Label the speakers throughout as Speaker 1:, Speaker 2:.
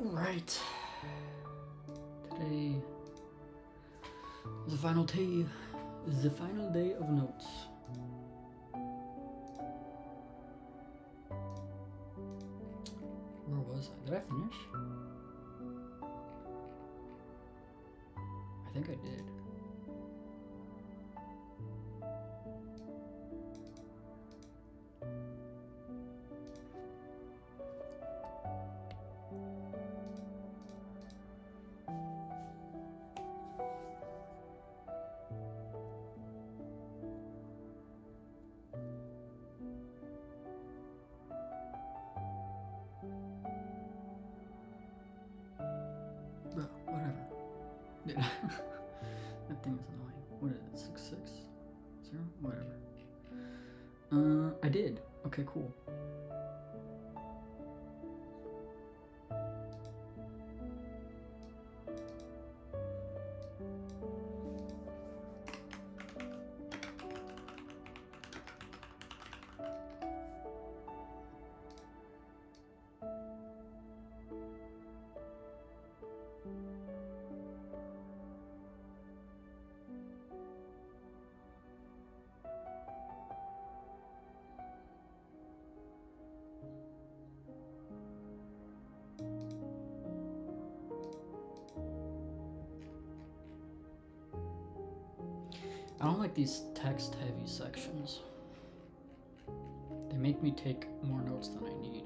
Speaker 1: Alright. Today is the final day. Is the final day of notes. Where was I? Did I finish? I think I did. Bro, whatever. That thing is annoying. What is it? 660? Whatever. I did. Okay, cool. I don't like these text-heavy sections. They make me take more notes than I need.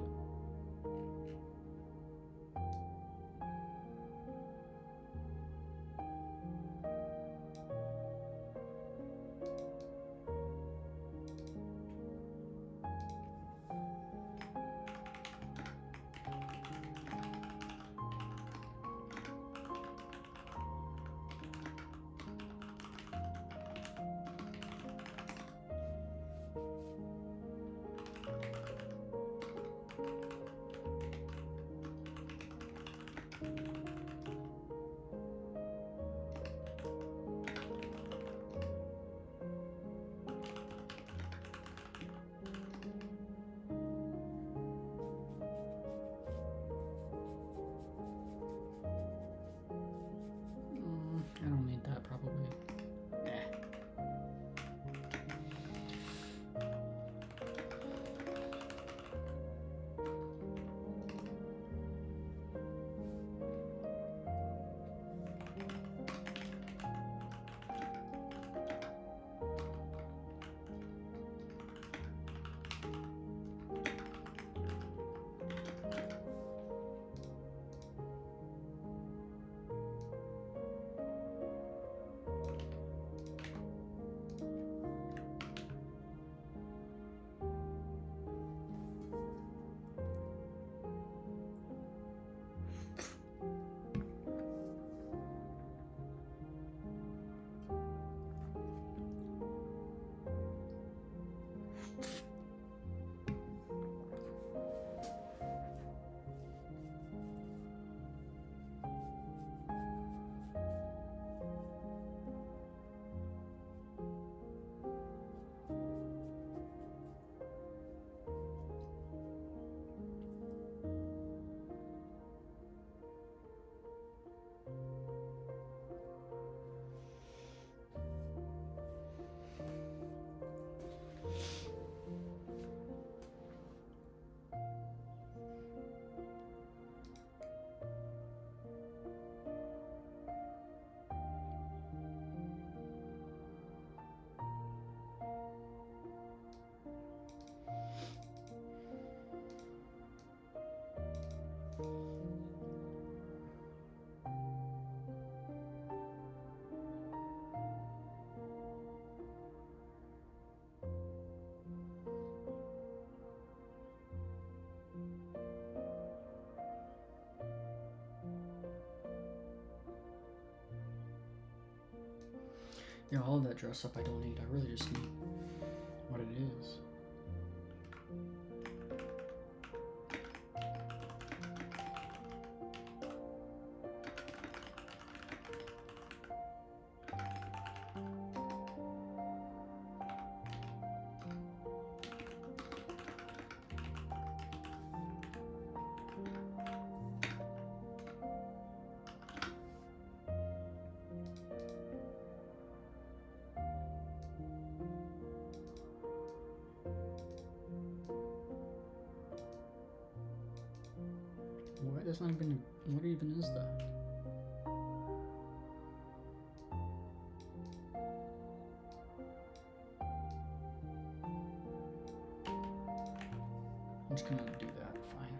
Speaker 1: I don't need that, probably. Yeah, all that dress up I don't need. I really just need what it is. That's not even. What even is that? I'm just gonna do that. Fine.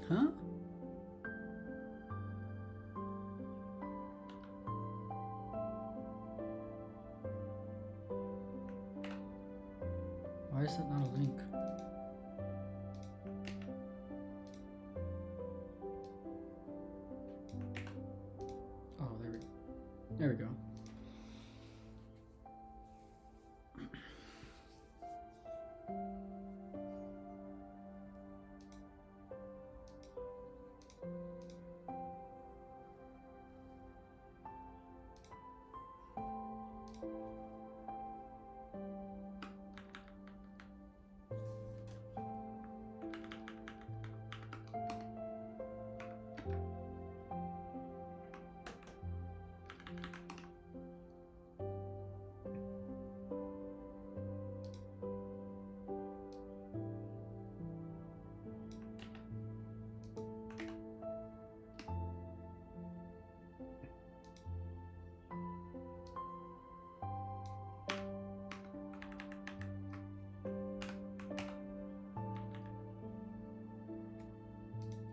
Speaker 1: Huh? Why is that not a link? Oh, there we go.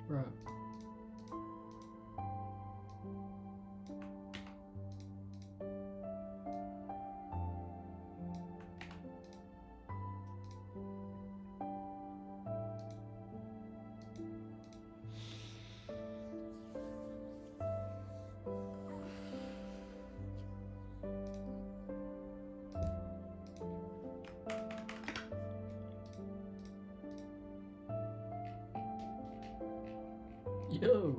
Speaker 1: Bruh. Yo.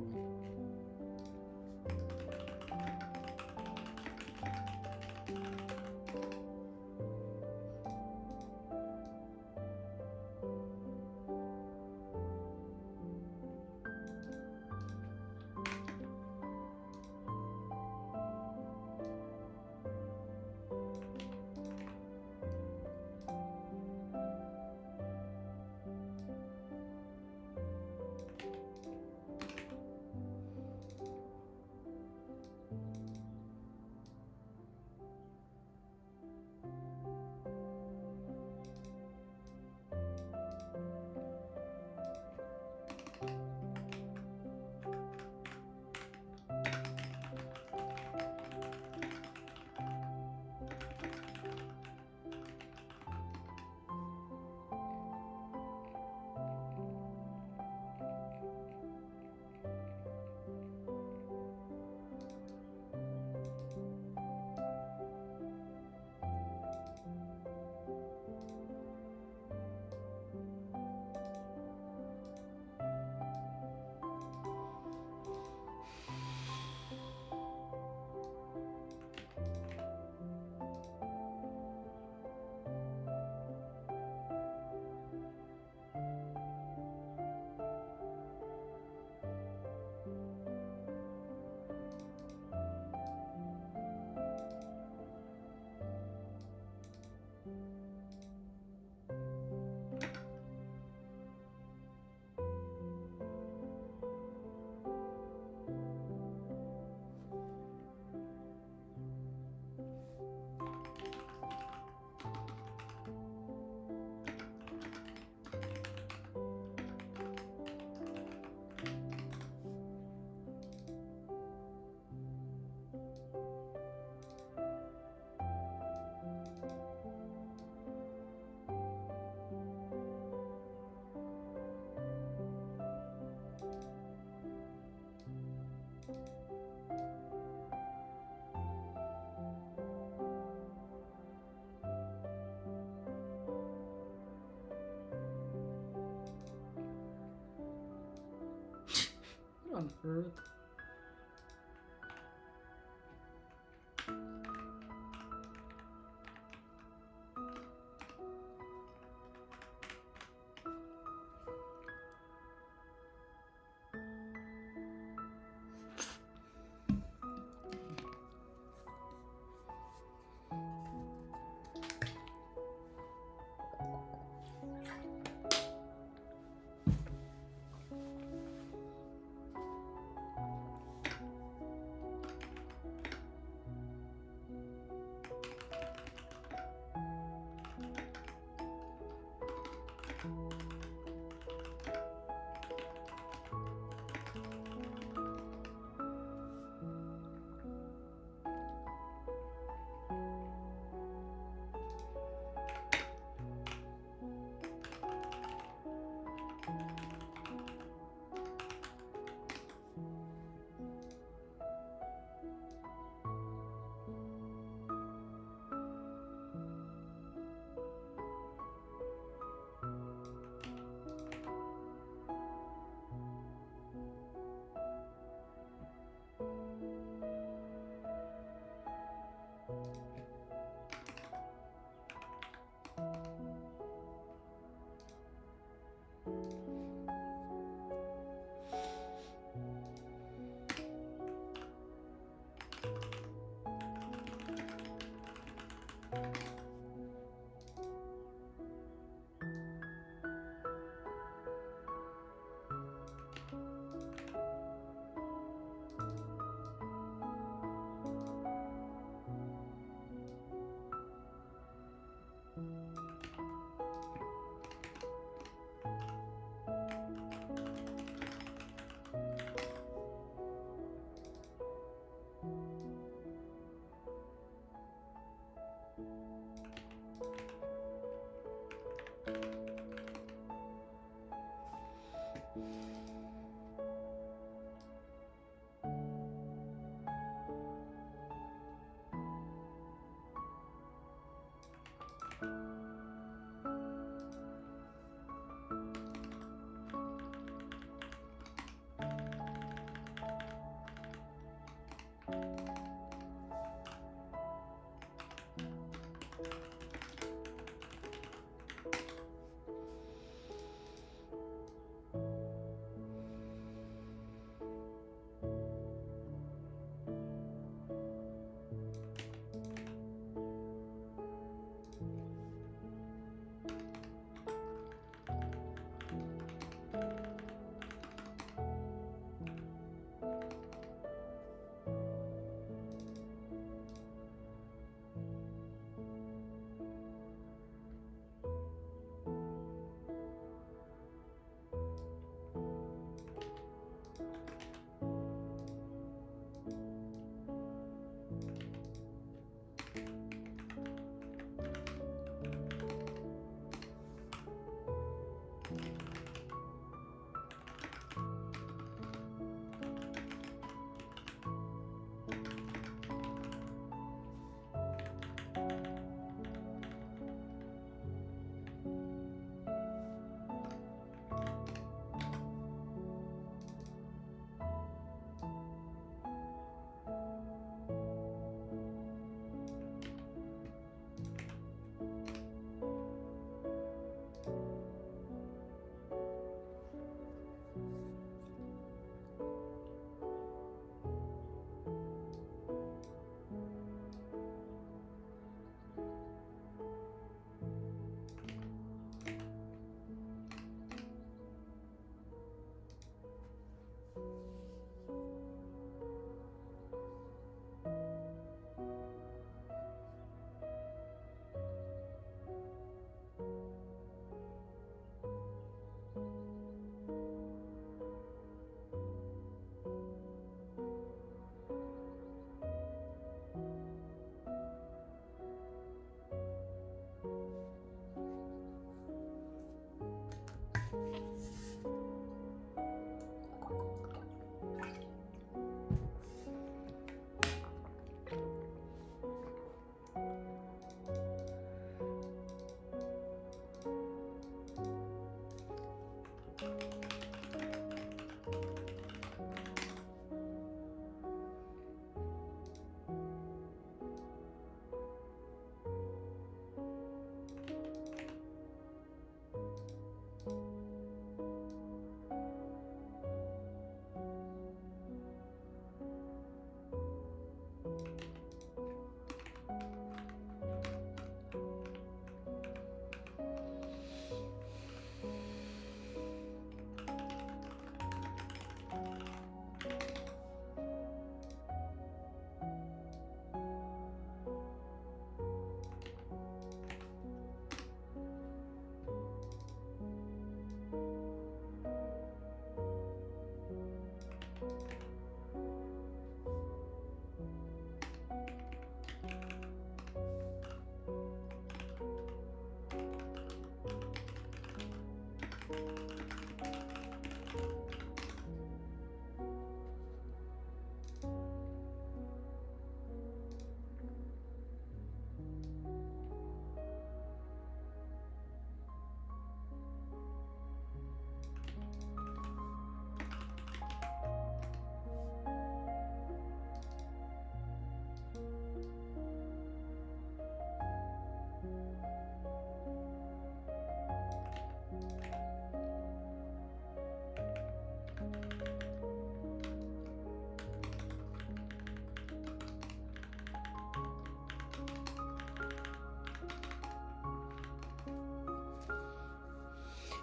Speaker 1: What on earth?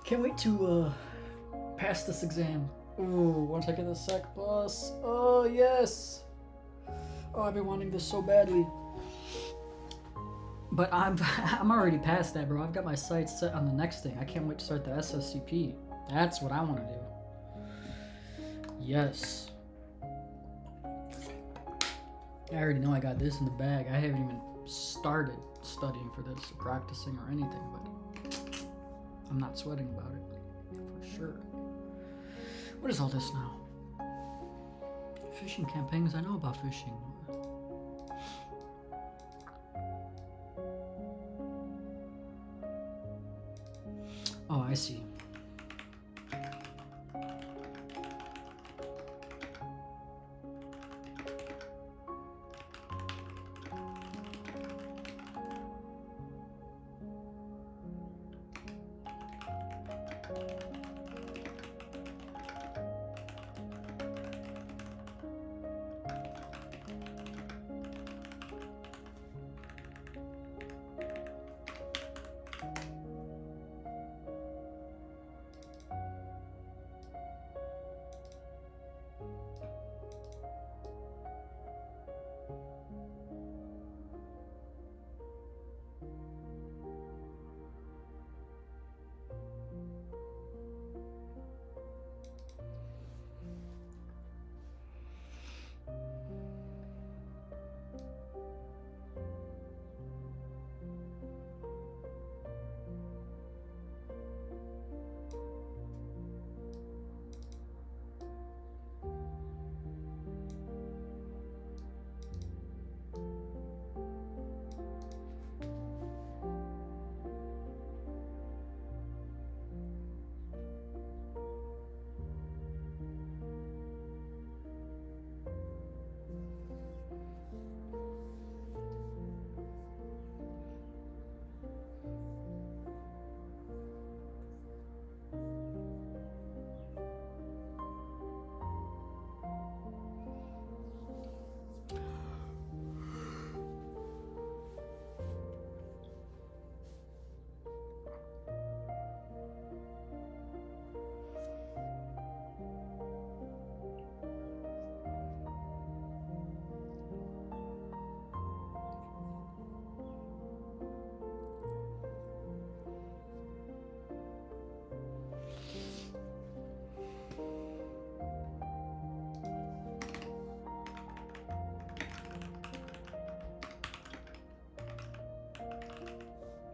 Speaker 1: Can't wait to pass this exam. Ooh, once I get the Sec Plus. Oh, yes. Oh, I've been wanting this so badly. But I'm already past that, bro. I've got my sights set on the next thing. I can't wait to start the SSCP. That's what I want to do. Yes. I already know I got this in the bag. I haven't even started studying for this, or practicing or anything, but I'm not sweating about it, for sure. What is all this now? Fishing campaigns? I know about fishing. Oh, I see.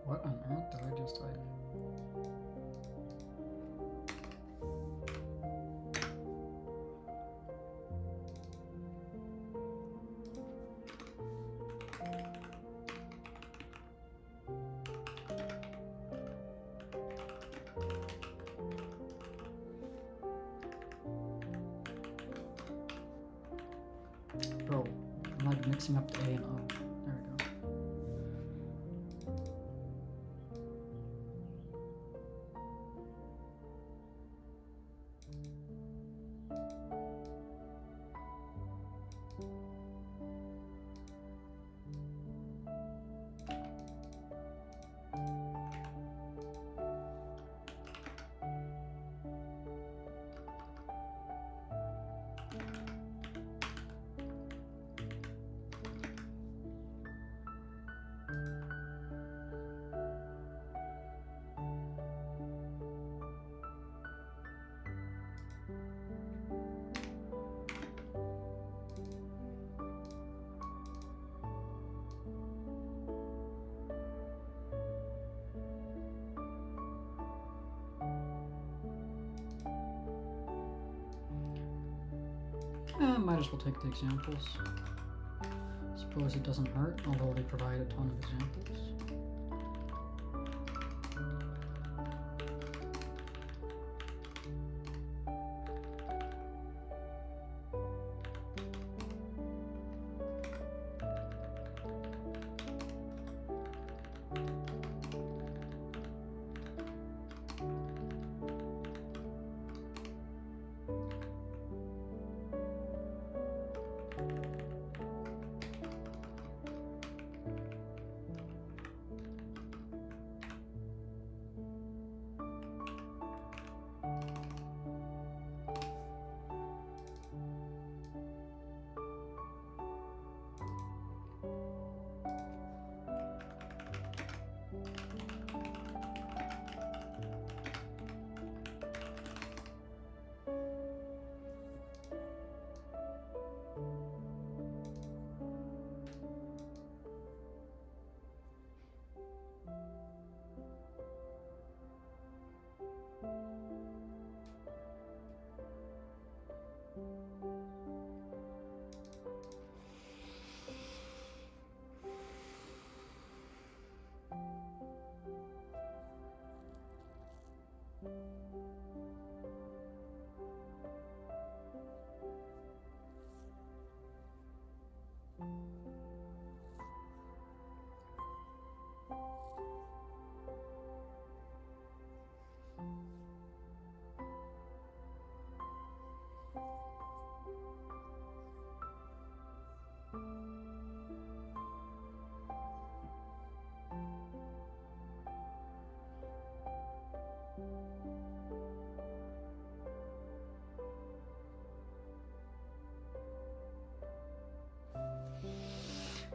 Speaker 1: What on earth did I just type? Bro, I'm like mixing up the A and O. There we go. Might as well take the examples. Suppose it doesn't hurt, although they provide a ton of examples.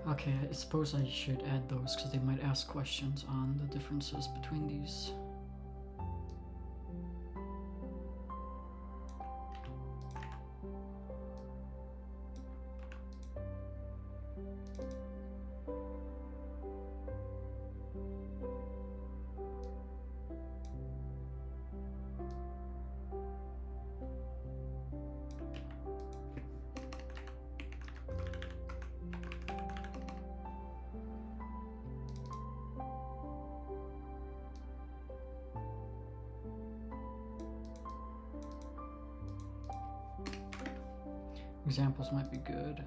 Speaker 1: Okay, I suppose I should add those because they might ask questions on the differences between these. Examples might be good.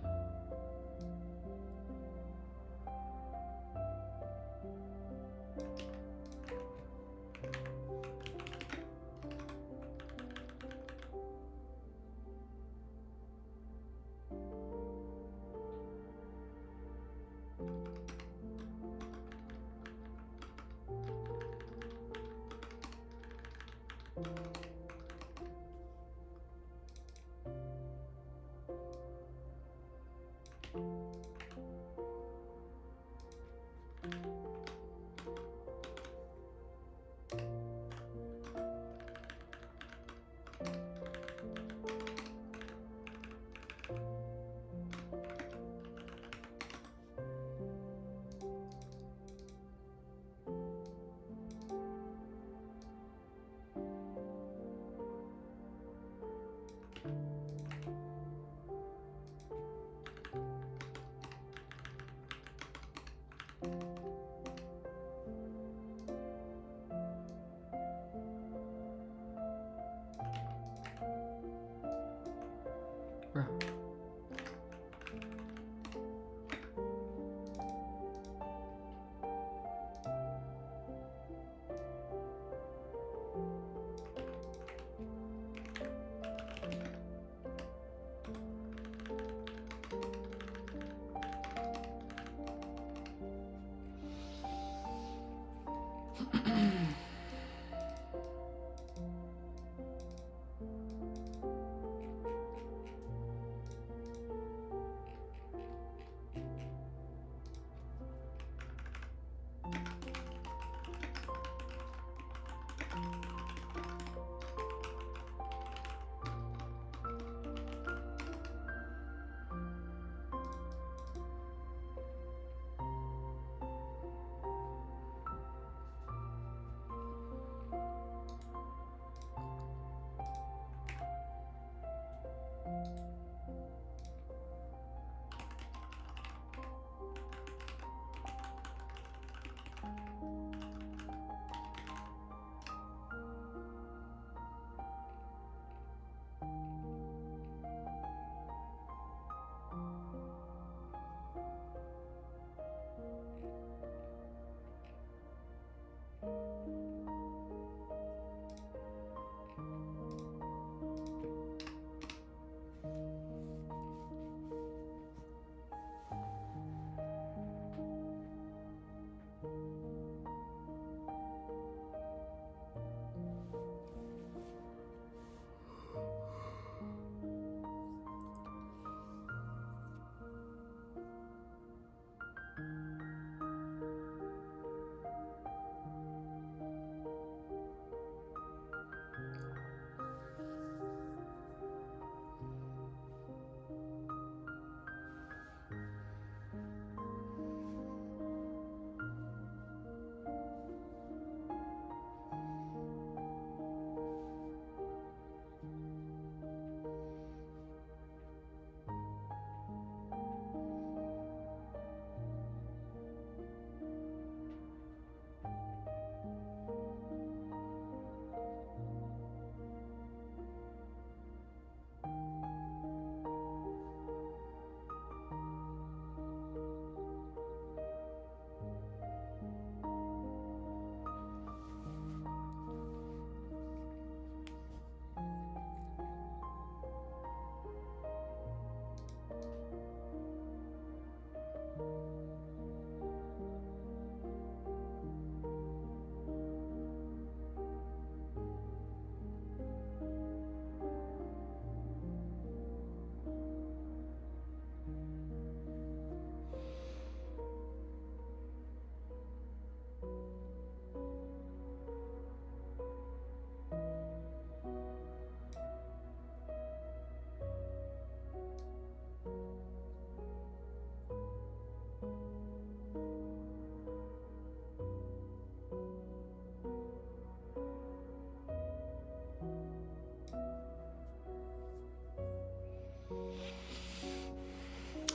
Speaker 1: Right.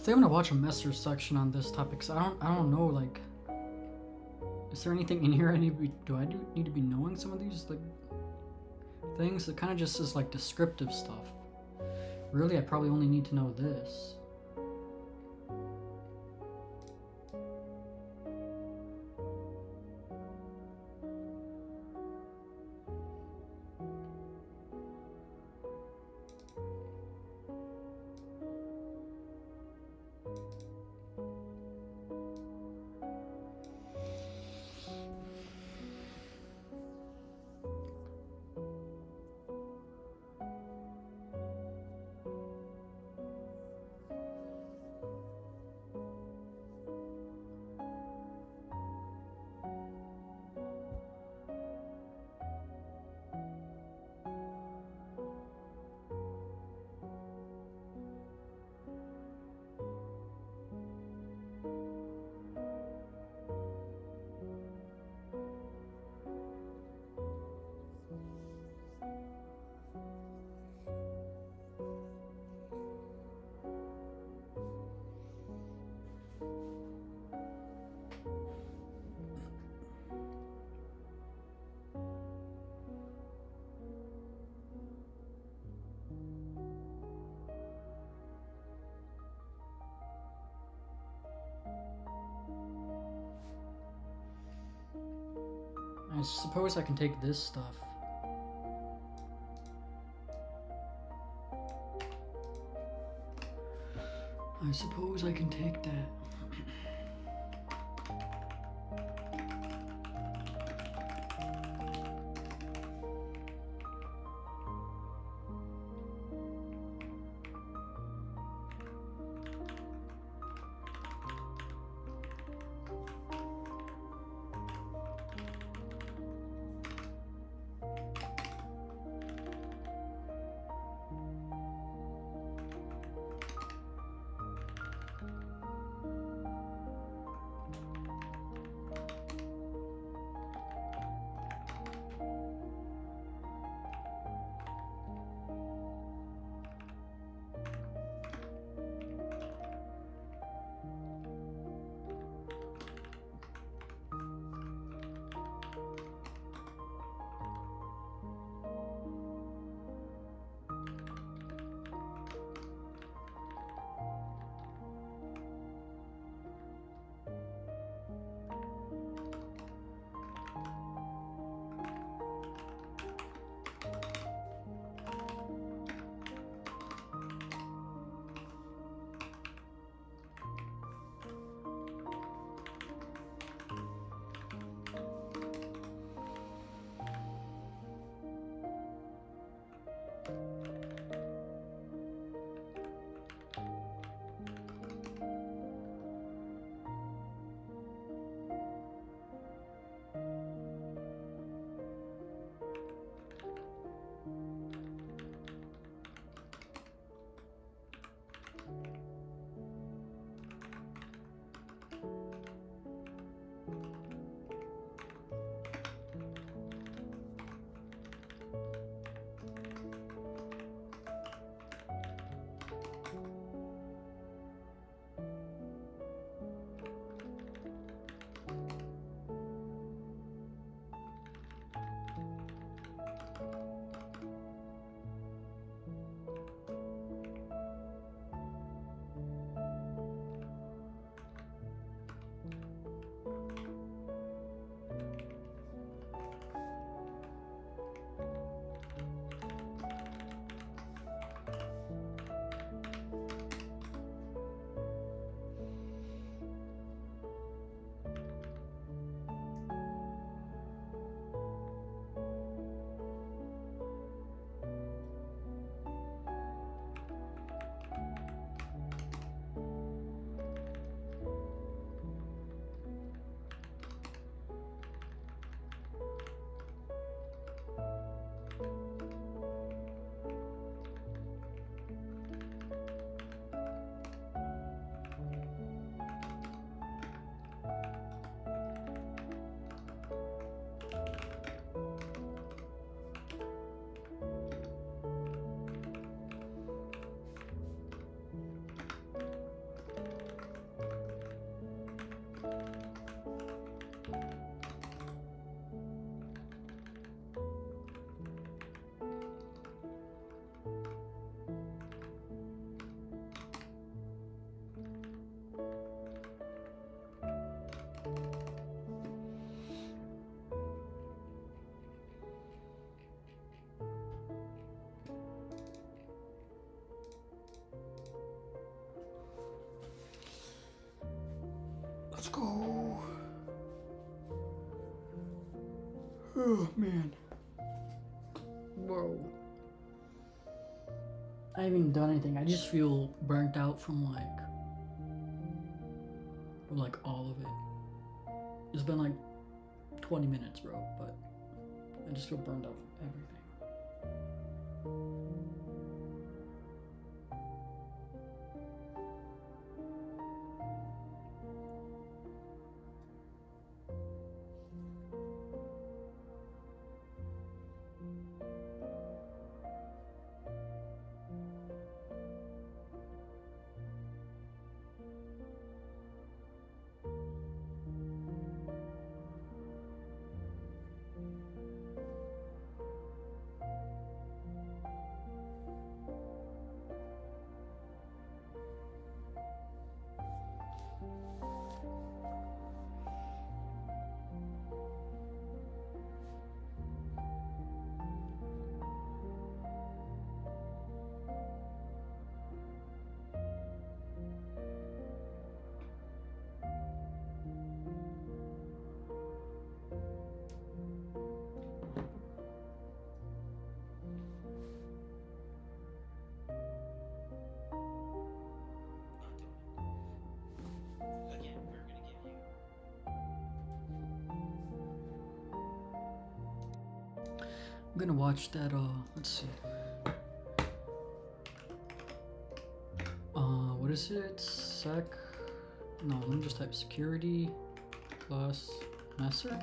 Speaker 1: think I'm gonna watch a Messer section on this topic. Cause I don't know, like, is there anything in here I need to be? Do I need to be knowing some of these like things? It kind of just is like descriptive stuff. Really, I probably only need to know this. I suppose I can take this stuff. I suppose I can take that. Oh man. Whoa. I haven't even done anything. I just feel burnt out from all of it. It's been like 20 minutes, bro, but I just feel burned out from everything. I'm gonna watch that, let's see. What is it? No, let me just type security plus Messer.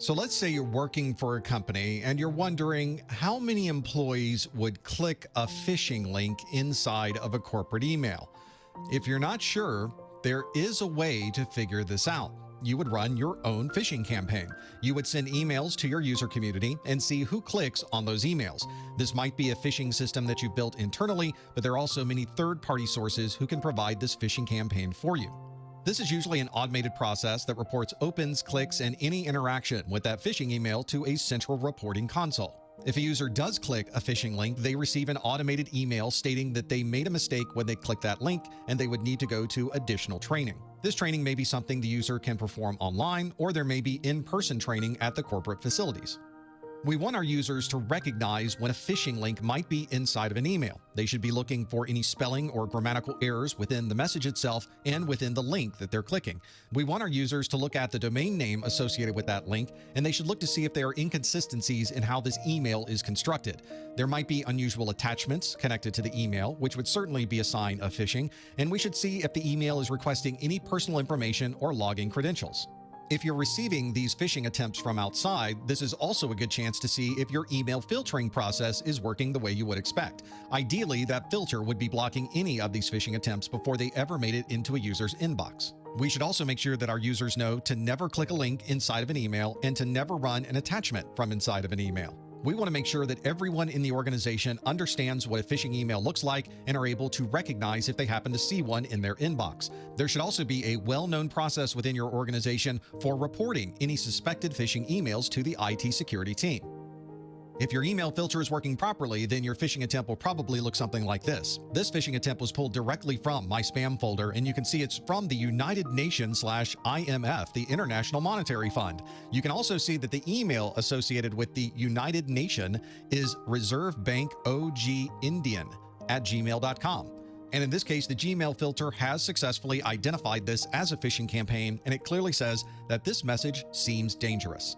Speaker 2: So let's say you're working for a company and you're wondering how many employees would click a phishing link inside of a corporate email. If you're not sure, there is a way to figure this out. You would run your own phishing campaign. You would send emails to your user community and see who clicks on those emails. This might be a phishing system that you built internally, but there are also many third-party sources who can provide this phishing campaign for you. This is usually an automated process that reports opens, clicks, and any interaction with that phishing email to a central reporting console. If a user does click a phishing link, they receive an automated email stating that they made a mistake when they clicked that link and they would need to go to additional training. This training may be something the user can perform online, or there may be in-person training at the corporate facilities. We want our users to recognize when a phishing link might be inside of an email. They should be looking for any spelling or grammatical errors within the message itself and within the link that they're clicking. We want our users to look at the domain name associated with that link, and they should look to see if there are inconsistencies in how this email is constructed. There might be unusual attachments connected to the email, which would certainly be a sign of phishing, and we should see if the email is requesting any personal information or login credentials. If you're receiving these phishing attempts from outside, this is also a good chance to see if your email filtering process is working the way you would expect. Ideally, that filter would be blocking any of these phishing attempts before they ever made it into a user's inbox. We should also make sure that our users know to never click a link inside of an email and to never run an attachment from inside of an email. We want to make sure that everyone in the organization understands what a phishing email looks like and are able to recognize if they happen to see one in their inbox. There should also be a well-known process within your organization for reporting any suspected phishing emails to the IT security team. If your email filter is working properly, then your phishing attempt will probably look something like this. This phishing attempt was pulled directly from my spam folder, and you can see it's from the United Nations/IMF, the International Monetary Fund. You can also see that the email associated with the United Nation is reservebankogindian@gmail.com. And in this case, the Gmail filter has successfully identified this as a phishing campaign, and it clearly says that this message seems dangerous.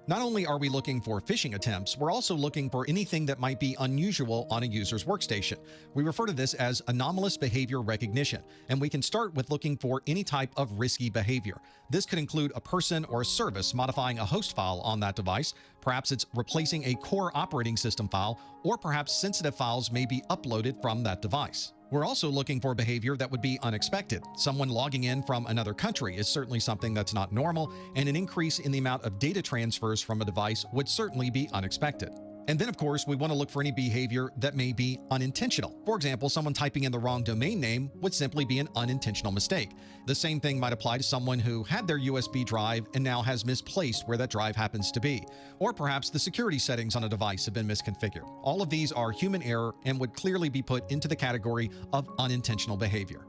Speaker 2: Not only are we looking for phishing attempts, we're also looking for anything that might be unusual on a user's workstation. We refer to this as anomalous behavior recognition, and we can start with looking for any type of risky behavior. This could include a person or a service modifying a host file on that device. Perhaps it's replacing a core operating system file, or perhaps sensitive files may be uploaded from that device. We're also looking for behavior that would be unexpected. Someone logging in from another country is certainly something that's not normal, and an increase in the amount of data transfers from a device would certainly be unexpected. And then, of course, we want to look for any behavior that may be unintentional. For example, someone typing in the wrong domain name would simply be an unintentional mistake. The same thing might apply to someone who had their USB drive and now has misplaced where that drive happens to be. Or perhaps the security settings on a device have been misconfigured. All of these are human error and would clearly be put into the category of unintentional behavior.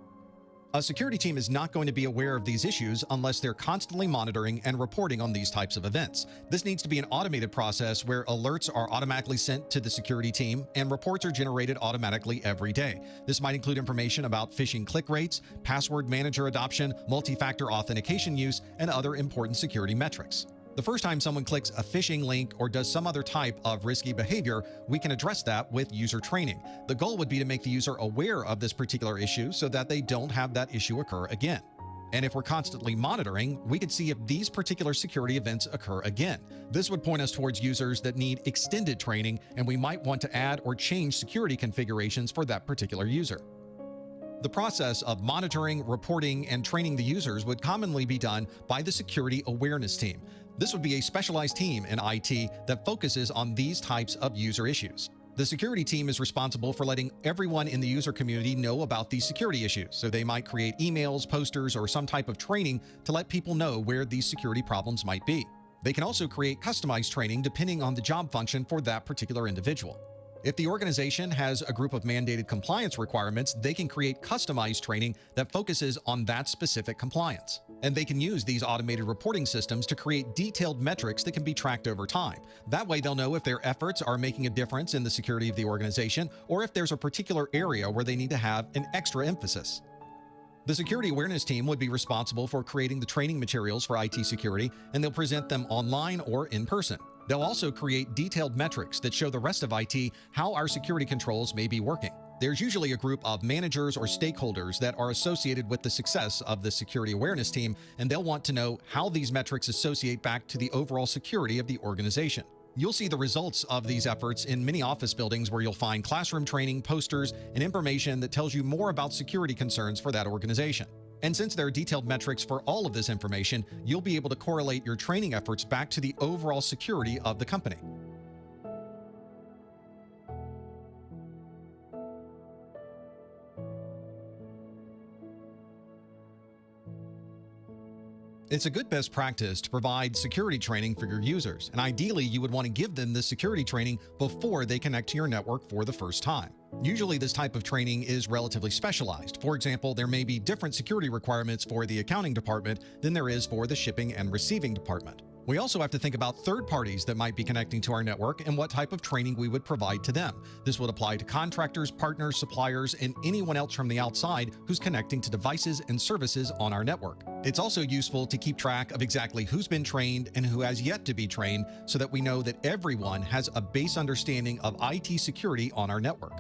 Speaker 2: A security team is not going to be aware of these issues unless they're constantly monitoring and reporting on these types of events. This needs to be an automated process where alerts are automatically sent to the security team and reports are generated automatically every day. This might include information about phishing click rates, password manager adoption, multi-factor authentication use, and other important security metrics. The first time someone clicks a phishing link or does some other type of risky behavior, we can address that with user training. The goal would be to make the user aware of this particular issue so that they don't have that issue occur again. And if we're constantly monitoring, we could see if these particular security events occur again. This would point us towards users that need extended training, and we might want to add or change security configurations for that particular user. The process of monitoring, reporting, and training the users would commonly be done by the security awareness team. This would be a specialized team in IT that focuses on these types of user issues. The security team is responsible for letting everyone in the user community know about these security issues, so they might create emails, posters, or some type of training to let people know where these security problems might be. They can also create customized training depending on the job function for that particular individual. If the organization has a group of mandated compliance requirements, they can create customized training that focuses on that specific compliance. And they can use these automated reporting systems to create detailed metrics that can be tracked over time. That way they'll know if their efforts are making a difference in the security of the organization, or if there's a particular area where they need to have an extra emphasis. The security awareness team would be responsible for creating the training materials for IT security, and they'll present them online or in person. They'll also create detailed metrics that show the rest of IT how our security controls may be working. There's usually a group of managers or stakeholders that are associated with the success of the security awareness team, and they'll want to know how these metrics associate back to the overall security of the organization. You'll see the results of these efforts in many office buildings where you'll find classroom training, posters, and information that tells you more about security concerns for that organization. And since there are detailed metrics for all of this information, you'll be able to correlate your training efforts back to the overall security of the company. It's a good best practice to provide security training for your users, and ideally you would want to give them this security training before they connect to your network for the first time. Usually this type of training is relatively specialized. For example, there may be different security requirements for the accounting department than there is for the shipping and receiving department. We also have to think about third parties that might be connecting to our network and what type of training we would provide to them. This would apply to contractors, partners, suppliers, and anyone else from the outside who's connecting to devices and services on our network. It's also useful to keep track of exactly who's been trained and who has yet to be trained so that we know that everyone has a base understanding of IT security on our network.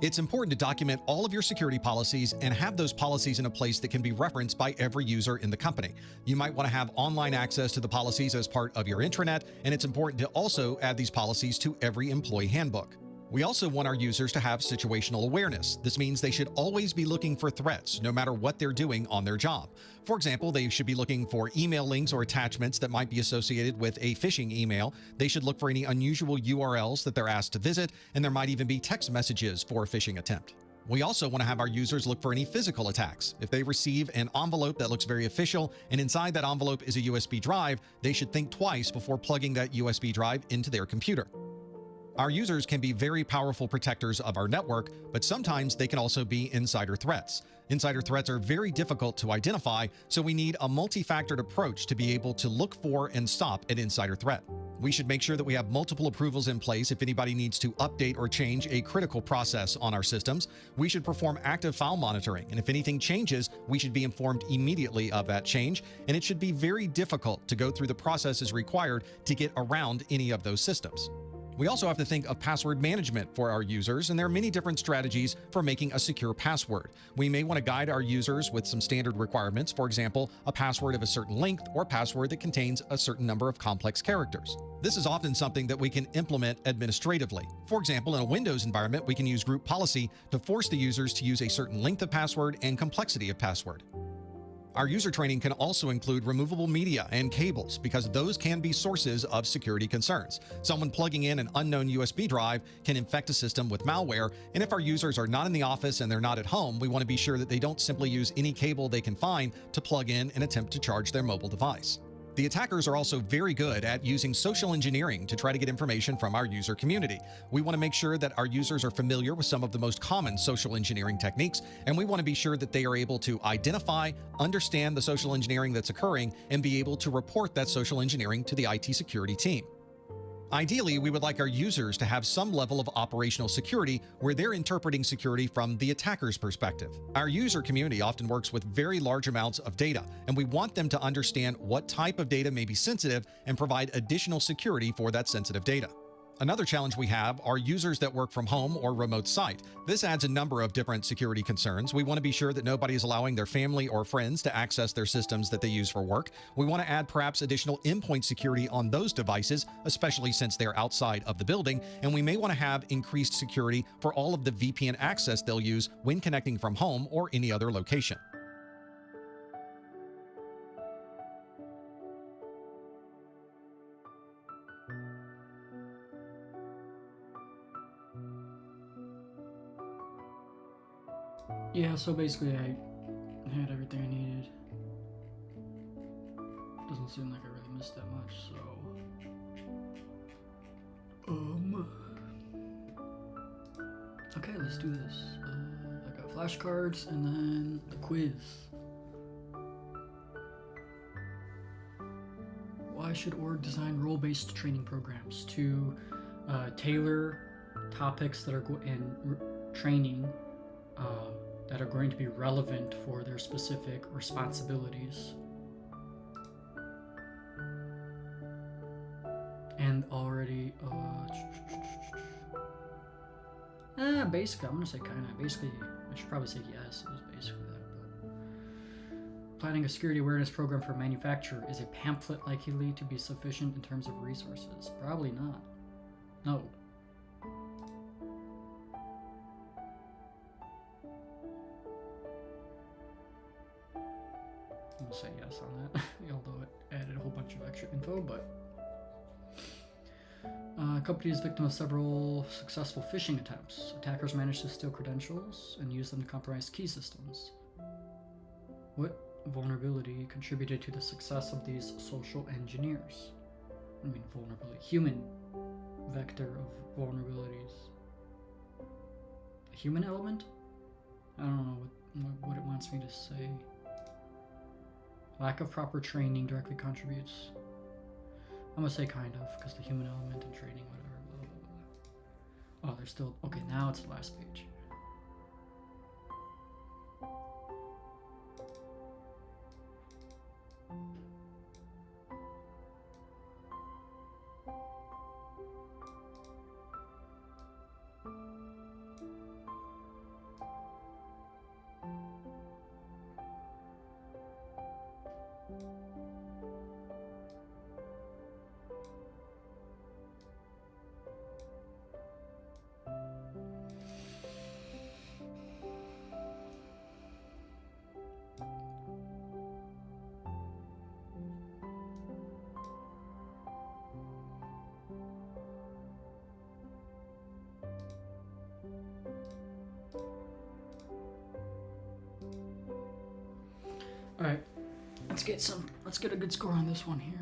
Speaker 2: It's important to document all of your security policies and have those policies in a place that can be referenced by every user in the company. You might want to have online access to the policies as part of your intranet, and it's important to also add these policies to every employee handbook. We also want our users to have situational awareness. This means they should always be looking for threats, no matter what they're doing on their job. For example, they should be looking for email links or attachments that might be associated with a phishing email. They should look for any unusual URLs that they're asked to visit, and there might even be text messages for a phishing attempt. We also want to have our users look for any physical attacks. If they receive an envelope that looks very official, and inside that envelope is a USB drive, they should think twice before plugging that USB drive into their computer. Our users can be very powerful protectors of our network, but sometimes they can also be insider threats. Insider threats are very difficult to identify, so we need a multi-factored approach to be able to look for and stop an insider threat. We should make sure that we have multiple approvals in place if anybody needs to update or change a critical process on our systems. We should perform active file monitoring, and if anything changes, we should be informed immediately of that change, and it should be very difficult to go through the processes required to get around any of those systems. We also have to think of password management for our users, and there are many different strategies for making a secure password. We may want to guide our users with some standard requirements, for example, a password of a certain length or a password that contains a certain number of complex characters. This is often something that we can implement administratively. For example, in a Windows environment, we can use group policy to force the users to use a certain length of password and complexity of password. Our user training can also include removable media and cables because those can be sources of security concerns. Someone plugging in an unknown USB drive can infect a system with malware, and if our users are not in the office and they're not at home, we want to be sure that they don't simply use any cable they can find to plug in and attempt to charge their mobile device. The attackers are also very good at using social engineering to try to get information from our user community. We want to make sure that our users are familiar with some of the most common social engineering techniques, and we want to be sure that they are able to identify, understand the social engineering that's occurring, and be able to report that social engineering to the IT security team. Ideally, we would like our users to have some level of operational security where they're interpreting security from the attacker's perspective. Our user community often works with very large amounts of data, and we want them to understand what type of data may be sensitive and provide additional security for that sensitive data. Another challenge we have are users that work from home or remote site. This adds a number of different security concerns. We want to be sure that nobody is allowing their family or friends to access their systems that they use for work. We want to add perhaps additional endpoint security on those devices, especially since they're outside of the building, and we may want to have increased security for all of the VPN access they'll use when connecting from home or any other location.
Speaker 1: Yeah, so basically I had everything I needed. Doesn't seem like I really missed that much, so... Okay, let's do this. I got flashcards and then the quiz. Why should org design role-based training programs to tailor topics that are training that are going to be relevant for their specific responsibilities? And already Basically, I'm gonna say kind of. Basically, I should probably say yes. It was basically that. But planning a security awareness program for manufacturer, is a pamphlet likely to be sufficient in terms of resources? Probably not. No. I'm gonna say yes on that, although it added a whole bunch of extra info, but company is victim of several successful phishing attempts. Attackers managed to steal credentials and use them to compromise key systems. What vulnerability contributed to the success of these social engineers? I mean, vulnerability. Human vector of vulnerabilities. A human element? I don't know what it wants me to say. Lack of proper training directly contributes. I'm gonna say kind of, because the human element and training, whatever, blah, blah, blah. Oh, there's still, okay, now it's the last page. Alright, let's get a good score on this one here.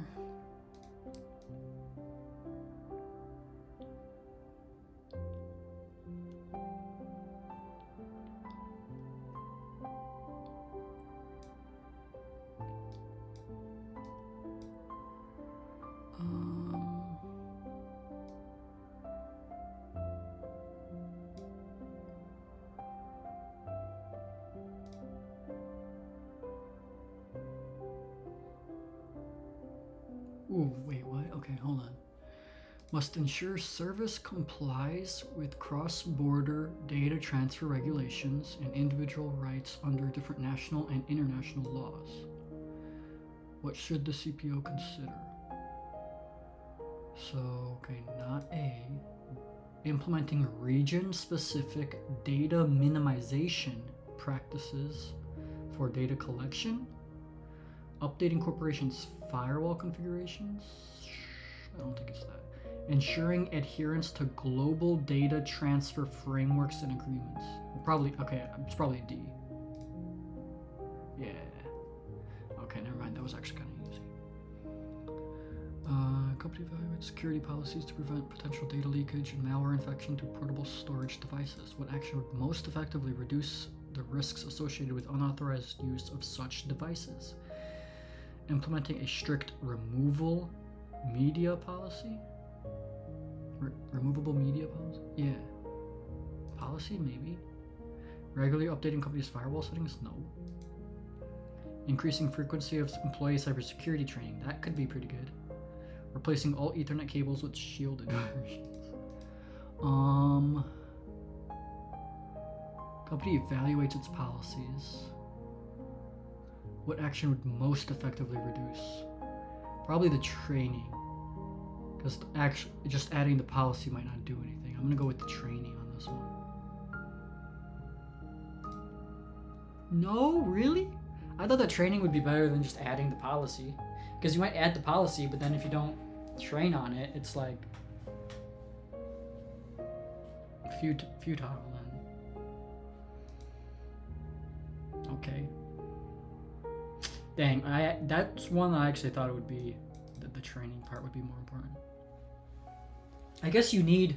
Speaker 1: Ooh, wait, what? Okay, hold on. Must ensure service complies with cross-border data transfer regulations and individual rights under different national and international laws. What should the CPO consider? So, okay, not A. Implementing region-specific data minimization practices for data collection. Updating corporations' firewall configurations? I don't think it's that. Ensuring adherence to global data transfer frameworks and agreements. Probably, okay, it's probably a D. Yeah. Okay, never mind, that was actually kind of easy. Company evaluates security policies to prevent potential data leakage and malware infection to portable storage devices. What action would most effectively reduce the risks associated with unauthorized use of such devices? Implementing a strict removal media policy? Removable media policy? Yeah. Policy, maybe. Regularly updating company's firewall settings? No. Increasing frequency of employee cybersecurity training? That could be pretty good. Replacing all Ethernet cables with shielded versions. Company evaluates its policies. What action would most effectively reduce? Probably the training. Because just adding the policy might not do anything. I'm going to go with the training on this one. No? Really? I thought that training would be better than just adding the policy. Because you might add the policy, but then if you don't train on it, it's like futile then. Okay. Dang, that's one I actually thought it would be, the training part would be more important. I guess the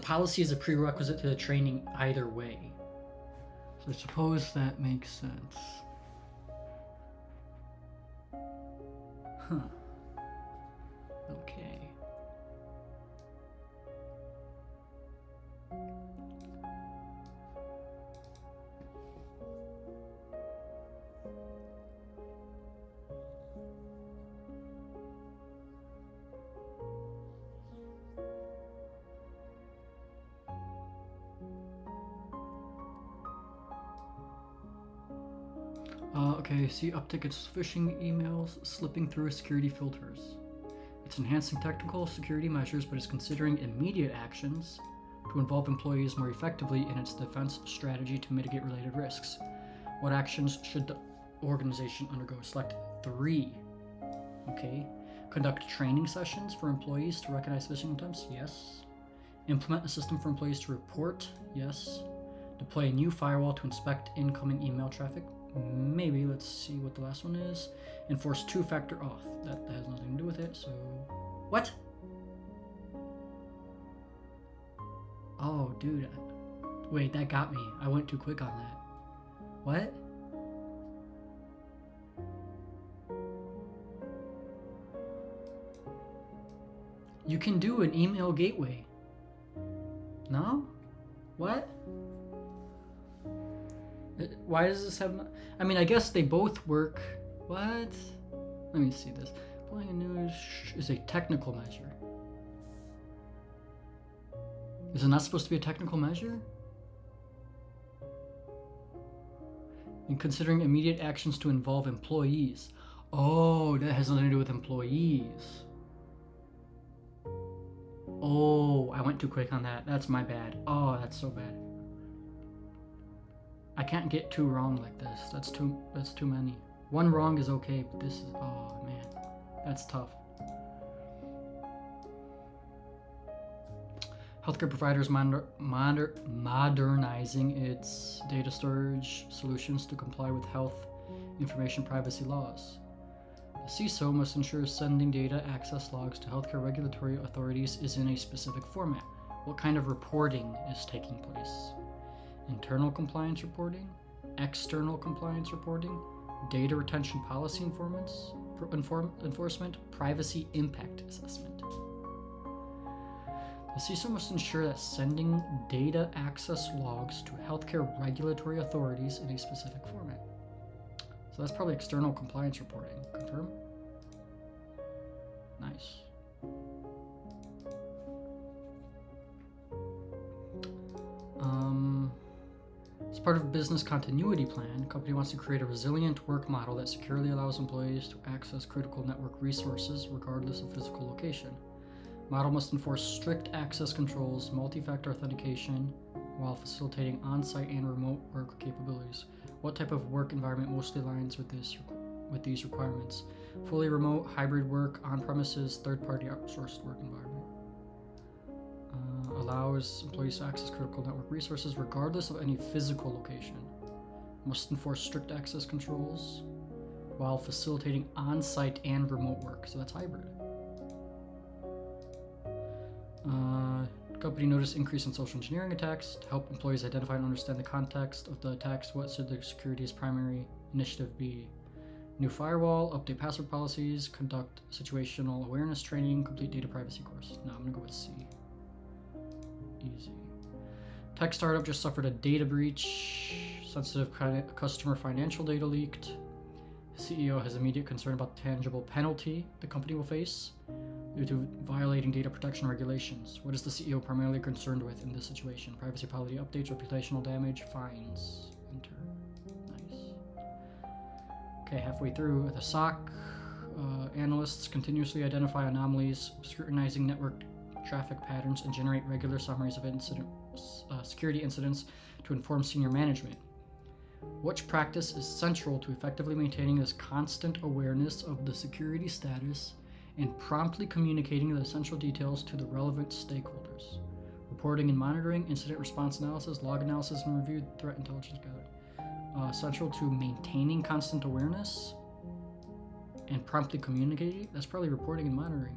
Speaker 1: policy is a prerequisite to the training either way. So I suppose that makes sense. Huh. Okay. Okay, see uptick in phishing emails slipping through security filters. It's enhancing technical security measures, but is considering immediate actions to involve employees more effectively in its defense strategy to mitigate related risks. What actions should the organization undergo? Select 3. Okay. Conduct training sessions for employees to recognize phishing attempts? Yes. Implement a system for employees to report? Yes. Deploy a new firewall to inspect incoming email traffic? Maybe. Let's see what the last one is. Enforce 2-factor auth. That has nothing to do with it, so... What? Oh, dude. Wait, that got me. I went too quick on that. What? You can do an email gateway. No? What? Why does this have... I mean, I guess they both work. What? Let me see this. Applying a new is a technical measure. Is it not supposed to be a technical measure? In considering immediate actions to involve employees. Oh, that has nothing to do with employees. Oh, I went too quick on that. That's my bad. Oh, that's so bad. I can't get 2 wrong like this. That's too many. 1 wrong is okay, but this is... Oh, man. That's tough. Healthcare providers modernizing its data storage solutions to comply with health information privacy laws. The CISO must ensure sending data access logs to healthcare regulatory authorities is in a specific format. What kind of reporting is taking place? Internal compliance reporting? External compliance reporting? Data retention policy enforcement? Privacy impact assessment? The CISO must ensure that sending data access logs to healthcare regulatory authorities in a specific format. So that's probably external compliance reporting. Confirm? Nice. As part of a business continuity plan, the company wants to create a resilient work model that securely allows employees to access critical network resources regardless of physical location. Model must enforce strict access controls, multi-factor authentication, while facilitating on-site and remote work capabilities. What type of work environment mostly aligns with these requirements? Fully remote, hybrid work, on-premises, third-party outsourced work environment. Allows employees to access critical network resources regardless of any physical location. Must enforce strict access controls while facilitating on-site and remote work. So that's hybrid. Company noticed increase in social engineering attacks. To help employees identify and understand the context of the attacks, what should the security's primary initiative be? New firewall, update password policies, conduct situational awareness training, complete data privacy course. No, I'm gonna go with C. Easy. Tech startup just suffered a data breach. Sensitive customer financial data leaked. CEO has immediate concern about the tangible penalty the company will face due to violating data protection regulations. What is the CEO primarily concerned with in this situation? Privacy policy updates, reputational damage, fines. Enter. Nice. Okay, halfway through. The SOC analysts continuously identify anomalies, scrutinizing network traffic patterns, and generate regular summaries of security incidents to inform senior management. Which practice is central to effectively maintaining this constant awareness of the security status and promptly communicating the essential details to the relevant stakeholders? Reporting and monitoring, incident response analysis, log analysis, and review, threat intelligence gathering. Central to maintaining constant awareness and promptly communicating. That's probably reporting and monitoring.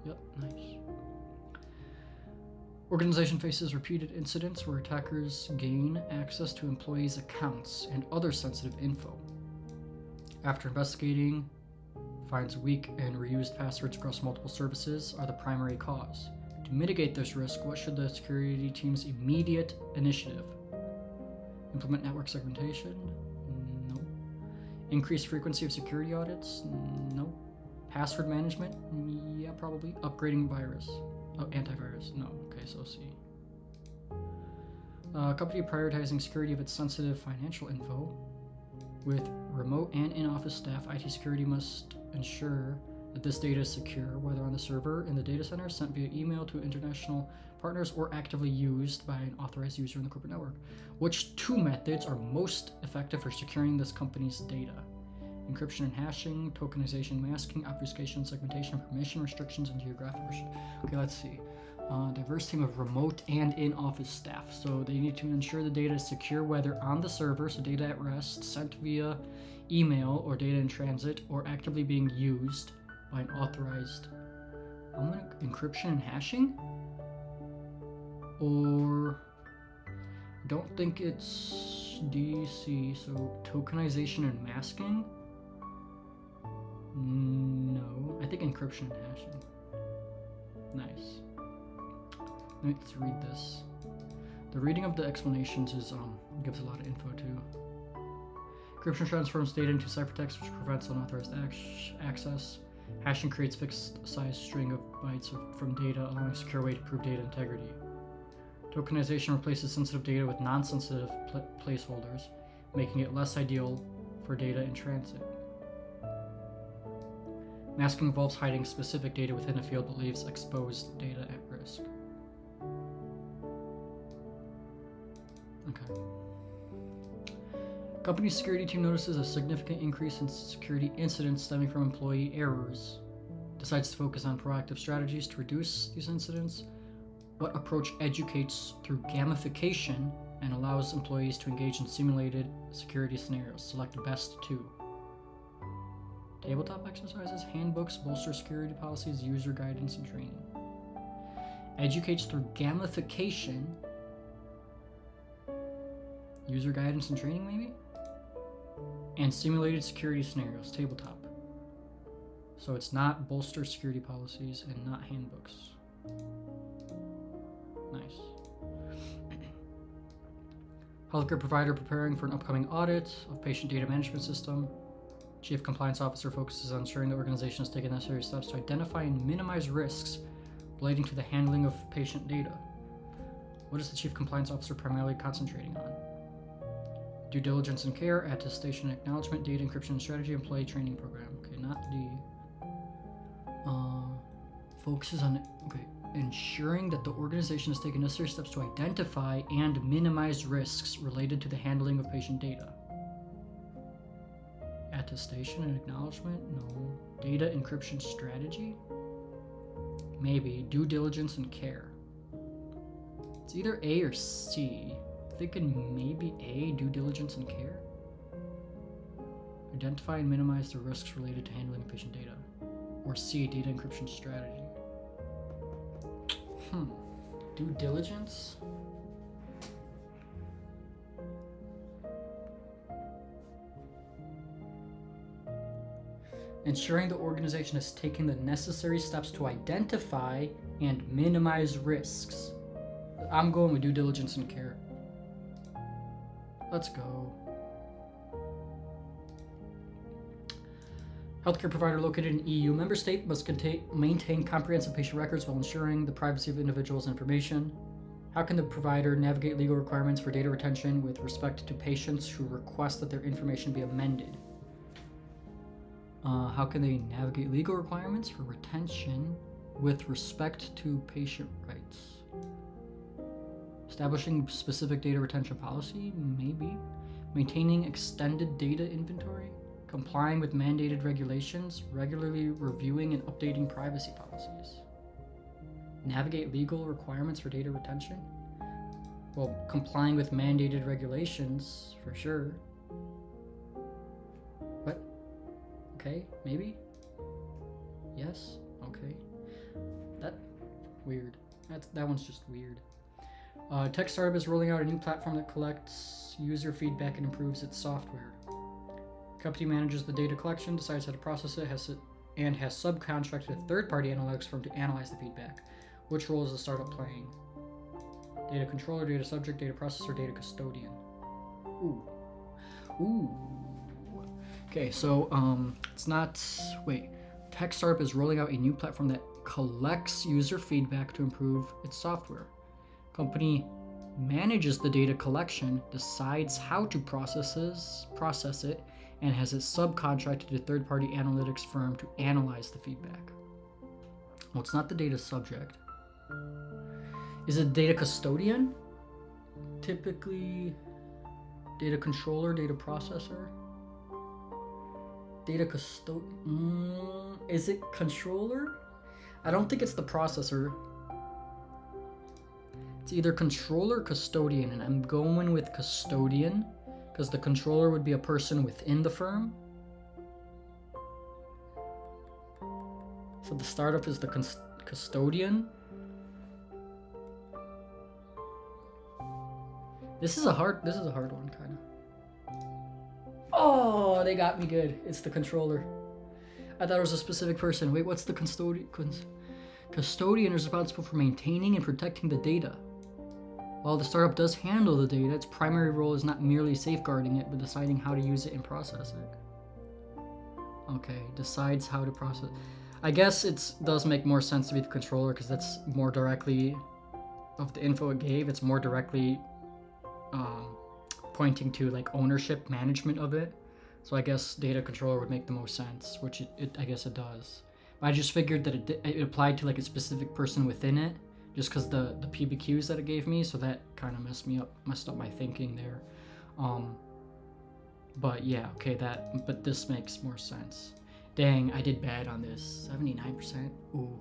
Speaker 1: Yep, nice. Organization faces repeated incidents where attackers gain access to employees' accounts and other sensitive info. After investigating, finds weak and reused passwords across multiple services are the primary cause. To mitigate this risk, what should the security team's immediate initiative? Implement network segmentation? No. Increase frequency of security audits? No. Password management? Yeah, probably. Upgrading virus. Oh, antivirus? No. Okay, so C. Company prioritizing security of its sensitive financial info. With remote and in-office staff, IT security must ensure that this data is secure, whether on the server, in the data center, sent via email to international partners, or actively used by an authorized user in the corporate network. Which two methods are most effective for securing this company's data? Encryption and hashing, tokenization, masking, obfuscation, segmentation, permission restrictions, and geographic restrictions. Okay, let's see. Diverse team of remote and in-office staff. So they need to ensure the data is secure, whether on the server, so data at rest, sent via email, or data in transit, or actively being used by an authorized. I'm gonna encryption and hashing, or don't think it's DC. So tokenization and masking. No, I think encryption and hashing. Nice. Let's read this. The reading of the explanations is gives a lot of info too. Encryption transforms data into ciphertext, which prevents unauthorized access. Hashing creates fixed size string of bytes from data, allowing a secure way to prove data integrity. Tokenization replaces sensitive data with non-sensitive placeholders, making it less ideal for data in transit. Masking involves hiding specific data within a field but leaves exposed data at risk. Okay. Company security team notices a significant increase in security incidents stemming from employee errors. Decides to focus on proactive strategies to reduce these incidents. What approach educates through gamification and allows employees to engage in simulated security scenarios? Select best two. Tabletop exercises, handbooks, bolster security policies, user guidance, and training. Educates through gamification. User guidance and training, maybe? And simulated security scenarios, tabletop. So it's not bolster security policies and not handbooks. Nice. Healthcare provider preparing for an upcoming audit of patient data management system. Chief Compliance Officer focuses on ensuring the organization has taken necessary steps to identify and minimize risks relating to the handling of patient data. What is the Chief Compliance Officer primarily concentrating on? Due diligence and care, attestation and acknowledgement, data encryption and strategy, employee training program. Okay, not D. Focuses on, okay, ensuring that the organization has taken necessary steps to identify and minimize risks related to the handling of patient data. Attestation and acknowledgement? No. Data encryption strategy? Maybe. Due diligence and care. It's either A or C. Thinking maybe A, due diligence and care. Identify and minimize the risks related to handling patient data. Or C, data encryption strategy. Due diligence? Ensuring the organization has taken the necessary steps to identify and minimize risks. I'm going with due diligence and care. Let's go. Healthcare provider located in EU member state must maintain comprehensive patient records while ensuring the privacy of individuals' information. How can the provider navigate legal requirements for data retention with respect to patients who request that their information be amended? How can they navigate legal requirements for retention with respect to patient rights? Establishing specific data retention policy, maybe. Maintaining extended data inventory. Complying with mandated regulations. Regularly reviewing and updating privacy policies. Navigate legal requirements for data retention. Well, complying with mandated regulations, for sure. What? Okay, maybe? Yes? Okay. That, weird. That one's just weird. Tech startup is rolling out a new platform that collects user feedback and improves its software. Company manages the data collection, decides how to process it, and has subcontracted a third-party analytics firm to analyze the feedback. Which role is the startup playing? Data controller, data subject, data processor, data custodian. Ooh. Okay, so it's not. Wait. Tech startup is rolling out a new platform that collects user feedback to improve its software. Company manages the data collection, decides how to process it, and has it subcontracted to a third-party analytics firm to analyze the feedback. Well, it's not the data subject. Is it data custodian? Typically, data controller, data processor. Data custodian. Is it controller? I don't think it's the processor. It's either controller or custodian, and I'm going with custodian because the controller would be a person within the firm. So the startup is the custodian. This is a hard one, kind of. Oh, they got me good. It's the controller. I thought it was a specific person. Wait, what's the custodian? Custodian is responsible for maintaining and protecting the data. While the startup does handle the data, its primary role is not merely safeguarding it, but deciding how to use it and process it. Okay, decides how to process. I guess it does make more sense to be the controller because that's more directly of the info it gave. It's more directly pointing to like ownership, management of it. So I guess data controller would make the most sense, which I guess it does. I just figured that it applied to like a specific person within it, just because the PBQs that it gave me, so that kind of messed up my thinking there. But yeah, okay, but this makes more sense. Dang, I did bad on this. 79%. Ooh.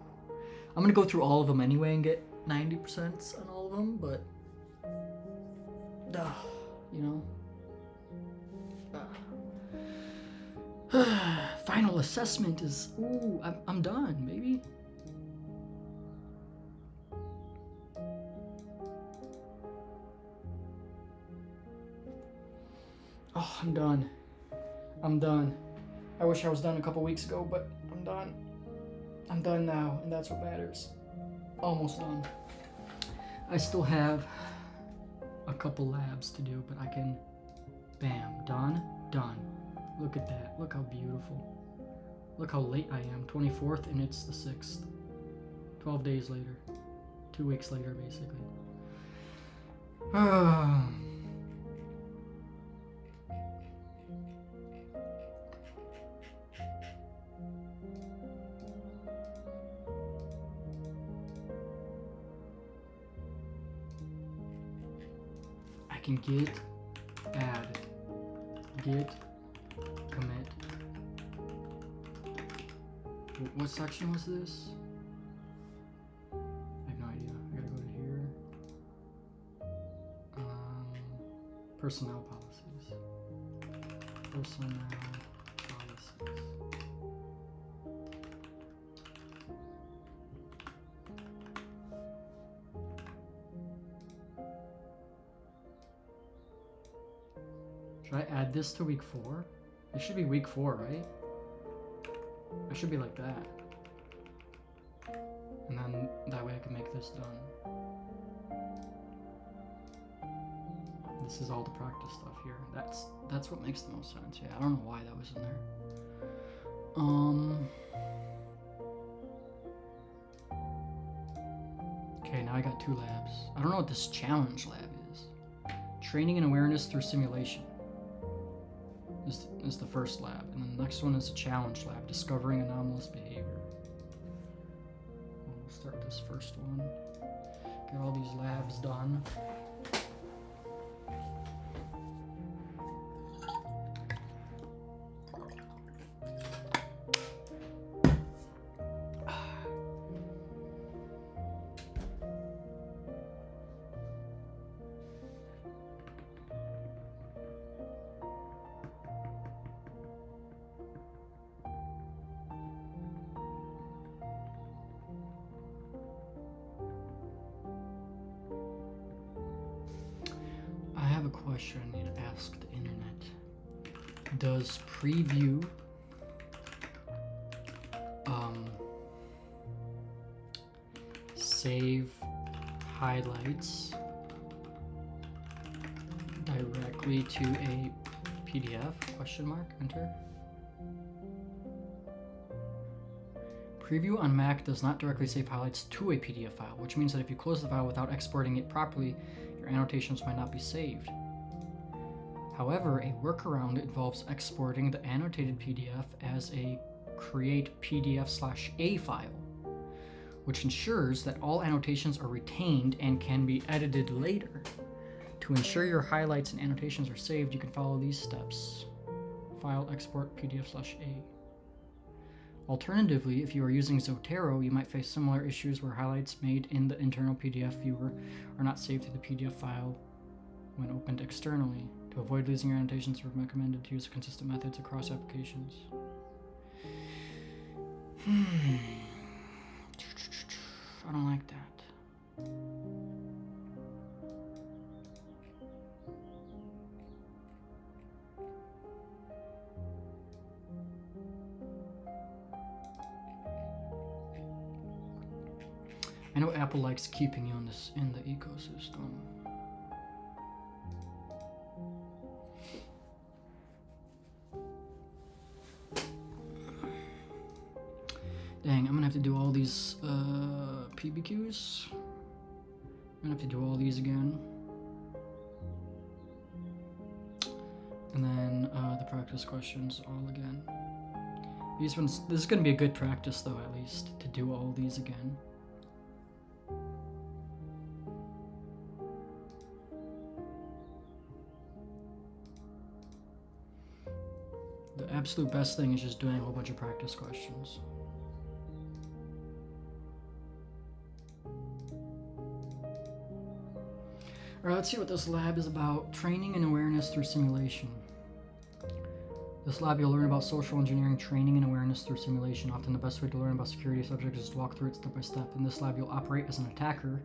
Speaker 1: I'm gonna go through all of them anyway and get 90% on all of them, but you know. Final assessment is, ooh, I'm done, baby. Oh, I'm done. I'm done. I wish I was done a couple weeks ago, but I'm done. I'm done now, and that's what matters. Almost done. I still have a couple labs to do, but I can, bam, done. Look at that. Look how beautiful. Look how late I am. 24th, and it's the 6th. 12 days later. 2 weeks later, basically. I can get, add, get, commit. What section was this? I have no idea. I gotta go to here. Personnel policies. Personnel policies. Should I add this to week 4? It should be week 4, right? It should be like that. And then that way I can make this done. This is all the practice stuff here. That's what makes the most sense. Yeah, I don't know why that was in there. Okay, now I got 2 labs. I don't know what this challenge lab is. Training and awareness through simulation is the first lab, and then the next one is a challenge lab, discovering anomalous behavior. We'll start this first one. Get all these labs done. Question I need to ask the internet. Does preview save highlights directly to a PDF? Question mark, enter. Preview on Mac does not directly save highlights to a PDF file, which means that if you close the file without exporting it properly, your annotations might not be saved. However, a workaround involves exporting the annotated PDF as a create PDF/A file, which ensures that all annotations are retained and can be edited later. To ensure your highlights and annotations are saved, you can follow these steps. File export PDF/A. Alternatively, if you are using Zotero, you might face similar issues where highlights made in the internal PDF viewer are not saved to the PDF file when opened externally. To avoid losing your annotations, it's recommended to use consistent methods across applications. I don't like that. I know Apple likes keeping you in the ecosystem. Dang, I'm gonna have to do all these PBQs. I'm gonna have to do all these again. And then the practice questions all again. These ones, this is gonna be a good practice though, at least, to do all these again. The absolute best thing is just doing a whole bunch of practice questions. Alright, let's see what this lab is about. Training and awareness through simulation. This lab you'll learn about social engineering training and awareness through simulation. Often the best way to learn about security subjects is to walk through it step by step. In this lab you'll operate as an attacker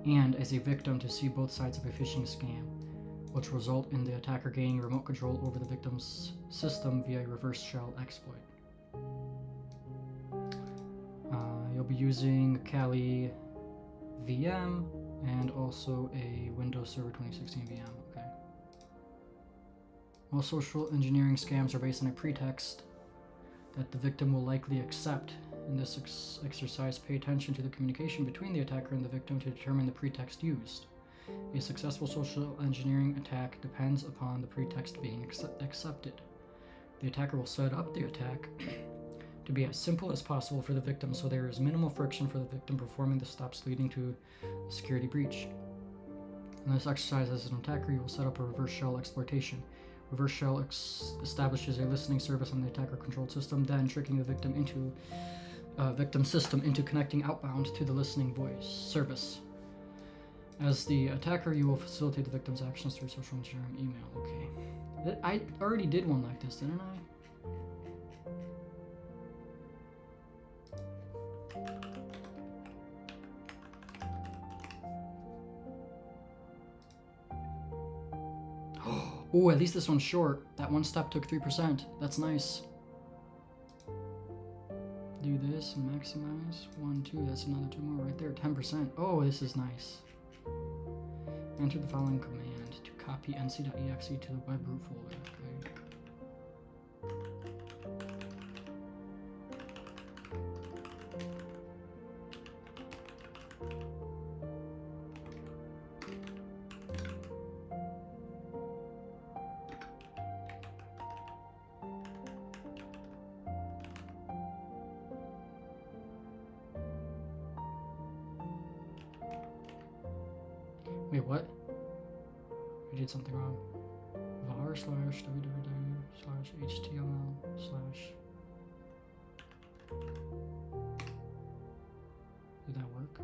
Speaker 1: and as a victim to see both sides of a phishing scam, which result in the attacker gaining remote control over the victim's system via a reverse shell exploit. You'll be using Kali VM and also a Windows Server 2016 VM. Okay. Most social engineering scams are based on a pretext that the victim will likely accept. In this exercise, pay attention to the communication between the attacker and the victim to determine the pretext used. A successful social engineering attack depends upon the pretext being accepted. The attacker will set up the attack to be as simple as possible for the victim so there is minimal friction for the victim performing the steps leading to a security breach. In this exercise, as an attacker, you will set up a reverse shell exploitation. Reverse shell establishes a listening service on the attacker-controlled system, then tricking the victim system into connecting outbound to the listening voice service. As the attacker, you will facilitate the victim's actions through social engineering email. Okay. I already did one like this, didn't I? Oh, at least this one's short. That one step took 3%. That's nice. Do this and maximize. 1, 2, that's another 2 more right there. 10%. Oh, this is nice. Enter the following command to copy nc.exe to the web root folder. Okay. Wait, what? I did something wrong. var/www/html/ Did that work?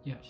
Speaker 1: Yes.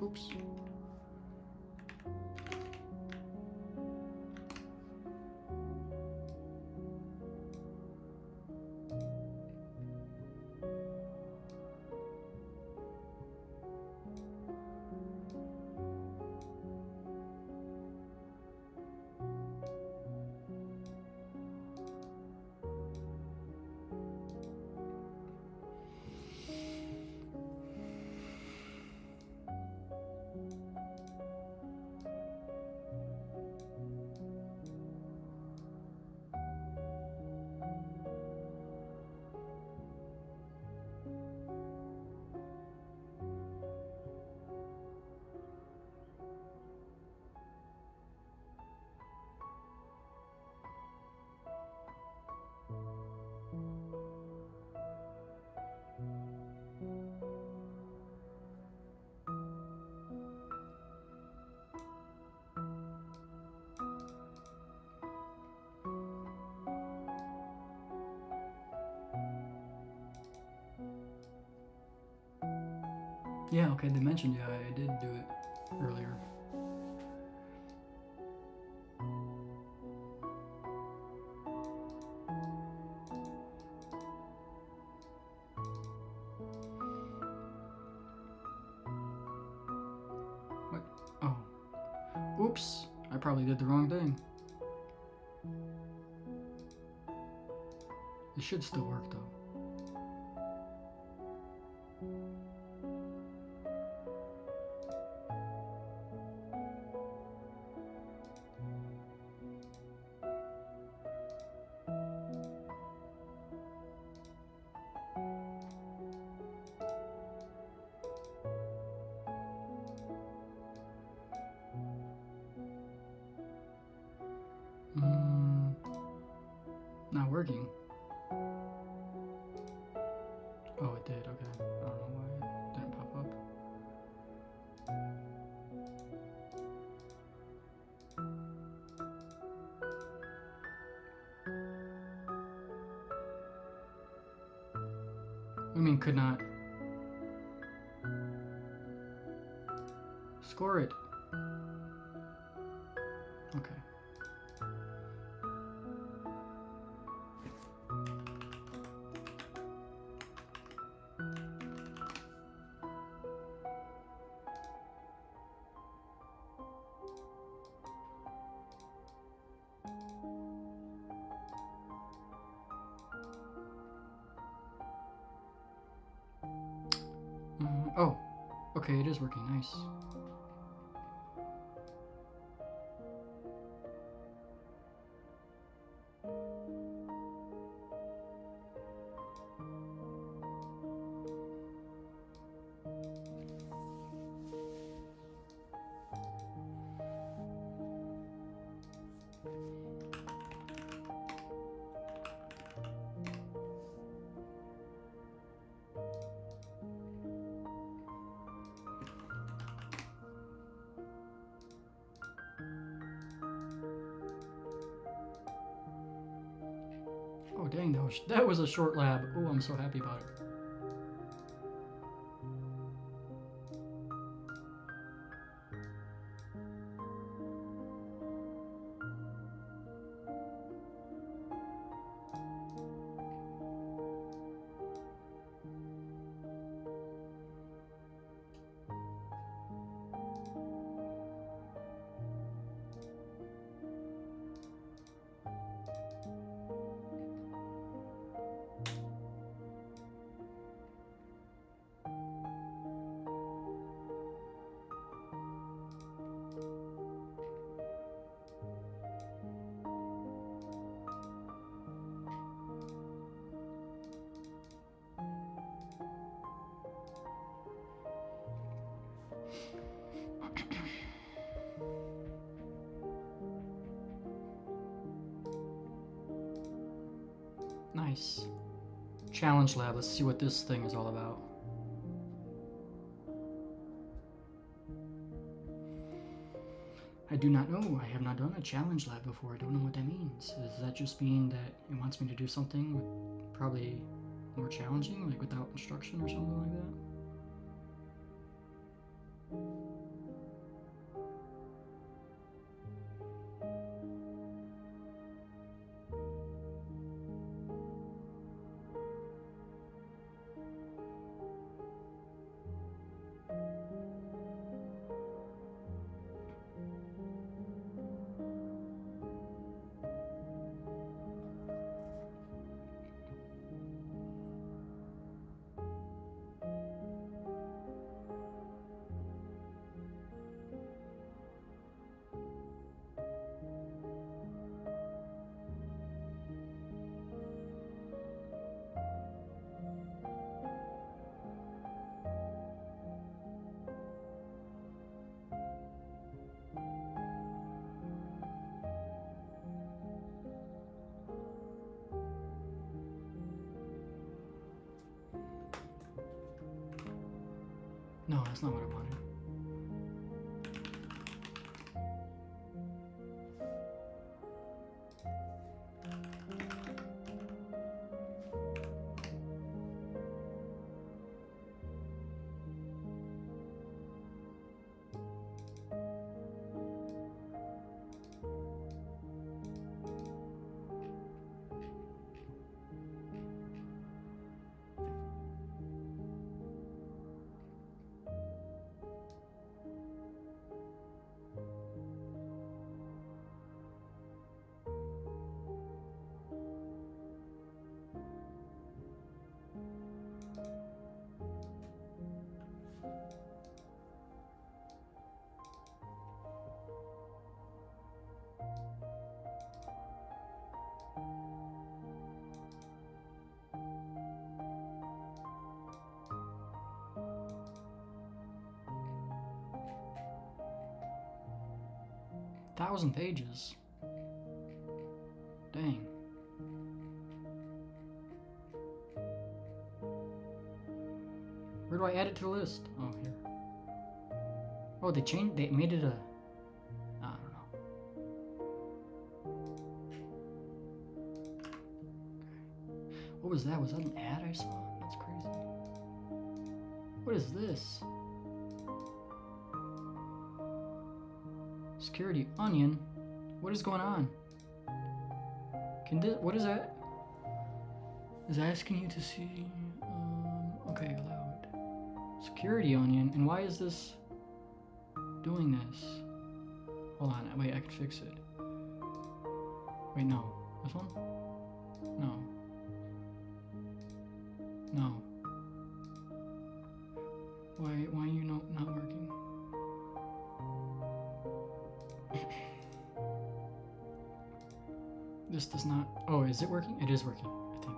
Speaker 1: Oops. Yeah, okay, they mentioned, yeah, I did do it earlier. What? Oh. Oops, I probably did the wrong thing. It should still work though. Not working. Oh, it did, okay. I don't know why it didn't pop up. I mean, could not. Score it. Okay. Oh, okay, it is working. Nice. Oh dang, that was a short lab. Oh, I'm so happy about it. Nice. Challenge lab. Let's see what this thing is all about. I do not know. I have not done a challenge lab before. I don't know what that means. Does that just mean that it wants me to do something with probably more challenging, like without instruction or something like that? No, that's not what I wanted. Thousand pages. Dang. Where do I add it to the list? Oh, here. Oh, they made it a... I don't know. What was that? Was that an ad I saw? That's crazy. What is this? Security onion? What is going on? What is that? Is asking you to see, okay, allowed. Security onion, and why is this doing this? Hold on, wait, I can fix it. Wait, no. This one? No. No. Why are you not working? This does not... Oh, is it working? It is working, I think.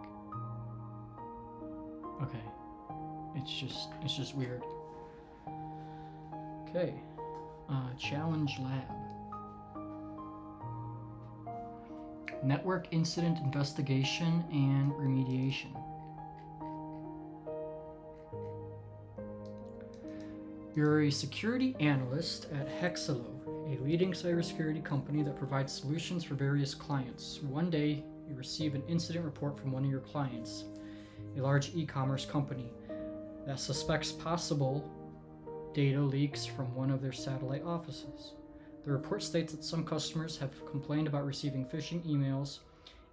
Speaker 1: Okay. It's just weird. Okay. Challenge Lab. Network Incident Investigation and Remediation. You're a security analyst at Hexalo, a leading cybersecurity company that provides solutions for various clients. One day, you receive an incident report from one of your clients, a large e-commerce company, that suspects possible data leaks from one of their satellite offices. The report states that some customers have complained about receiving phishing emails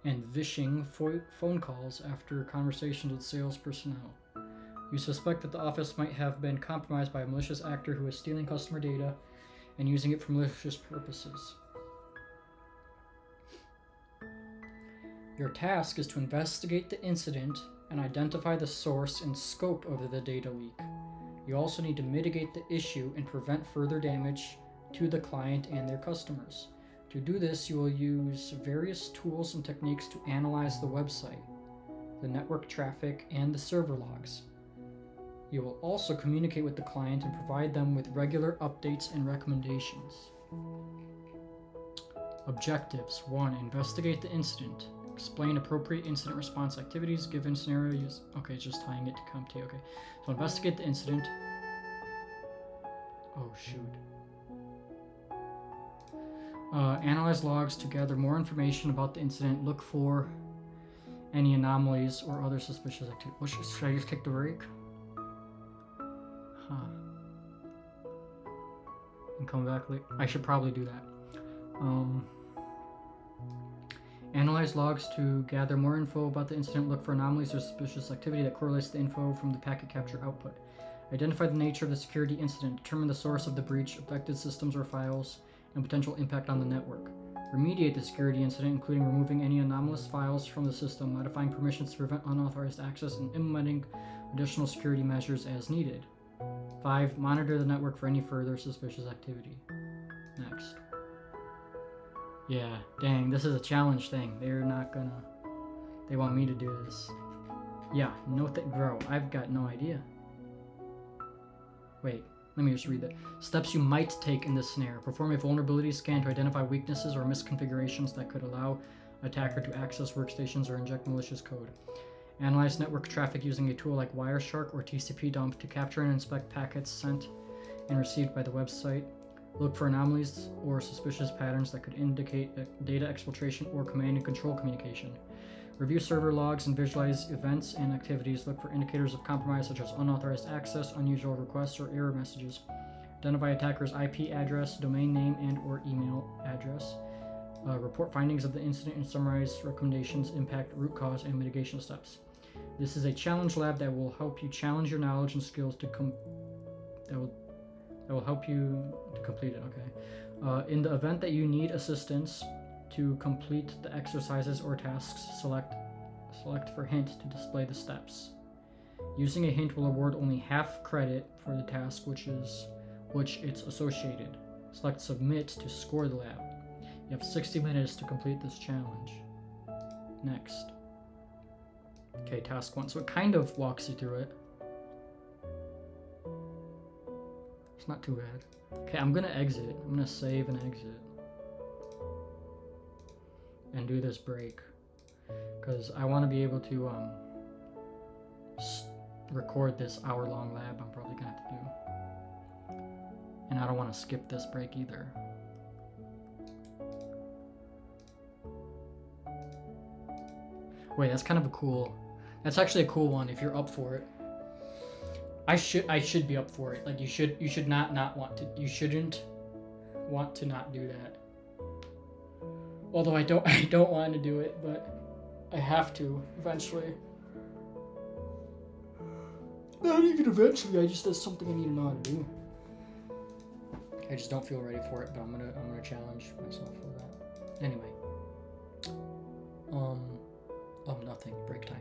Speaker 1: and vishing phone calls after conversations with sales personnel. You suspect that the office might have been compromised by a malicious actor who is stealing customer data and using it for malicious purposes. Your task is to investigate the incident and identify the source and scope of the data leak. You also need to mitigate the issue and prevent further damage to the client and their customers. To do this, you will use various tools and techniques to analyze the website, the network traffic, and the server logs. You will also communicate with the client and provide them with regular updates and recommendations. Objectives: 1. Investigate the incident. Explain appropriate incident response activities given scenarios. Okay, it's just tying it to CompT. Okay, so investigate the incident. Oh, shoot. Analyze logs to gather more information about the incident. Look for any anomalies or other suspicious activity. Should I just take the break? Huh. and come back later. I should probably do that. Analyze logs to gather more info about the incident. Look for anomalies or suspicious activity that correlates the info from the packet capture output. Identify the nature of the security incident. Determine the source of the breach, affected systems or files, and potential impact on the network. Remediate the security incident, including removing any anomalous files from the system, modifying permissions to prevent unauthorized access, and implementing additional security measures as needed. 5. Monitor the network for any further suspicious activity. Next. Yeah, dang, this is a challenge thing. They're not gonna... They want me to do this. Yeah, bro, I've got no idea. Wait, let me just read that. Steps you might take in this scenario. Perform a vulnerability scan to identify weaknesses or misconfigurations that could allow attacker to access workstations or inject malicious code. Analyze network traffic using a tool like Wireshark or TCP dump to capture and inspect packets sent and received by the website. Look for anomalies or suspicious patterns that could indicate data exfiltration or command and control communication. Review server logs and visualize events and activities. Look for indicators of compromise such as unauthorized access, unusual requests, or error messages. Identify attacker's IP address, domain name, and or email address. Report findings of the incident and summarize recommendations, impact, root cause, and mitigation steps. This is a challenge lab that will help you challenge your knowledge and skills to that will help you to complete it. Okay. In the event that you need assistance to complete the exercises or tasks, select for hint to display the steps. Using a hint will award only half credit for the task which it's associated. Select submit to score the lab. You have 60 minutes to complete this challenge. Next. Okay, task 1. So it kind of walks you through it. It's not too bad. Okay, I'm gonna exit. I'm gonna save and exit. And do this break. Because I want to be able to record this hour-long lab I'm probably gonna have to do. And I don't want to skip this break either. Wait, that's kind of a cool... That's actually a cool one if you're up for it. I should be up for it. Like you should not want to. You shouldn't want to not do that. Although I don't want to do it, but I have to eventually. Not even eventually. That's something I need to know how to do. I just don't feel ready for it, but I'm gonna challenge myself for that. Anyway. Nothing. Break time.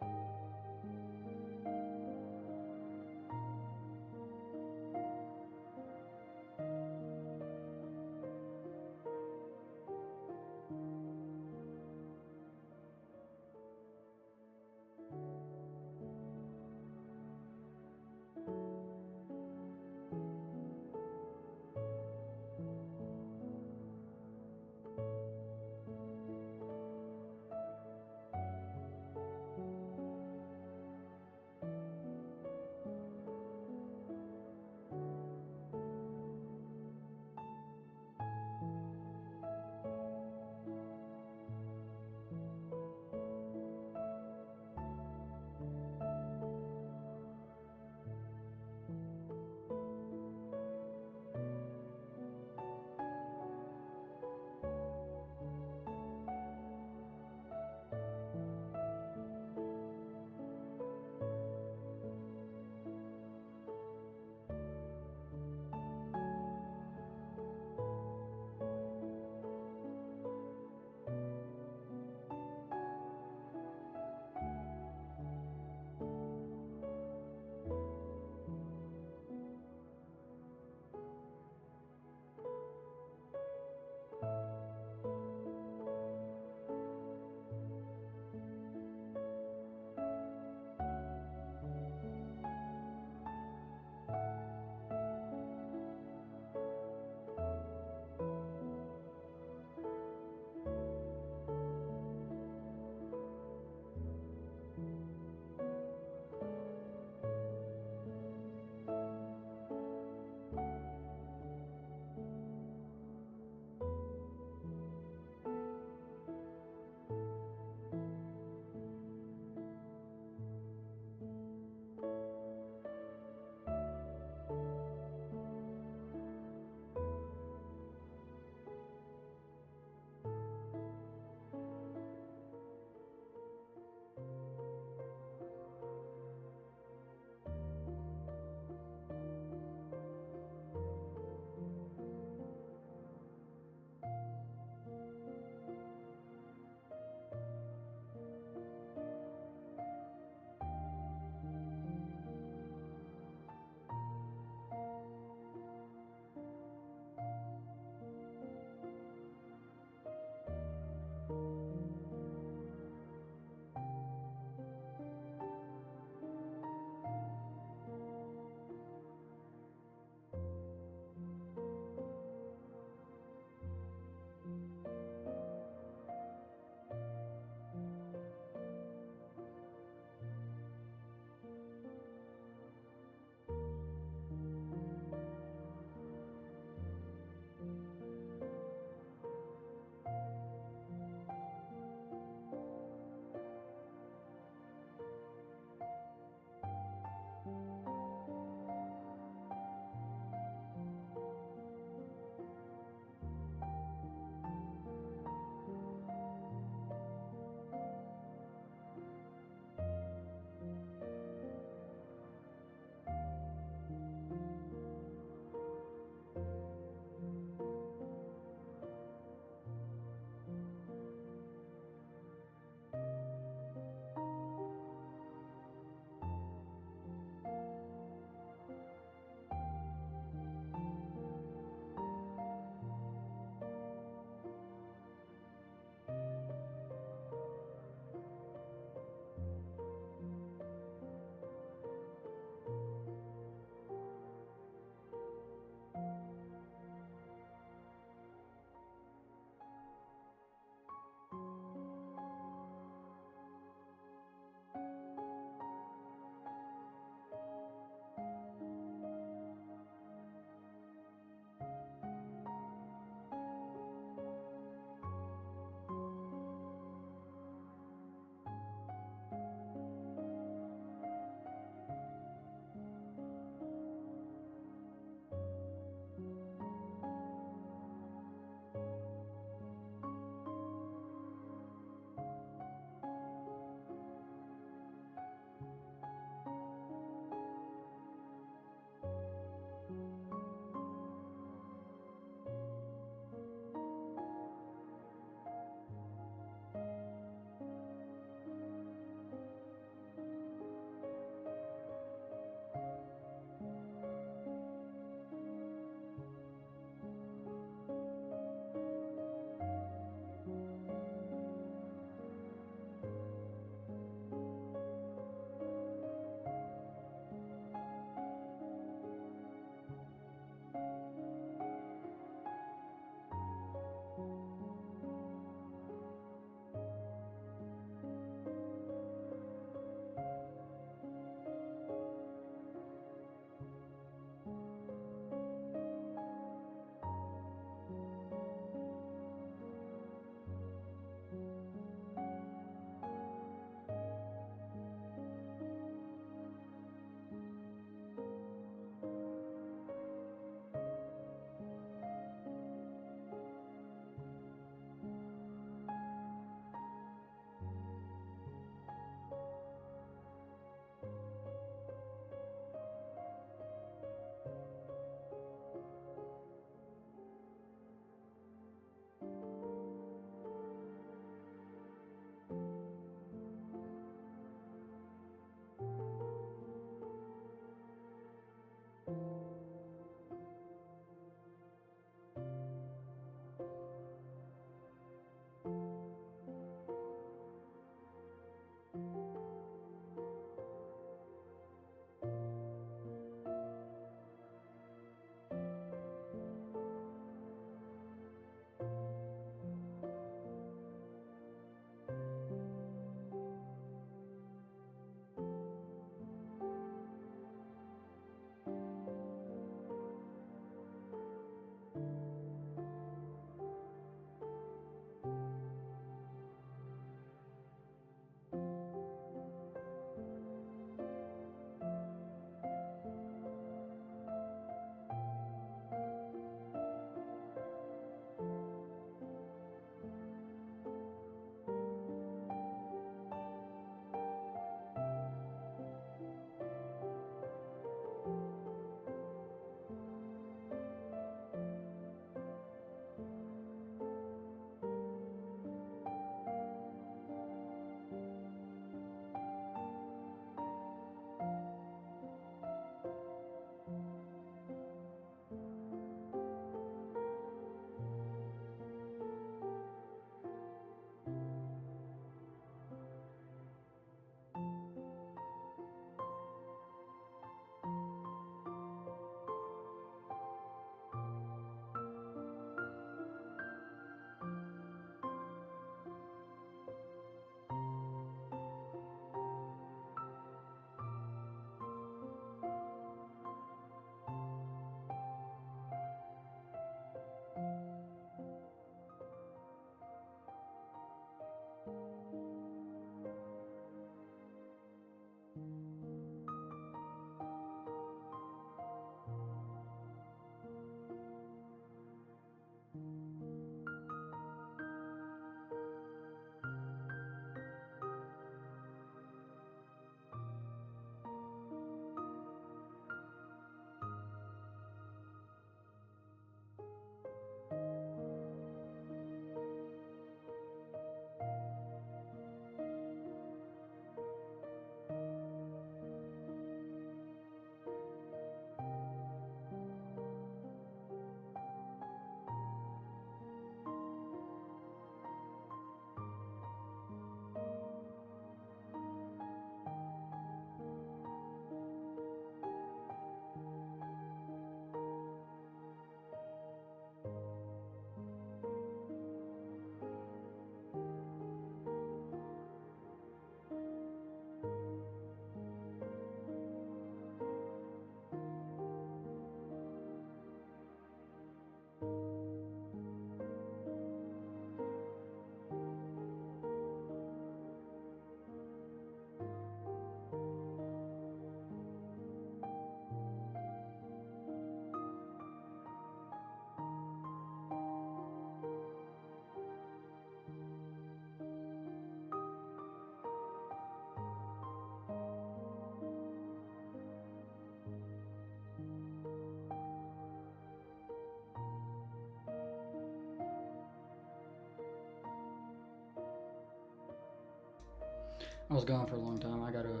Speaker 1: I was gone for a long time. I gotta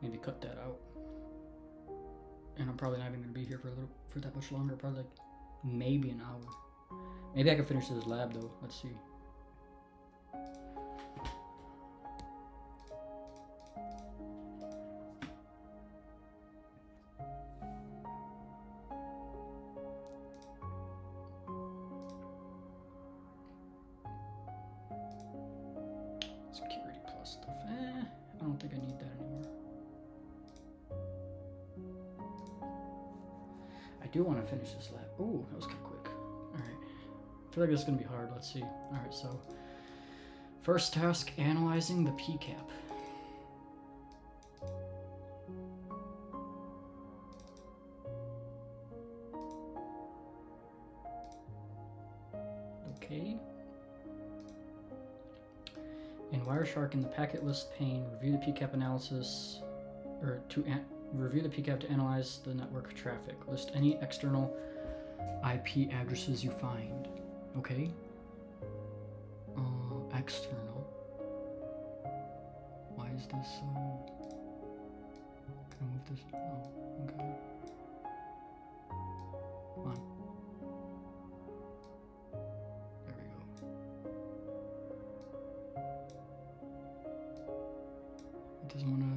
Speaker 1: maybe cut that out. And I'm probably not even gonna be here for that much longer. Probably like maybe an hour. Maybe I can finish this lab though. Let's see. Security plus stuff. I don't think I need that anymore. I do want to finish this lab. Oh, that was kind of quick. Alright. I feel like this is going to be hard. Let's see. Alright, so first task, analyzing the PCAP. Okay. In Wireshark, in the packet list pane, review the PCAP analysis, or review the PCAP to analyze the network traffic. List any external IP addresses you find. Okay. External. Why is this so? Can I move this? Oh, okay. Come on. There we go. It doesn't want to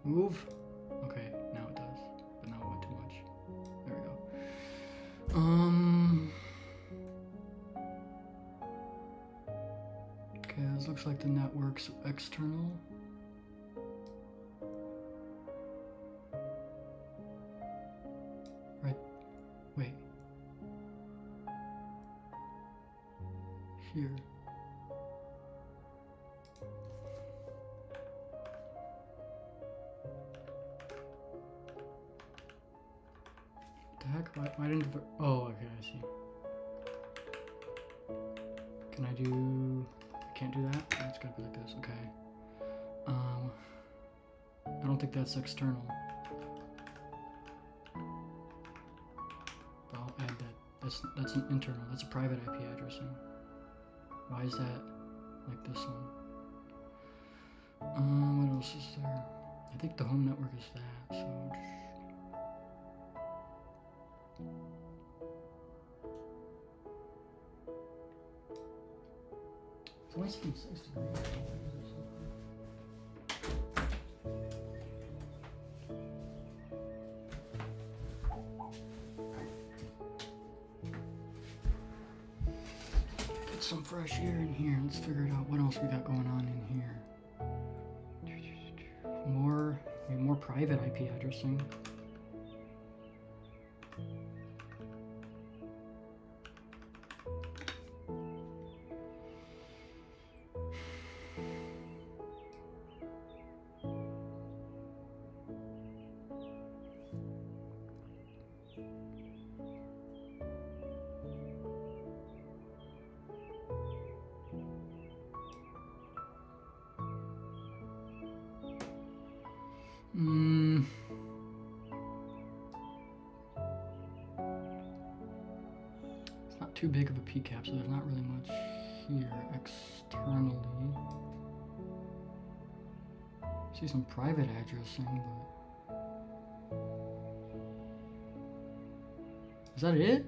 Speaker 1: move. Okay, now it does, but now it went too much. There we go. Okay, this looks like the network's external. Right, wait. Here. What the heck? Why didn't it... Oh, okay, I see. Can I do... I can't do that? It's gotta be like this, okay. I don't think that's external. But I'll add that. That's an internal. That's a private IP addressing. Why is that like this one? What else is there? I think the home network is that, so... It's only 6 degrees. Get some fresh air in here. Let's figure it out. What else we got going on in here? More private IP addressing. It's not too big of a PCAP, so there's not really much here externally. See some private addressing, but is that it?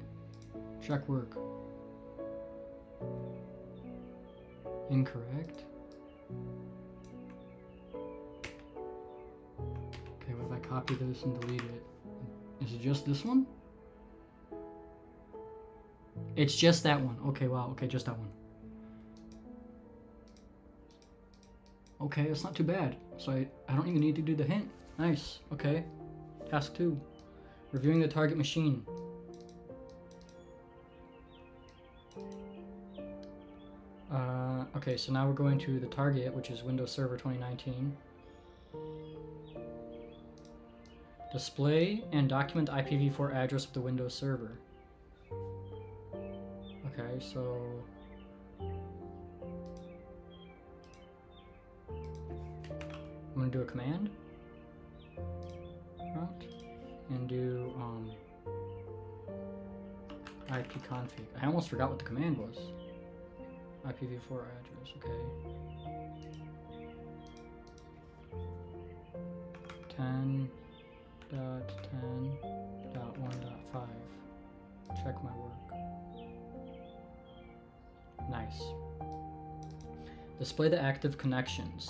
Speaker 1: Check work. Incorrect. Okay, what if I copy this and delete it? Is it just this one? It's just that one. Okay, wow. Okay, just that one. Okay, it's not too bad. So I don't even need to do the hint. Nice. Okay. Task 2. Reviewing the target machine. Okay, so now we're going to the target, which is Windows Server 2019. Display and document the IPv4 address of the Windows Server. Okay, so I'm gonna do a command prompt and do ipconfig. I almost forgot what the command was. IPv4 address, okay. 10.10.1.5. Check my work. Nice. Display the active connections.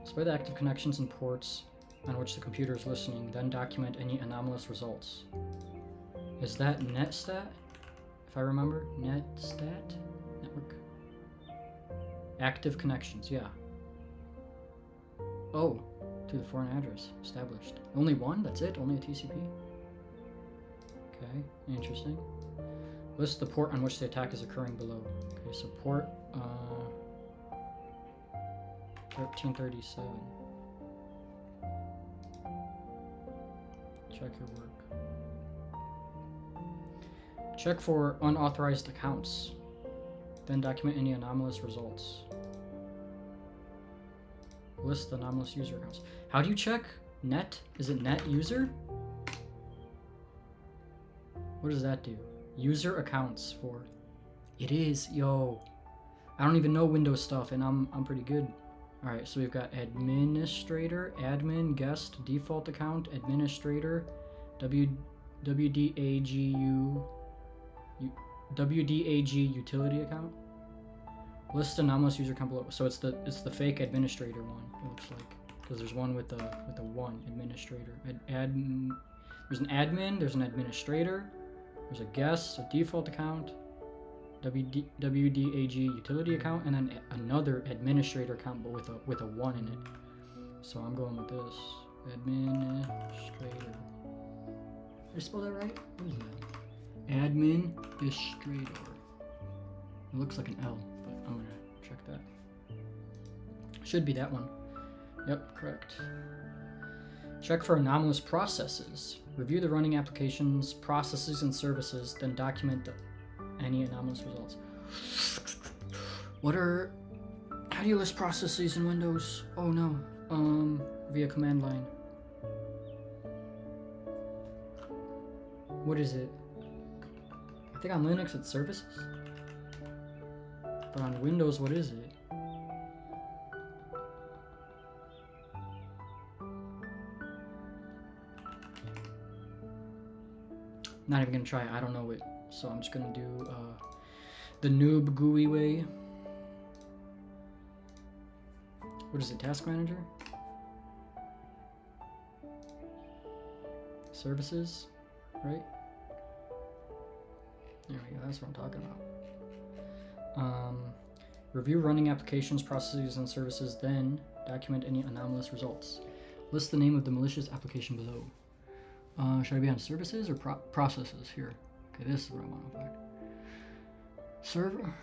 Speaker 1: Display the active connections and ports on which the computer is listening, then document any anomalous results. Is that netstat? If I remember, netstat? Network. Active connections, yeah. Oh, to the foreign address established. Only one? That's it? Only a TCP? Okay, interesting. List the port on which the attack is occurring below. Okay, so port 1337. Check your work. Check for unauthorized accounts. Then document any anomalous results. List the anomalous user accounts. How do you check net? Is it net user? What does that do? User accounts for. It is, yo. I don't even know Windows stuff, and I'm pretty good. All right, so we've got administrator, admin, guest, default account, administrator, WDAG utility account. List anomalous user account below. So it's the fake administrator one. It looks like, because there's one with the one administrator. There's an admin. There's an administrator. There's a guest, a default account, WDAG utility account, and then another administrator account, but with a one in it. So I'm going with this administrator. Did I spell that right? What is that? Administrator. It looks like an L, but I'm gonna check that. Should be that one. Yep, correct. Check for anomalous processes. Review the running applications, processes, and services, then document any anomalous results. How do you list processes in Windows? Oh no. Via command line. What is it? I think on Linux it's services. But on Windows, what is it? Not even gonna try it. I don't know it. So I'm just gonna do the noob GUI way. What is it? Task manager? Services? Right? There we go. That's what I'm talking about. Review running applications, processes, and services, then document any anomalous results. List the name of the malicious application below. Should I be on services or processes here? Okay, this is what I want to find. Server?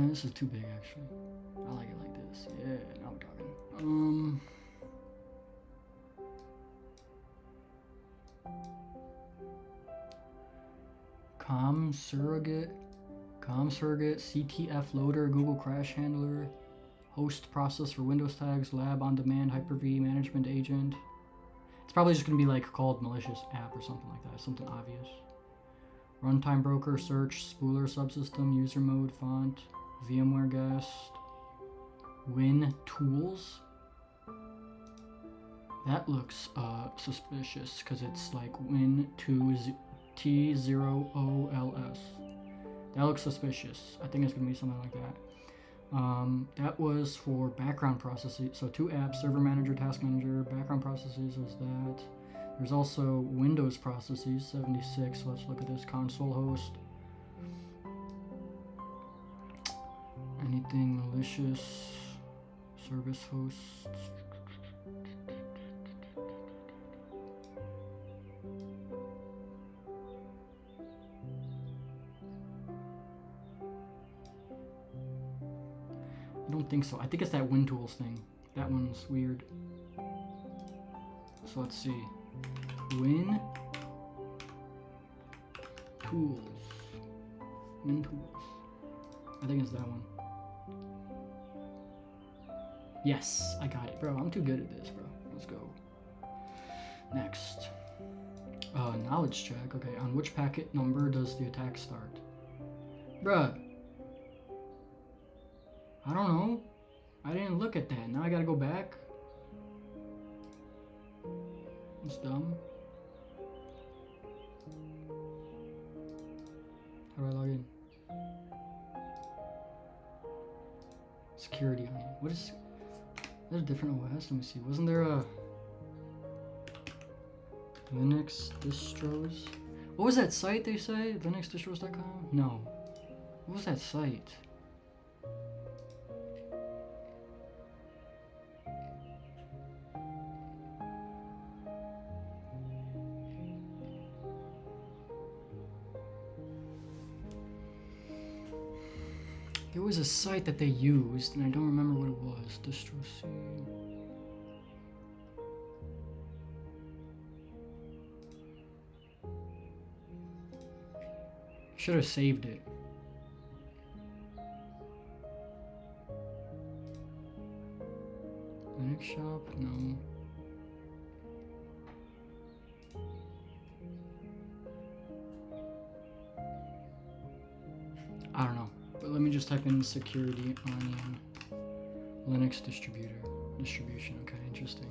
Speaker 1: This is too big, actually. I like it like this. Yeah, now we're talking. Com surrogate, CTF loader, Google crash handler, host process for Windows tags, lab on demand, Hyper-V management agent, It's probably just gonna be like called malicious app or something like that, something obvious. Runtime broker, search, spooler subsystem, user mode, font, VMware guest, Win tools. That looks suspicious because it's like Win2T0OLS. That looks suspicious. I think it's gonna be something like that. That was for background processes. So 2 apps, server manager, task manager, background processes is that. There's also Windows processes, 76. Let's look at this console host. Anything malicious, service hosts. I don't think so. I think it's that WinTools thing. That one's weird. So let's see. WinTools. WinTools. I think it's that one. Yes, I got it. Bro, I'm too good at this, bro. Let's go. Next. Knowledge check. Okay, on which packet number does the attack start? Bruh. I don't know. I didn't look at that. Now I gotta go back. It's dumb. How do I log in? Security on it. What is... There's a different OS? Let me see. Wasn't there a... Linux distros? What was that site they say? LinuxDistros.com? No. What was that site? There was a site that they used, and I don't remember what it was. DistroC. Should have saved it. Linux shop? No. I don't know. But let me just type in security onion Linux distribution. Okay, interesting.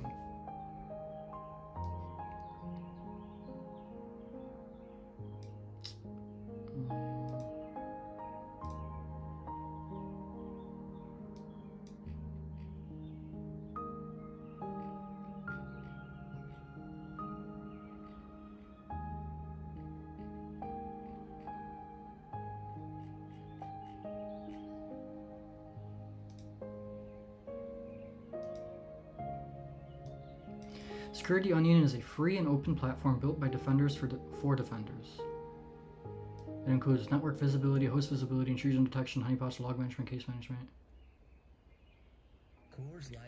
Speaker 1: Security Onion is a free and open platform built by defenders for defenders. It includes network visibility, host visibility, intrusion detection, honeypots, log management, case management.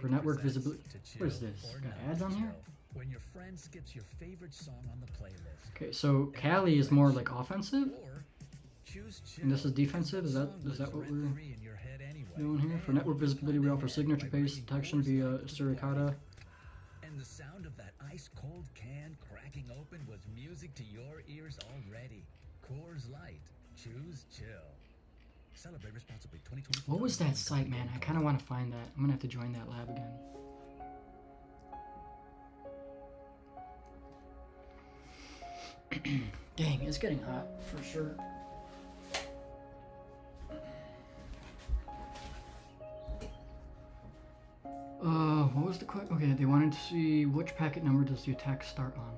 Speaker 1: For network visibility. What is this? Got ads on here?
Speaker 3: When your friend skips your favorite song on the playlist.
Speaker 1: Okay, so Kali is more like offensive, and this is defensive. Is that what we're doing here? For network visibility, we offer signature-based detection via Suricata.
Speaker 3: And the sound of that ice-cold can cracking open was music to your ears already. Coors Light. Choose chill. Celebrate responsibly. 2024.
Speaker 1: What was that site, man? I kind of want to find that. I'm gonna have to join that lab again. Dang, it's getting hot for sure. What was the question? Okay, they wanted to see which packet number does the attack start on.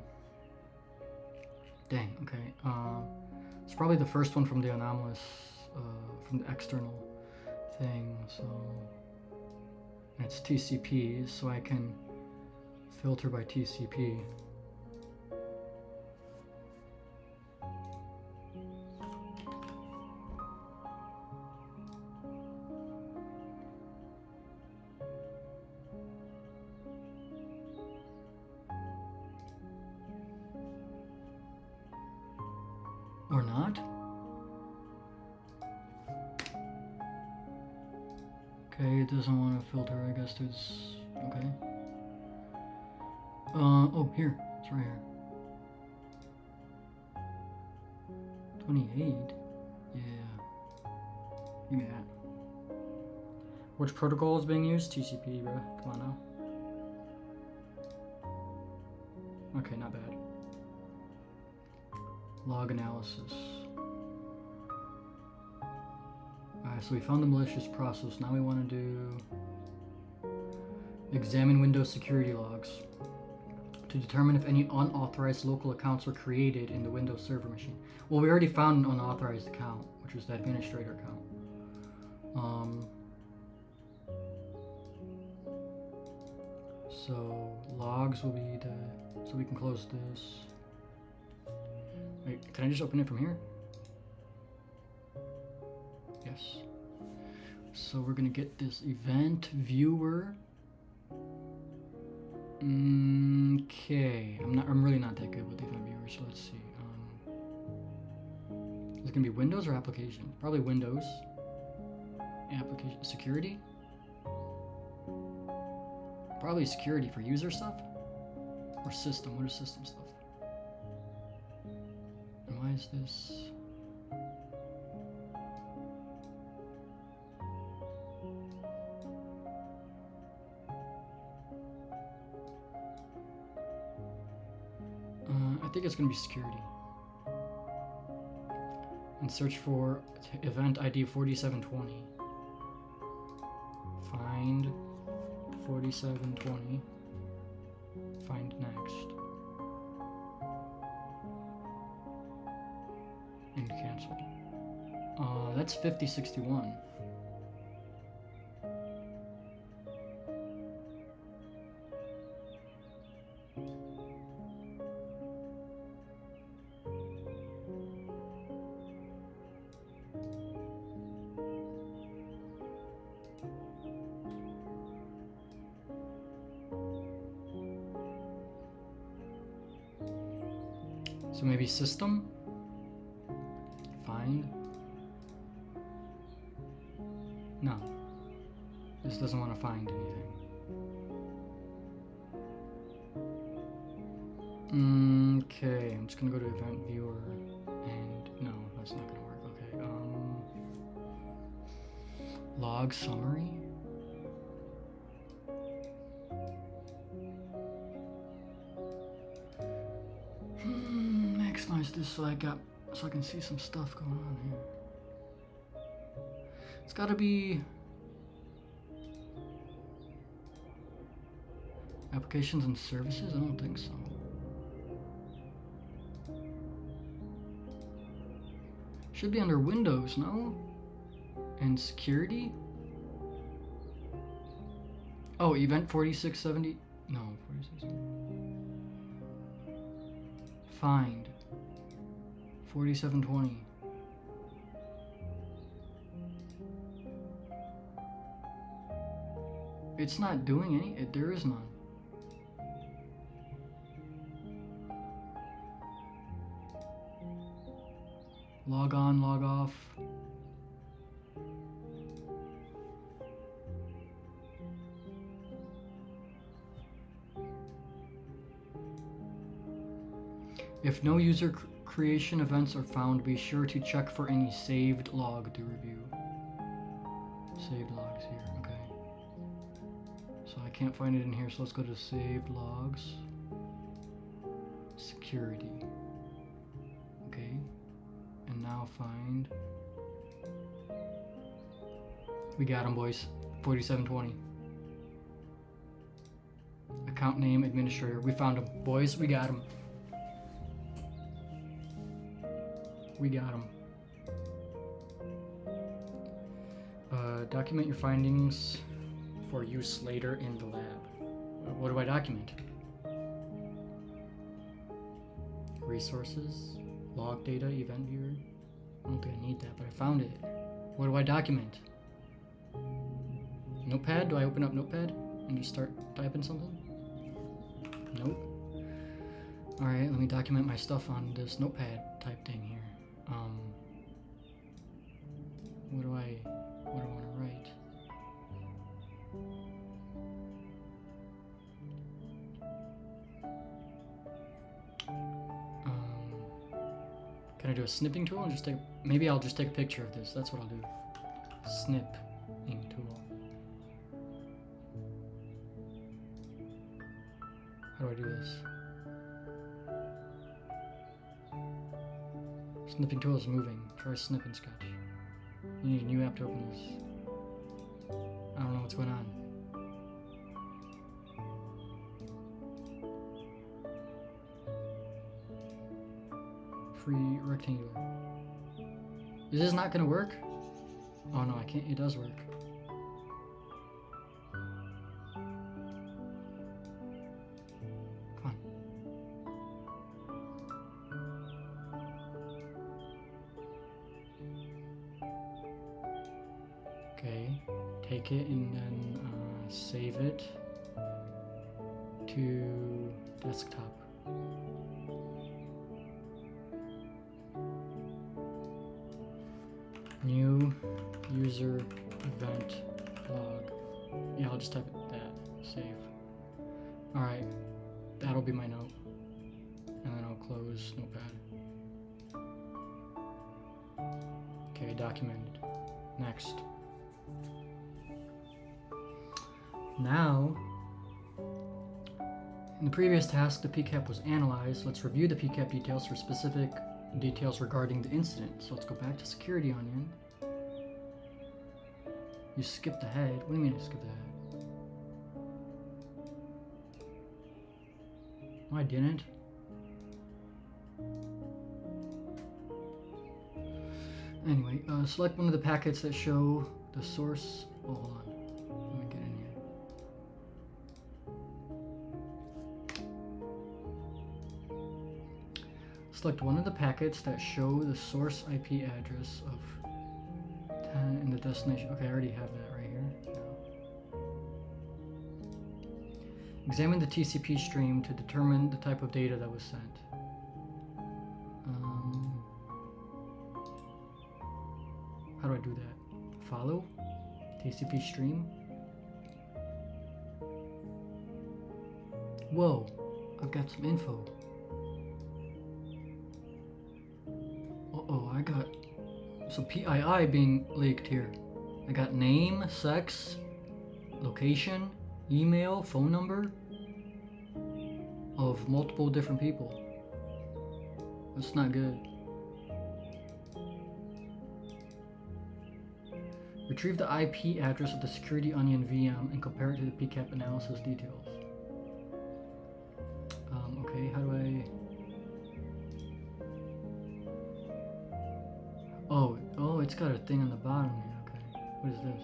Speaker 1: Dang, okay. It's probably the first one from the anomalous, from the external thing, so... And it's TCP, so I can filter by TCP. Or not? Okay, it doesn't want to filter, I guess there's... Okay. Oh, here. It's right here. 28? Yeah. Give me that. Which protocol is being used? TCP, bro. Come on now. Okay, not bad. Log analysis. Alright, so we found the malicious process. Now we want to do examine Windows security logs to determine if any unauthorized local accounts were created in the Windows Server machine. Well, we already found an unauthorized account, which was the administrator account. So logs will be the, so we can close this. Wait, can I just open it from here? Yes. So we're gonna get this event viewer. Okay, I'm really not that good with event viewers, so let's see. Is it gonna be Windows or application? Probably Windows. Application security? Probably security for user stuff? Or system, what is system stuff? And why is this? I think it's gonna be security. And search for event ID 4720. Find 4720. Find next. And cancel. That's 5061. So maybe system, find, no, this doesn't want to find anything. Okay, I'm just gonna go to event viewer, and no, that's not gonna work, okay, log summary. Maximize this so I can see some stuff going on here. It's gotta be applications and services? I don't think so. Should be under Windows, no? And security? Oh, event 4670. No, 4670. Find 4720. It's not doing any. There is none. Log on, log off. If no user creation events are found, be sure to check for any saved log to review. Saved logs here, okay. So I can't find it in here, so let's go to saved logs. Security. Okay. And now find. We got him, boys. 4720. Account name, administrator. We found him. Boys, we got him. We got him. Document your findings for use later in the lab. What do I document? Resources, log data, event viewer. I don't think I need that, but I found it. What do I document? Notepad? Do I open up Notepad and just start typing something? Nope. Alright, let me document my stuff on this Notepad type thing here. What do I want to write? Can I do a snipping tool and just take? Maybe I'll just take a picture of this. That's what I'll do. Snipping tool. How do I do this? Snipping tool is moving. Try snip and sketch. You need a new app to open this. I don't know what's going on. Free rectangular. Is this not gonna work? Oh no, I can't. It does work. Come on. Okay, take it and then save it to desktop. New user event log. Yeah, I'll just type it that. Save. Alright, that'll be my note. And then I'll close Notepad. Okay, documented. Next. Now, in the previous task, the PCAP was analyzed. Let's review the PCAP details for specific details regarding the incident. So let's go back to Security Onion. You skipped ahead. What do you mean I skipped ahead? No, I didn't. Anyway, select one of the packets that show the source. Oh, hold on. Let me get in here. Select one of the packets that show the source IP address of 10 in the destination. Okay, I already have that right here. No. Examine the TCP stream to determine the type of data that was sent. How do I do that? Follow? TCP stream? Whoa, I've got some info. Uh-oh, I got some PII being leaked here. I got name, sex, location, email, phone number of multiple different people. That's not good. Retrieve the IP address of the Security Onion VM and compare it to the PCAP analysis details. Okay, how do I... Oh, it's got a thing on the bottom here. Okay, what is this?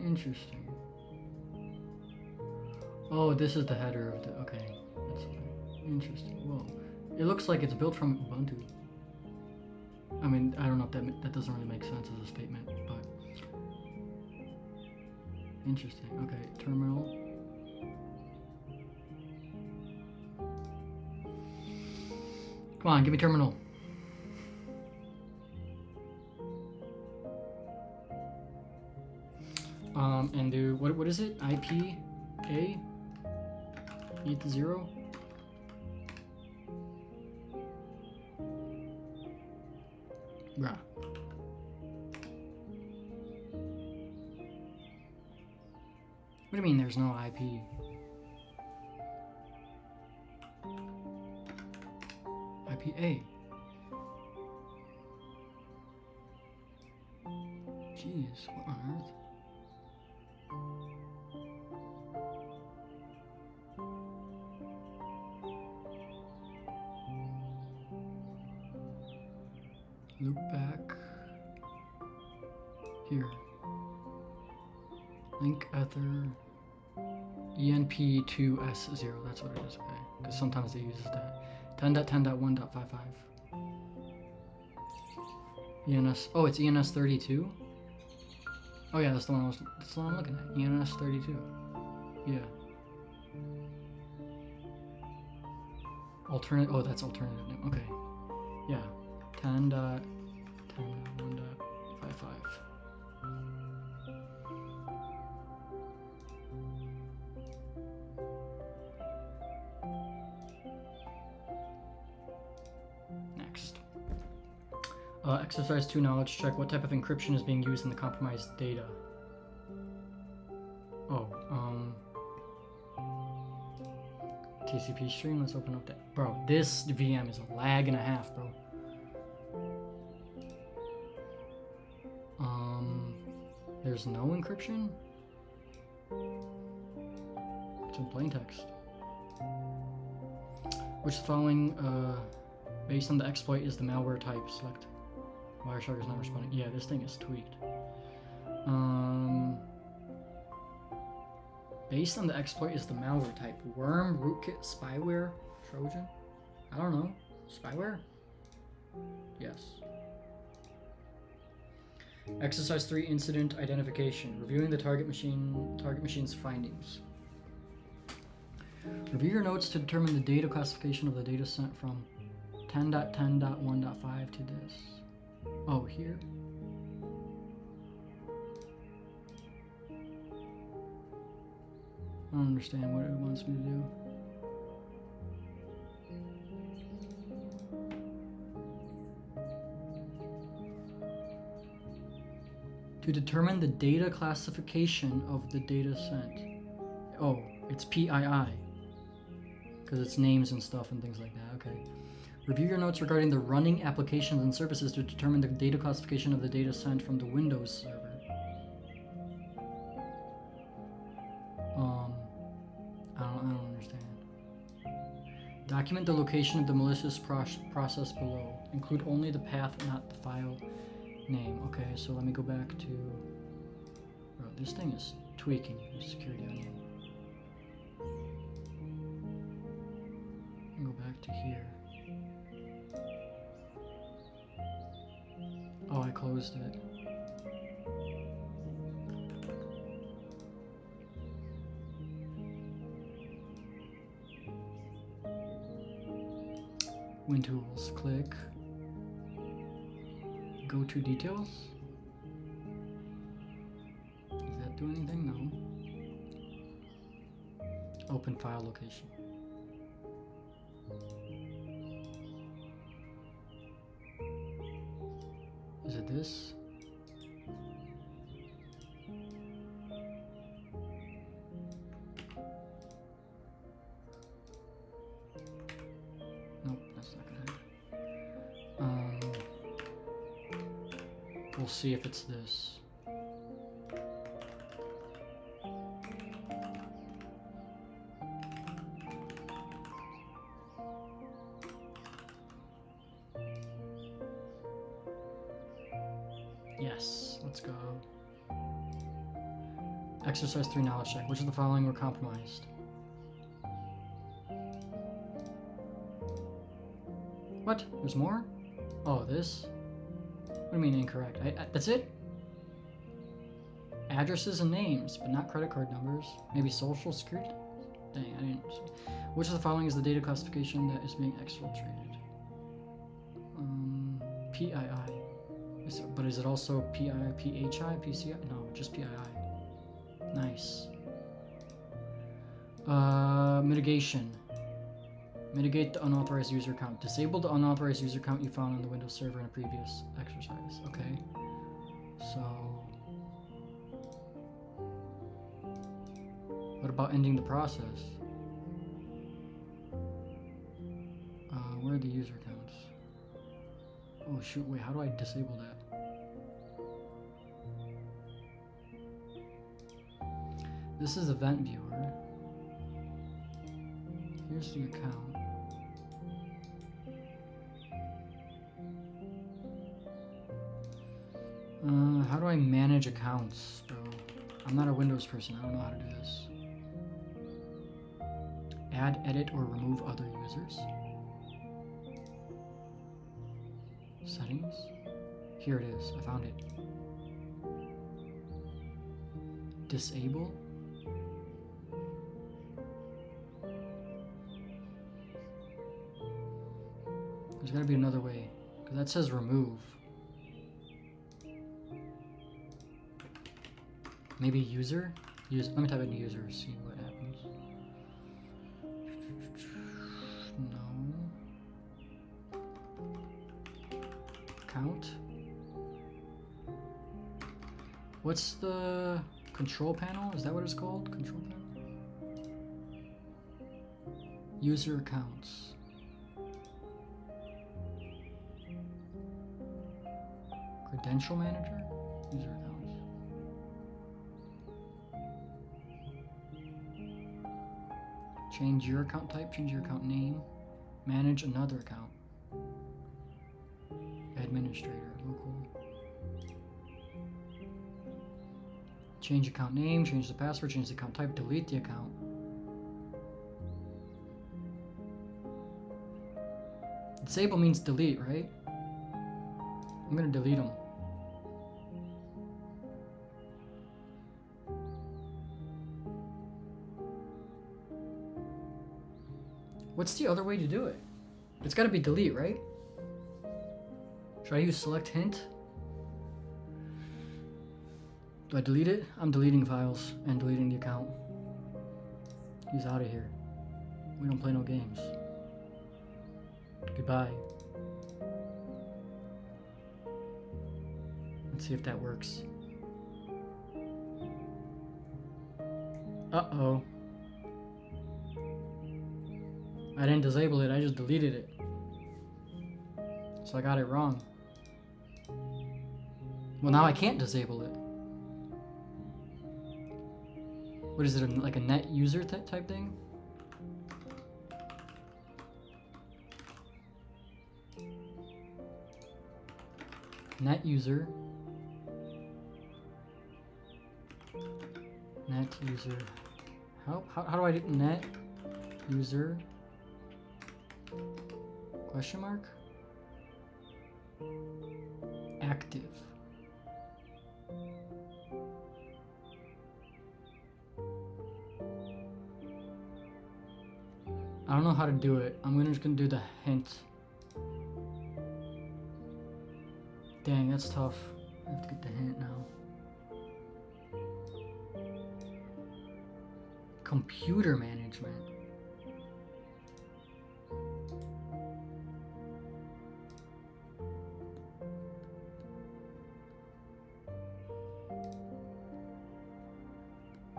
Speaker 1: Interesting. Oh, this is the header of the... Okay, that's interesting. Whoa, it looks like it's built from Ubuntu. I mean, I don't know if that doesn't really make sense as a statement, but interesting. Okay, terminal. Come on, give me terminal. And do what is it? IP A 80. Bruh. What do you mean there's no IP? IPA. Jeez, what on earth? Loop back. Here. Link ether ENP2S0. That's what it is, okay. Because sometimes it uses that. 10.10.1.55. ENS. Oh, it's ENS32? Oh yeah, that's the one I'm looking at. ENS32. Yeah. Alternate. Oh, that's alternative name. Okay. Yeah. 10.10.1.55. Exercise 2 knowledge check. What type of encryption is being used in the compromised data? Oh, TCP stream. Let's open up that. Bro, this VM is a lag and a half, bro. There's no encryption? It's in plain text. Which of the following, based on the exploit, is the malware type? Select. Wireshark is not responding. Yeah, this thing is tweaked. Based on the exploit is the malware type. Worm, rootkit, spyware, Trojan? I don't know. Spyware? Yes. Exercise 3 incident identification. Reviewing the target machine's findings. Review your notes to determine the data classification of the data sent from 10.10.1.5 to this. Oh, here? I don't understand what it wants me to do. To determine the data classification of the data sent. Oh, it's PII. Because it's names and stuff and things like that. Okay. Review your notes regarding the running applications and services to determine the data classification of the data sent from the Windows server. I don't understand. Document the location of the malicious process below. Include only the path, not the file name. Okay, so let me go back to... Bro, this thing is tweaking the security on you. Go back to here. Oh, I closed it. WinTools, click. Go to details. Does that do anything? No. Open file location. Is it this? Nope, that's not gonna happen. We'll see if it's this. Yes, let's go. Exercise 3 knowledge check. Which of the following were compromised? What? There's more? Oh, this? What do you mean incorrect? That's it? Addresses and names, but not credit card numbers. Maybe social security? Dang, I didn't. Which of the following is the data classification that is being exfiltrated? PII. But is it also PII, PHI, PCI? No, just PII. Nice. Mitigation. Mitigate the unauthorized user count. Disable the unauthorized user count you found on the Windows server in a previous exercise. Okay. So... what about ending the process? Where are the user counts? Oh shoot, wait, how do I disable that? This is event viewer. Here's the account. How do I manage accounts, bro? I'm not a Windows person, I don't know how to do this. Add, edit, or remove other users. Settings. Here it is, I found it. Disable. There's gotta be another way, because that says remove. Maybe user? Let me type in user, see what happens. No. Account. What's the control panel? Is that what it's called? Control panel? User accounts. Credential manager? User accounts. Change your account type, change your account name. Manage another account. Administrator, local. Change account name, change the password, change the account type, delete the account. Disable means delete, right? I'm gonna delete them. What's the other way to do it? It's gotta be delete, right? Should I use select hint? Do I delete it? I'm deleting files and deleting the account. He's out of here. We don't play no games. Goodbye. Let's see if that works. Uh-oh. I didn't disable it, I just deleted it. So I got it wrong. Well, now I can't disable it. What is it, like a net user type thing? Net user. Net user. How do I do net user? Question mark? Active. I don't know how to do it. I'm just gonna do the hint. Dang, that's tough. I have to get the hint now. Computer management.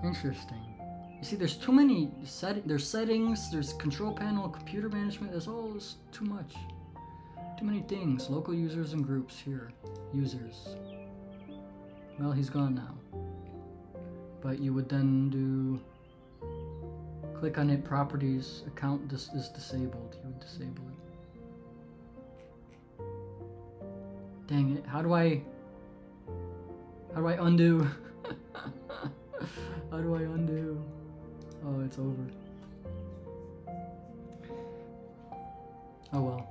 Speaker 1: Interesting. You see, there's too many there's settings, there's control panel, computer management, there's all this too much. Too many things. Local users and groups here. Users. Well, he's gone now. But you would then do click on it, properties, account is disabled. You would disable it. Dang it. How do I undo? How do I undo? Oh, it's over. Oh well.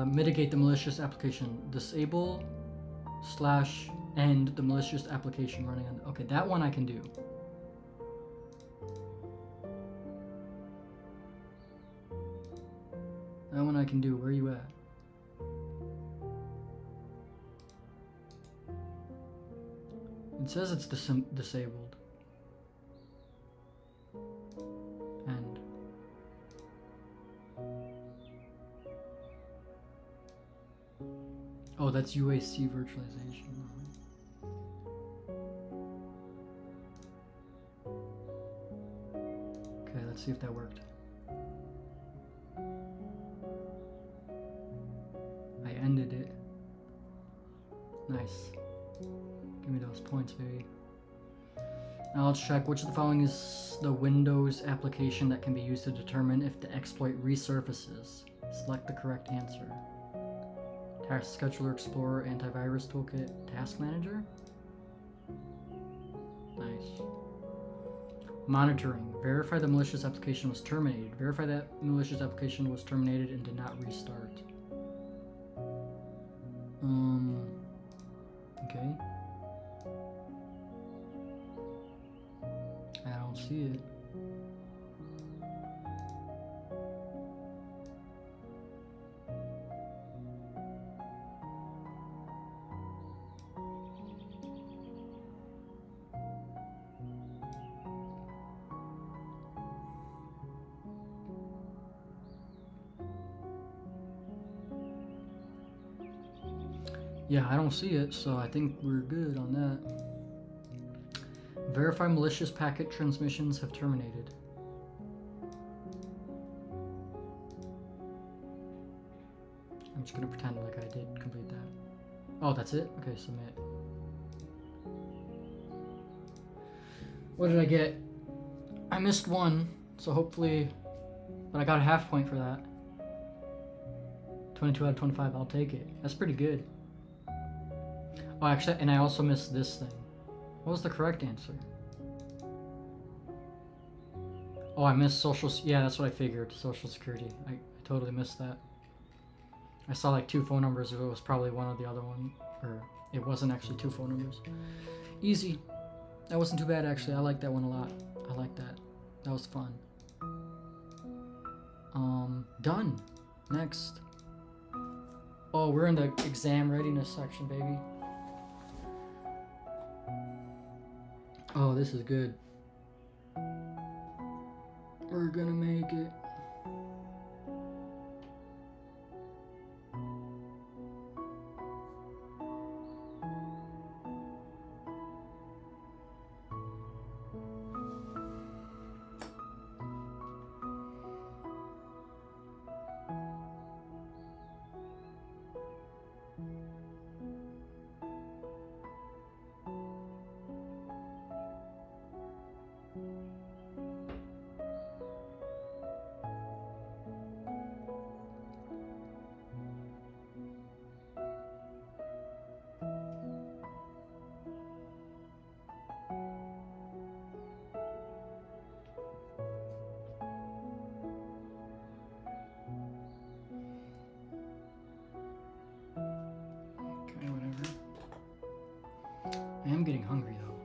Speaker 1: Mitigate the malicious application. Disable / end the malicious application running on. Okay, that one I can do. That one I can do. Where are you at? It says it's disabled. End. Oh, that's UAC virtualization. Okay, let's see if that worked. I ended it. Nice. Give me those points, baby. Now let's check which of the following is the Windows application that can be used to determine if the exploit resurfaces. Select the correct answer. Task Scheduler, Explorer, Antivirus Toolkit, Task Manager. Nice. Monitoring. Verify the malicious application was terminated. Verify that malicious application was terminated and did not restart. Okay. I don't see it. Yeah, I don't see it, so I think we're good on that. Verify malicious packet transmissions have terminated. I'm just gonna pretend like I did complete that. Oh, that's it? Okay, submit. What did I get? I missed one, so hopefully, but I got a half point for that. 22 out of 25, I'll take it. That's pretty good. Oh, actually, and I also missed this thing. What was the correct answer? Oh, I missed social, yeah, that's what I figured, social security. I totally missed that. I saw like 2 phone numbers, it was probably one or the other one, or it wasn't actually 2 phone numbers. Easy. That wasn't too bad, actually. I like that one a lot. I like that. That was fun. Done. Next. Oh, we're in the exam readiness section, baby. Oh, this is good. We're gonna make it. Okay, whatever. I am getting hungry though.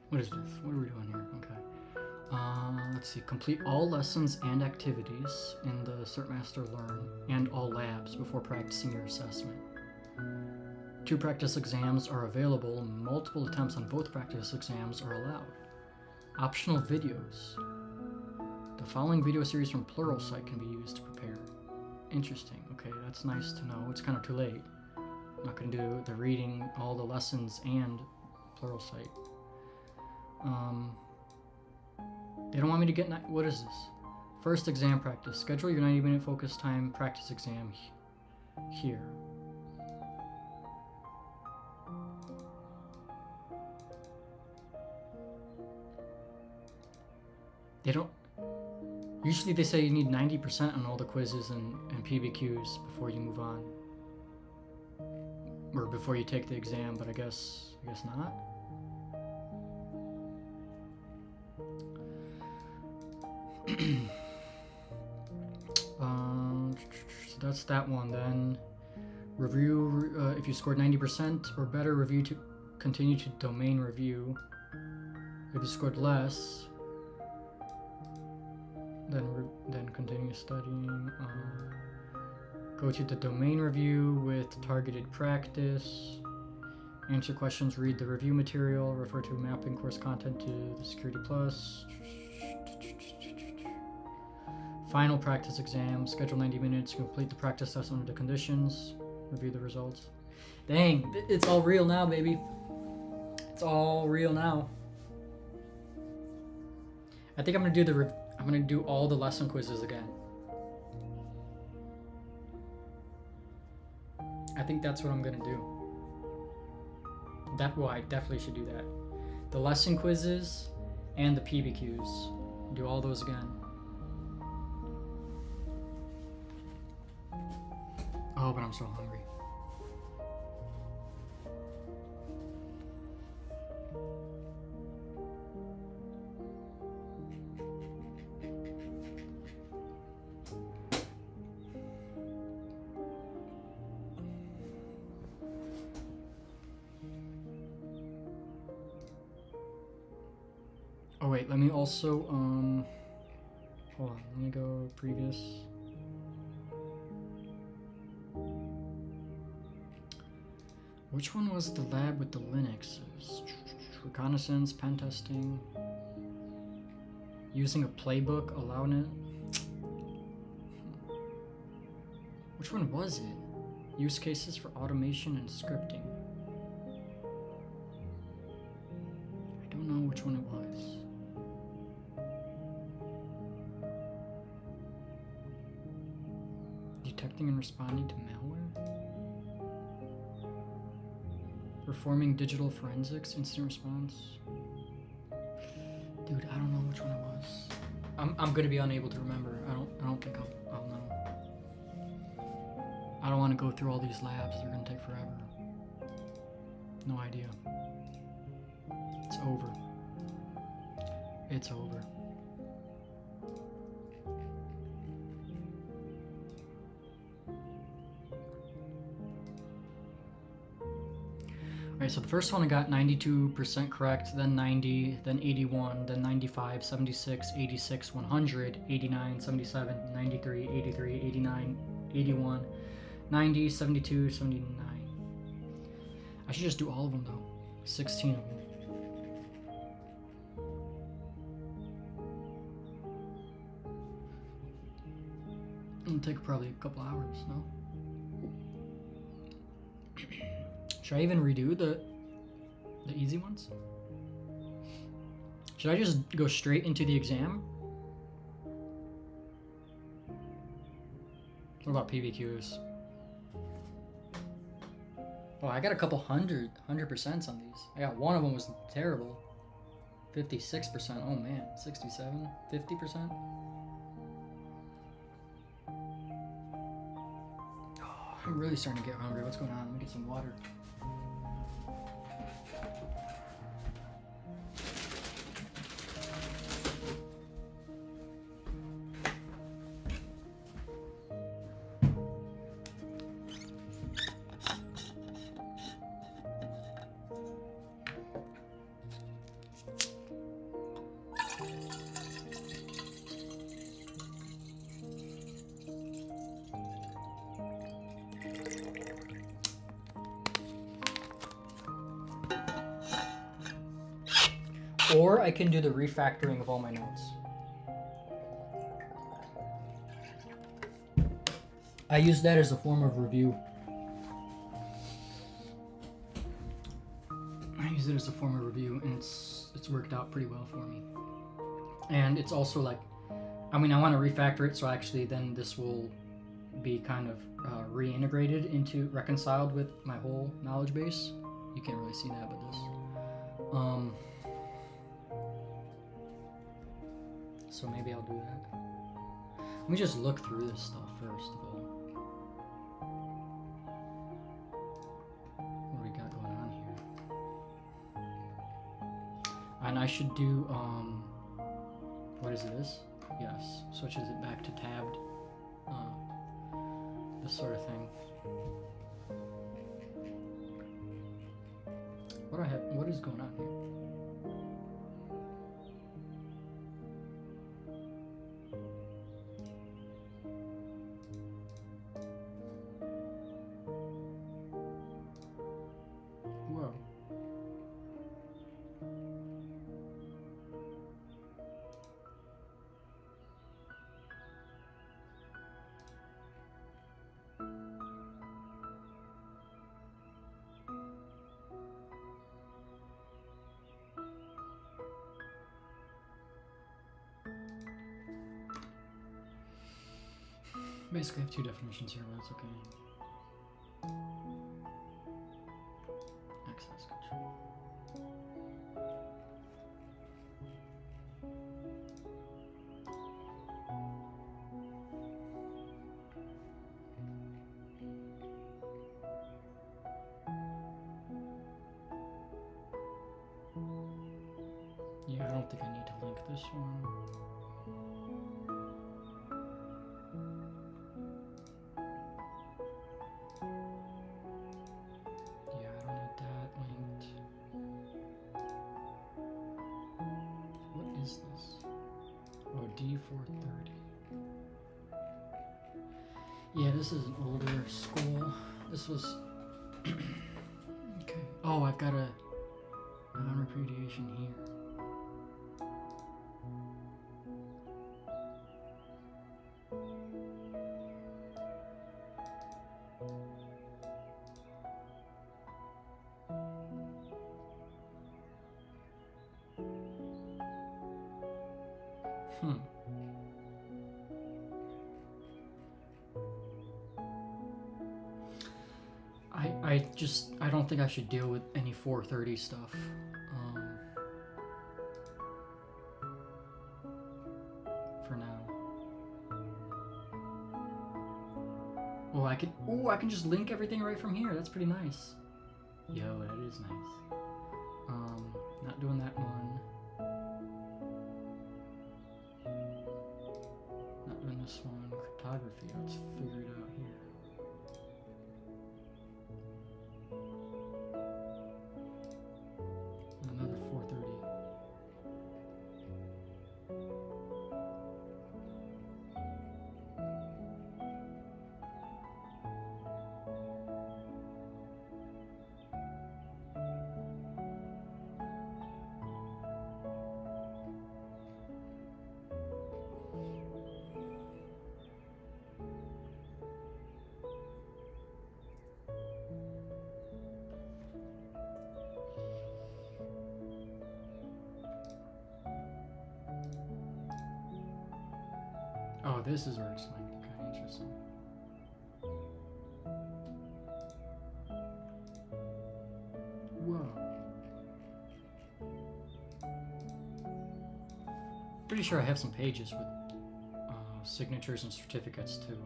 Speaker 1: What is this? What are we doing here? Okay. Let's see. Complete all lessons and activities in the CertMaster Learn and all labs before practicing your assessment. 2 practice exams are available. Multiple attempts on both practice exams are allowed. Optional videos. The following video series from Pluralsight can be used to prepare. Interesting. Okay, that's nice to know. It's kind of too late. I'm not going to do the reading, all the lessons, and Pluralsight. They don't want me to get... What is this? First exam practice. Schedule your 90-minute focus time practice exam here. They don't... Usually they say you need 90% on all the quizzes and PBQs before you move on. Or before you take the exam, but I guess not. So that's that one. Then review, if you scored 90% or better, review to continue to domain review. If you scored less, then continue studying. Go to the domain review with targeted practice. Answer questions, read the review material, refer to mapping course content to the Security Plus. Final practice exam, schedule 90 minutes, complete the practice test under the conditions, review the results. Dang, it's all real now, baby. It's all real now. I think I'm gonna do all the lesson quizzes again. I think that's what I'm gonna do. I definitely should do that. The lesson quizzes and the PBQs. Do all those again. Oh, but I'm so hungry. Oh wait, let me also, hold on, let me go previous. Which one was the lab with the Linuxes? Reconnaissance, pen testing. Using a playbook, allowing it. Which one was it? Use cases for automation and scripting. I don't know which one it was. Detecting and responding to malware? Performing digital forensics, incident response. Dude, I don't know which one it was. I'm gonna be unable to remember. I don't think I'll know. I don't want to go through all these labs. They're gonna take forever. No idea. It's over. It's over. Alright, so the first one I got 92% correct, then 90, then 81, then 95, 76, 86, 100, 89, 77, 93, 83, 89, 81, 90, 72, 79. I should just do all of them though. 16 of them. It'll take probably a couple hours, no? Should I even redo the easy ones? Should I just go straight into the exam? What about PVQs? Oh, I got a couple 100% on these. I got one of them was terrible. 56%. Oh man, 67, 50%. Oh, I'm really starting to get hungry. What's going on? Let me get some water. Or I can do the refactoring of all my notes. I use that as a form of review. I use it as a form of review, and it's worked out pretty well for me. And it's also like, I mean, I want to refactor it, so actually then this will be kind of reintegrated into, reconciled with my whole knowledge base. You can't really see that, but this. So maybe I'll do that. Let me just look through this stuff first of all. What do we got going on here? And I should do, what is this? Yes, switches it back to tabbed. This sort of thing. What is going on here? Whoa. Basically, I have two definitions here, but it's okay. Access control. Yeah, I don't think I need to link this one. D430. Yeah, this is an older school. This was okay. Oh, I've got a non-repudiation here. Hmm. I don't think I should deal with any 430 stuff. For now. Oh, I can just link everything right from here. That's pretty nice. Yo, that is nice. Not doing that one. Not doing this one. Cryptography. Let's figure it out here. Another 430. Oh, this is where it's like kind of interesting. Whoa. Pretty sure I have some pages with signatures and certificates to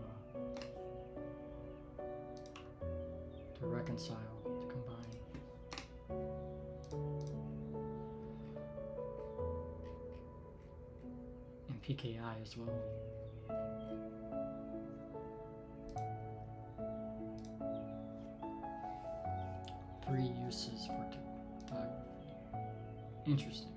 Speaker 1: reconcile, to combine. And PKI as well. Three uses for photography. Interesting.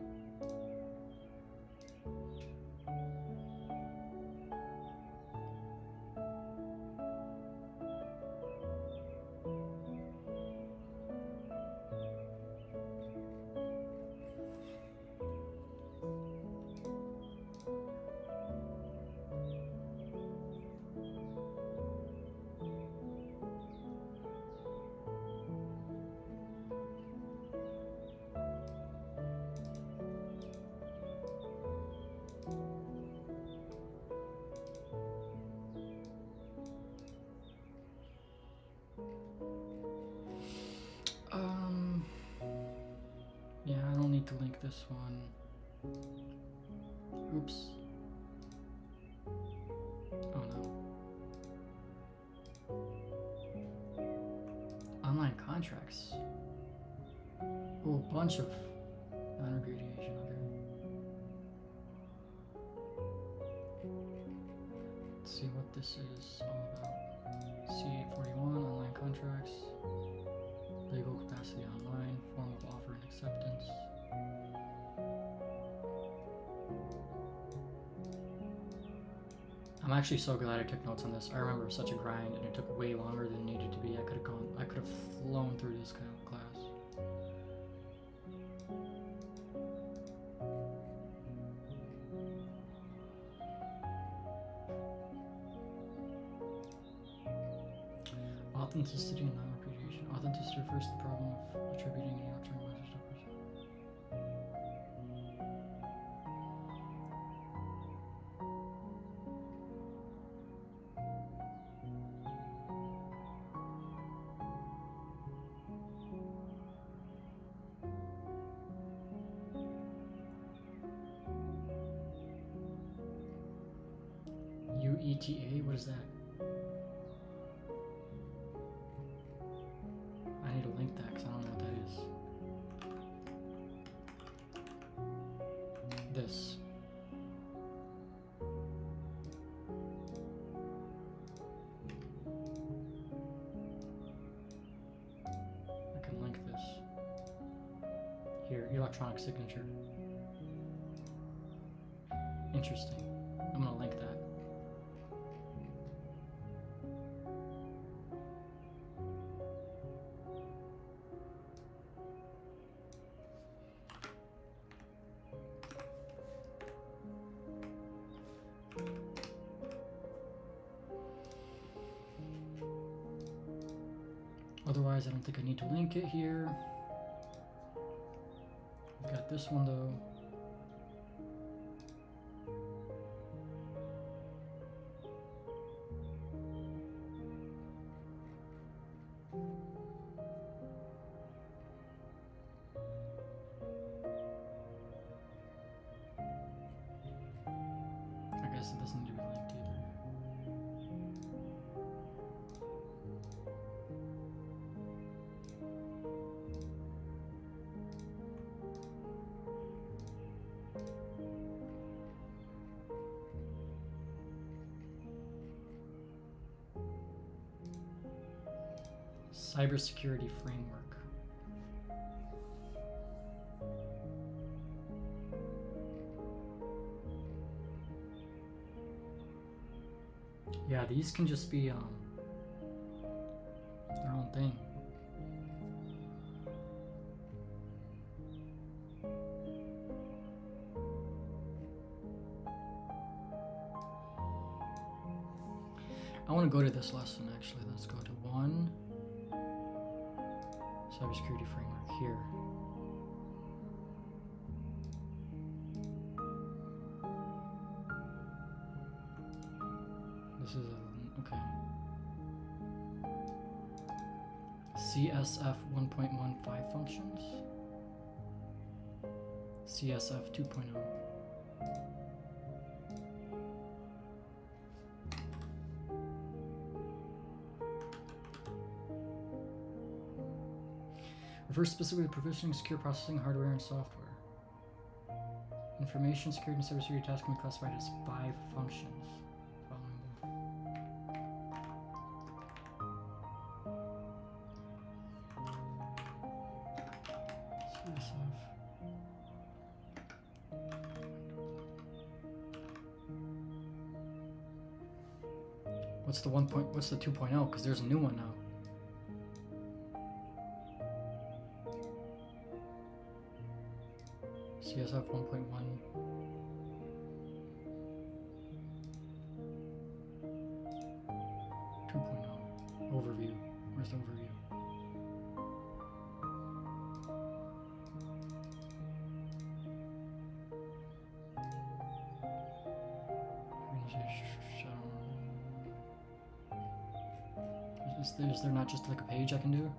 Speaker 1: Yeah, I don't need to link this one. Oops. Oh no. Online contracts. Oh, a bunch of non-repudiation on there. Let's see what this is all about. C841, online contracts. Legal capacity online, form of offer and acceptance. I'm actually so glad I took notes on this. I remember it was such a grind and it took way longer than it needed to be. I could have flown through this kind of class. Authenticity and non-repudiation. Authenticity refers to the problem of attributing an electronic message to a person. UETA? What is that? I need to link that because I don't know what that is. This. I can link this. Here, electronic signature. Interesting. I'm gonna link that. Otherwise, I don't think I need to link it here. Got this one though. guess it doesn't need to be linked either. Cybersecurity framework. Yeah, these can just be their own thing. I want to go to this lesson actually. Let's go to 1 cybersecurity framework here. This is okay. CSF 1.15 functions. CSF 2.0. Refers specifically to provisioning secure processing hardware and software. Information security and cybersecurity tasks can be classified as 5 functions. What's the 1. What's the 2.0? Because there's a new one now. CSF 1.1. Overview. Where's the overview? Is there not just like a page I can do?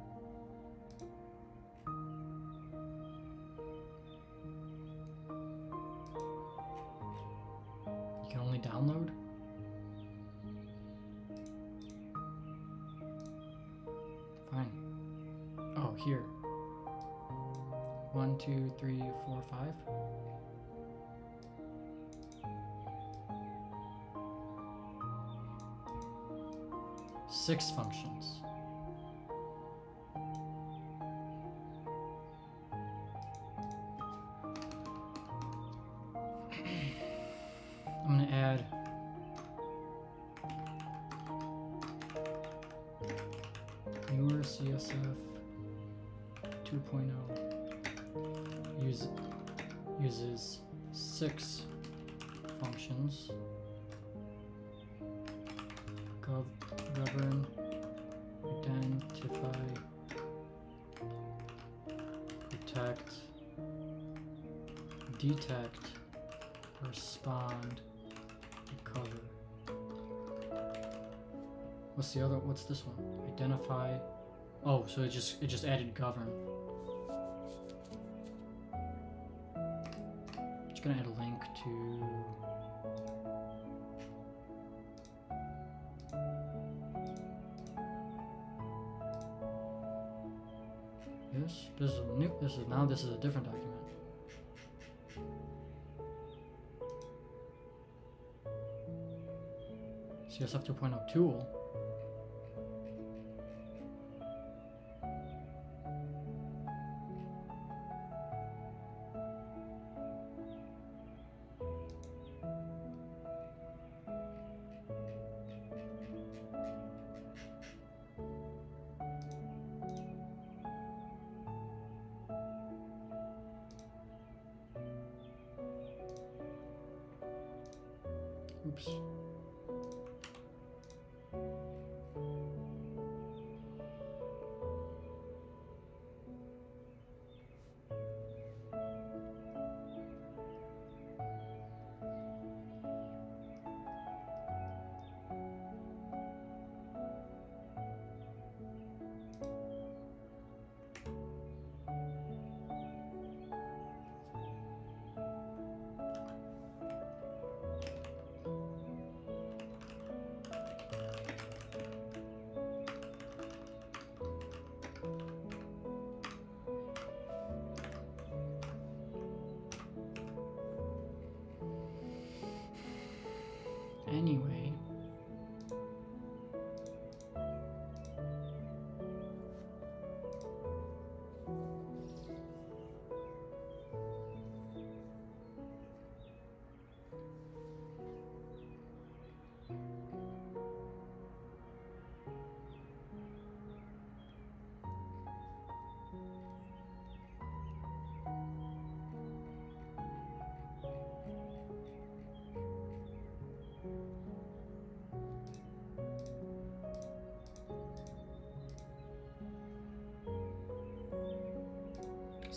Speaker 1: You can only download? Fine. Oh, here. 1, 2, 3, 4, 5. Six functions. I'm going to add newer CSF 2.0 uses 6 functions. Govern, identify, protect, detect, respond, recover. What's the other? What's this one? Identify. Oh, so it just added govern. Just gonna add a link to. This is a new. This is a different document. CSF 2.0 tool. Oops.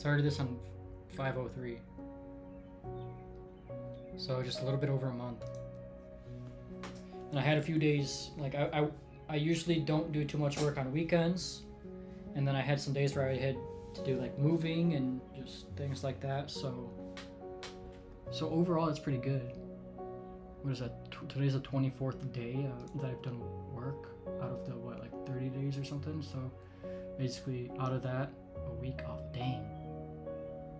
Speaker 1: started this on 5/03. So just a little bit over a month. And I had a few days, like I usually don't do too much work on weekends. And then I had some days where I had to do like moving and just things like that. So overall it's pretty good. What is that? Today's the 24th day that I've done work out of the, what, like 30 days or something. So basically out of that, a week off. Dang.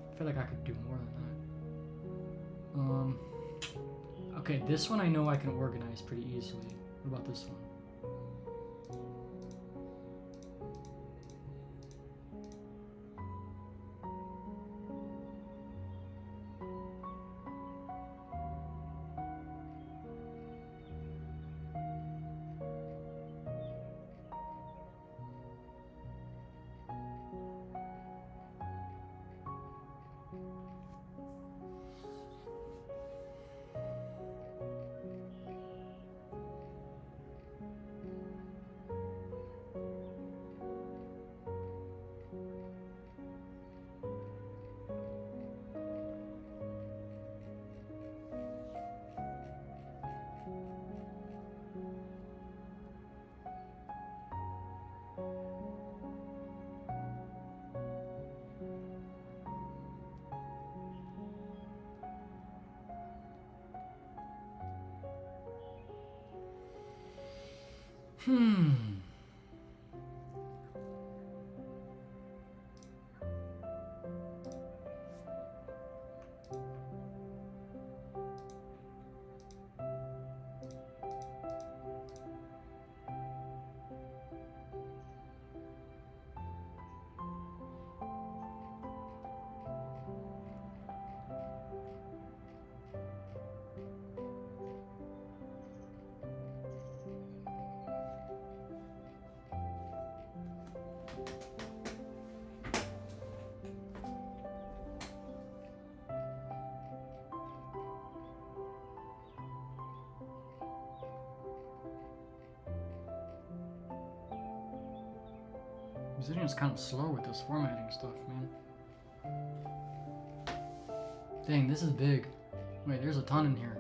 Speaker 1: I feel like I could do more than that. Okay, this one I know I can organize pretty easily. What about this one? Obsidian's kind of slow with this formatting stuff, man. Dang, this is big. Wait, there's a ton in here.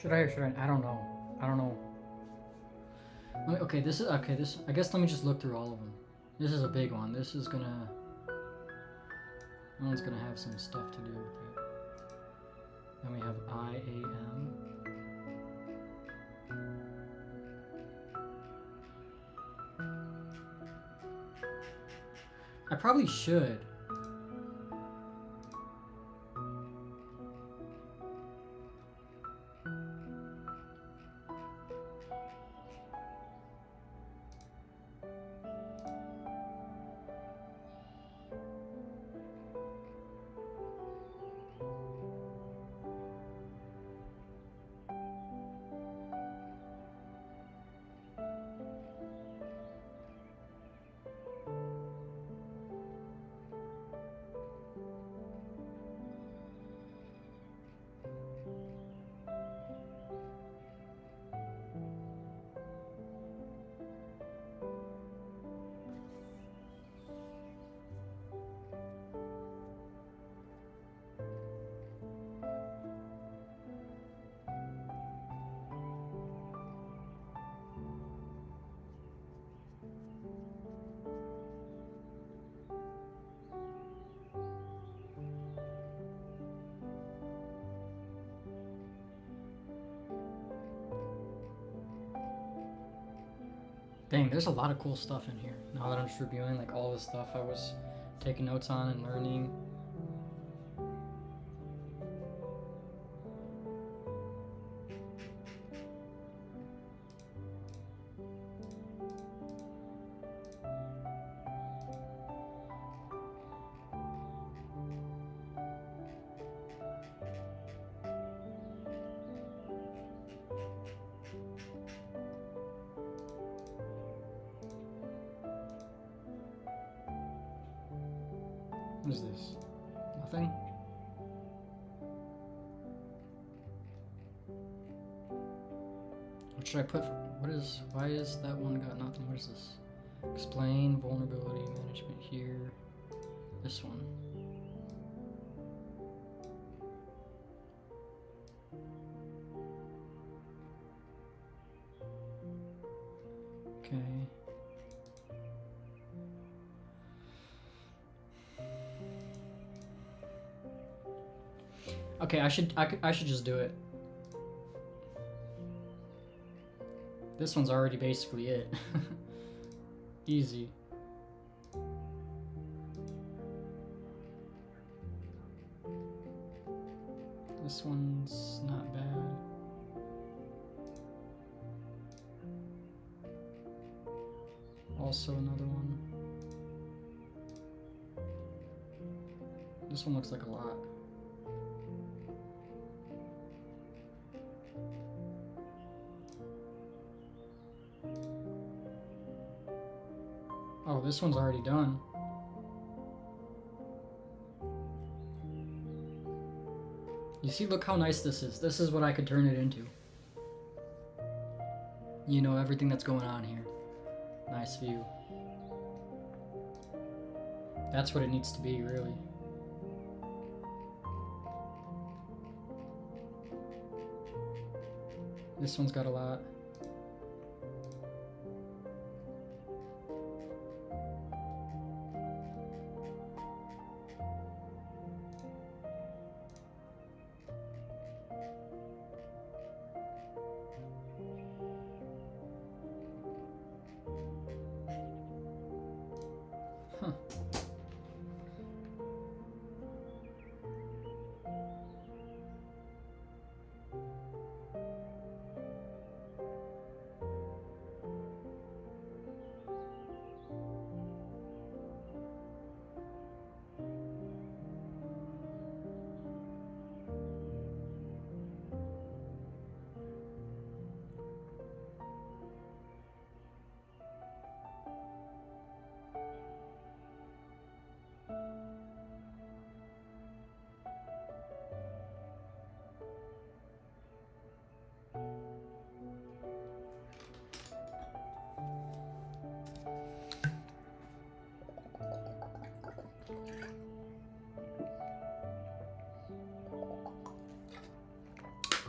Speaker 1: Should I or should I? I don't know. I don't know. Okay, this is okay. This I guess let me just look through all of them. This is a big one. This is gonna. That one's gonna have some stuff to do with it. Then we have IAM. I probably should. Dang, there's a lot of cool stuff in here. Now that I'm just reviewing like all the stuff I was taking notes on and learning. What is this? Nothing? What should I put? Why is that one got nothing? What is this? Explain vulnerability management here. This one. Okay. Okay, I should just do it. This one's already basically it. Easy. This one's not bad. Also another one. This one looks like a lot. Oh, this one's already done. You see, look how nice this is. This is what I could turn it into. You know, everything that's going on here. Nice view. That's what it needs to be, really. This one's got a lot. Huh.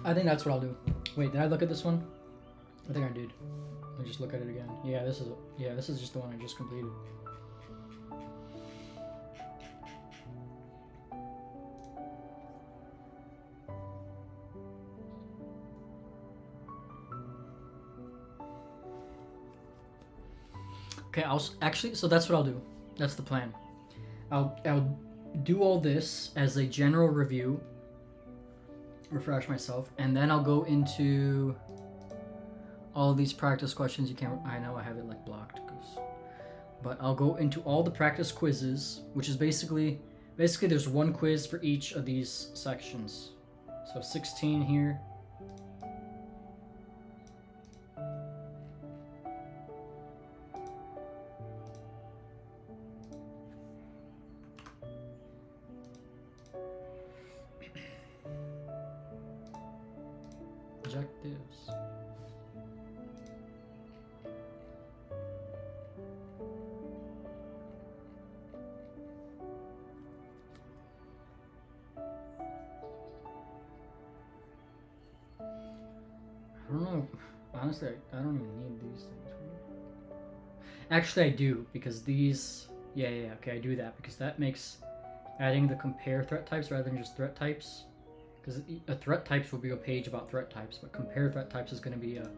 Speaker 1: I think that's what I'll do. Wait, did I look at this one? I think I did. Let me just look at it again. Yeah, this is just the one I just completed. Okay, so that's what I'll do. That's the plan. I'll do all this as a general review, refresh myself, and then I'll go into all these practice questions. You can't, I know I have it like blocked, but I'll go into all the practice quizzes, which is basically there's one quiz for each of these sections. So 16 here. Objectives. I don't know. Honestly, I don't even need these things. Actually, I do, because these... Yeah, okay, I do that, because that makes adding the compare threat types rather than just threat types. Because a threat types will be a page about threat types, but compare threat types is going to be a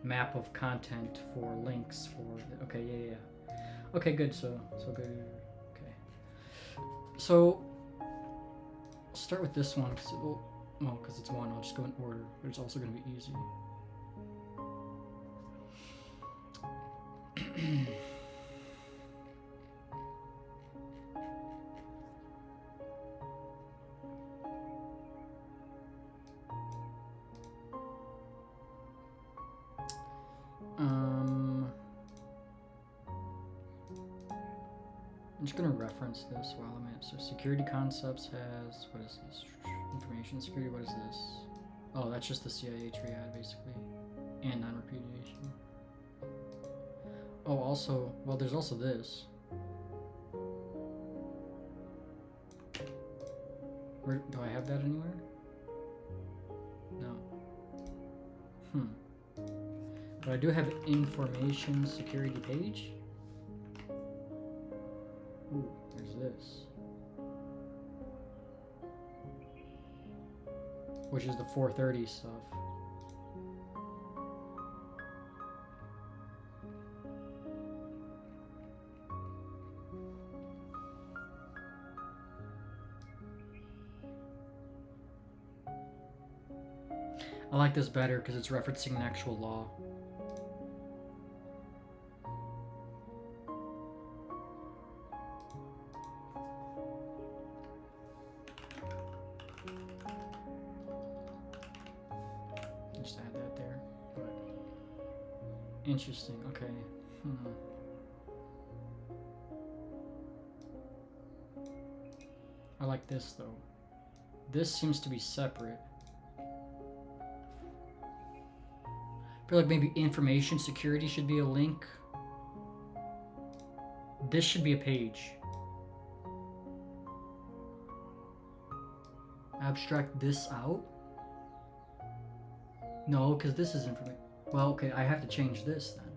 Speaker 1: map of content for links for... Okay, yeah. Okay, good, so good. Okay. So, I'll start with this one, because because it's one, I'll just go in order, but it's also going to be easy. I'm just going to reference this while I'm at. So security concepts has, what is this? Information security, what is this? Oh, that's just the CIA triad, basically. And non-repudiation. Oh, also, well, there's also this. Where, do I have that anywhere? No. But I do have information security page. Ooh, there's this. Which is the 430 stuff. I like this better because it's referencing an actual law. Just add that there. But interesting. Okay. I like this though. This seems to be separate. I feel like maybe information security should be a link. This should be a page. Abstract this out? No, because this is information. Well, okay, I have to change this then.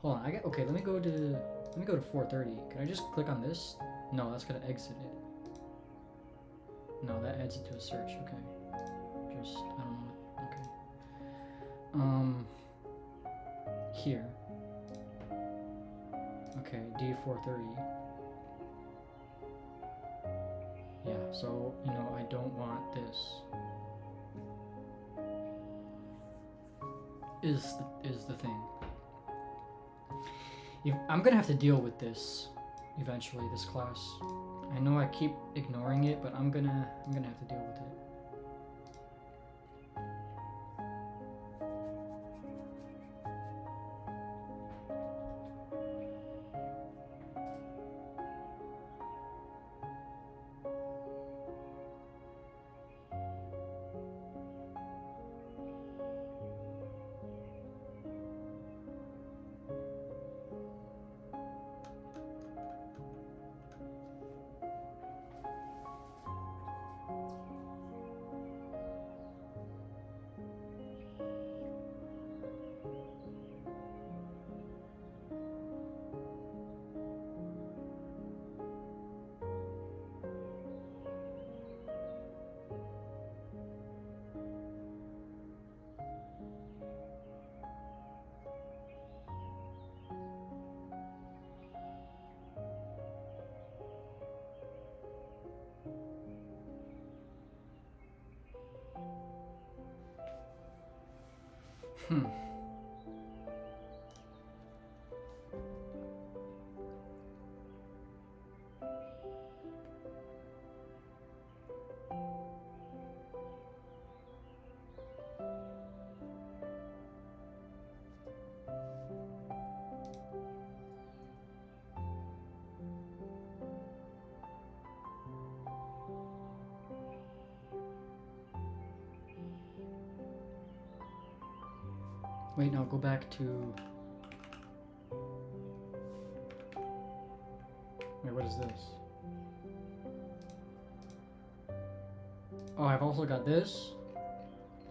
Speaker 1: Hold on, okay, let me go to 430. Can I just click on this? No, that's gonna exit it. No, that adds it to a search, okay. Just, I don't know. Here. Okay, D430. Yeah, so, you know, I don't want this. Is the thing. I'm gonna have to deal with this eventually, this class. I know I keep ignoring it, but I'm gonna have to deal with it. Hmm. Wait, no, go back to... Wait, what is this? Oh, I've also got this.